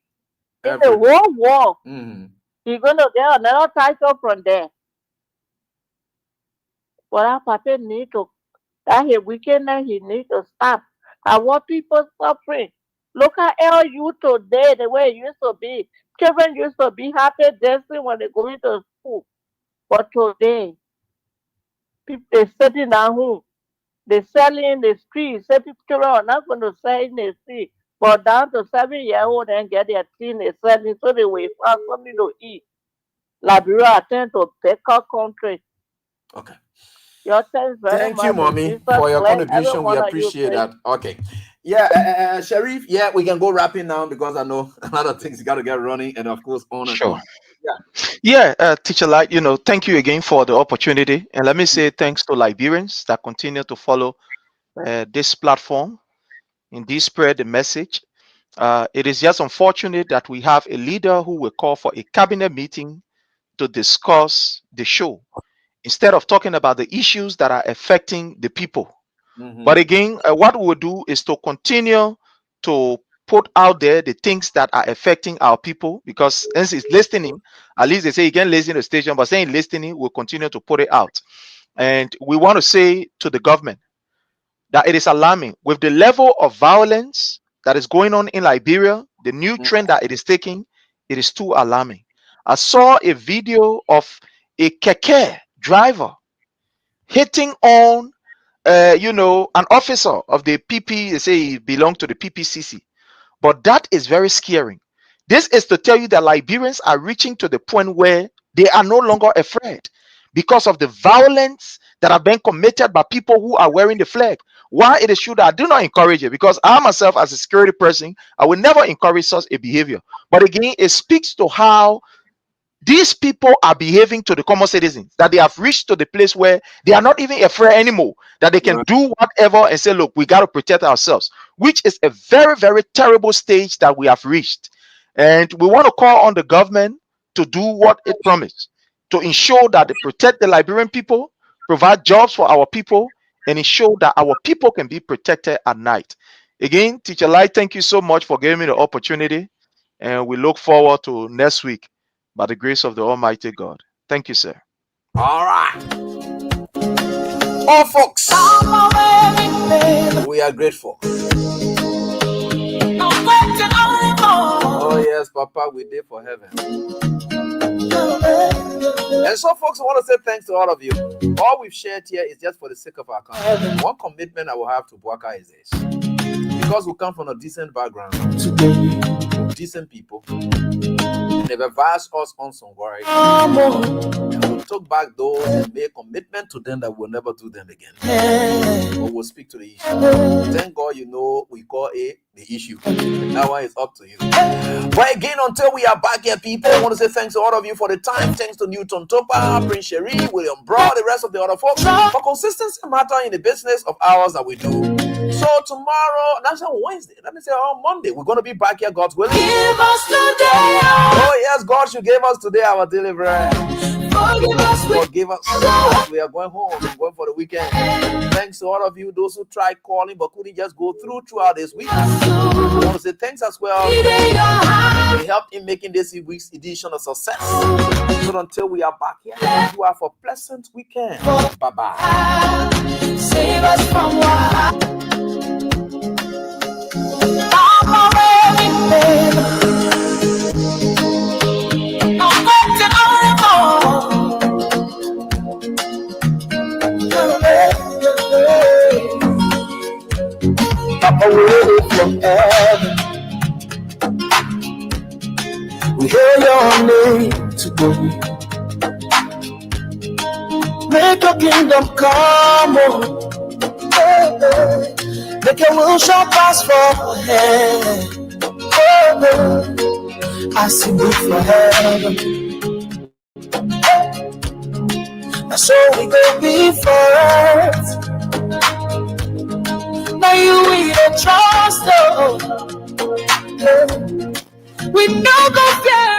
In the whole world. Mm-hmm. He's going to get another title from there. But our papa need to, that his wickedness, he needs to stop. I want people suffering. Look at LU today, the way it used to be. Children used to be happy dancing when they go into school. But today, people they sitting at home. They selling in the street. Say people are not going to sell in the street. But down to 7-year-old and get their teen, they selling so they will find something to eat. Liberia attend to better country. Okay. Your thanks very Thank much. you, mommy, for your contribution. We appreciate that. Okay. Yeah, Sharif, yeah, we can go wrapping now because I know a lot of things got to get running and of course on and Sure. on. Teacher Light, thank you again for the opportunity. And let me say thanks to Liberians that continue to follow this platform and this spread the message. It is just unfortunate that we have a leader who will call for a cabinet meeting to discuss the show instead of talking about the issues that are affecting the people. But again, what we'll do is to continue to put out there the things that are affecting our people, because since it's listening, at least they say you can listen to the station, but saying listening, we'll continue to put it out. And we want to say to the government that it is alarming with the level of violence that is going on in Liberia, the new trend that it is taking, it is too alarming. I saw a video of a keke driver hitting on an officer of the PP. They say he belonged to the PPCC, but that is very scary. This is to tell you that Liberians are reaching to the point where they are no longer afraid because of the violence that have been committed by people who are wearing the flag. Why it is true that I do not encourage it, because I myself as a security person, I will never encourage such a behavior. But again, it speaks to how these people are behaving to the common citizens, that they have reached to the place where they are not even afraid anymore, that they can do whatever and say, look, we got to protect ourselves, which is a very, very terrible stage that we have reached. And we want to call on the government to do what it promised, to ensure that they protect the Liberian people, provide jobs for our people, and ensure that our people can be protected at night. Again, Teacher Light, thank you so much for giving me the opportunity. And we look forward to next week by the grace of the Almighty God. Thank you, sir. All right. All folks, we are grateful. Oh, yes, Papa, we did for heaven. And so, folks, I want to say thanks to all of you. All we've shared here is just for the sake of our country. One commitment I will have to Bwaka is this. because we come from a decent background, decent people, and they've advised us on some work. And we took back those and made commitment to them that we'll never do them again. But we'll speak to the issue. Thank God, you know, we call it the issue. And that one is up to you. But again, until we are back here, people, I want to say thanks to all of you for the time. Thanks to Newton Topa, Prince Sherry, William Brown, the rest of the other folks for consistency matter in the business of ours that we do. So tomorrow, that's on Wednesday. Let me say on Monday, we're going to be back here, God's willing. Give us today. Oh yes, God should give us today our deliverance. Forgive us. We are going home. We're going for the weekend. Thanks to all of you, those who tried calling but couldn't just go throughout this week. I want to say thanks as well. We helped in making this week's edition a success. So until we are back here, you have a pleasant weekend. Bye-bye. Save us from what I'm already dead. Papa, waiting from heaven. We hear your name today. Make your kingdom come on. Hey, hey. Make your will shall pass for heaven. Hey, hey. I sing it for heaven. Hey. So we go be first. Now you we don't trust, oh. Hey. We no go fear.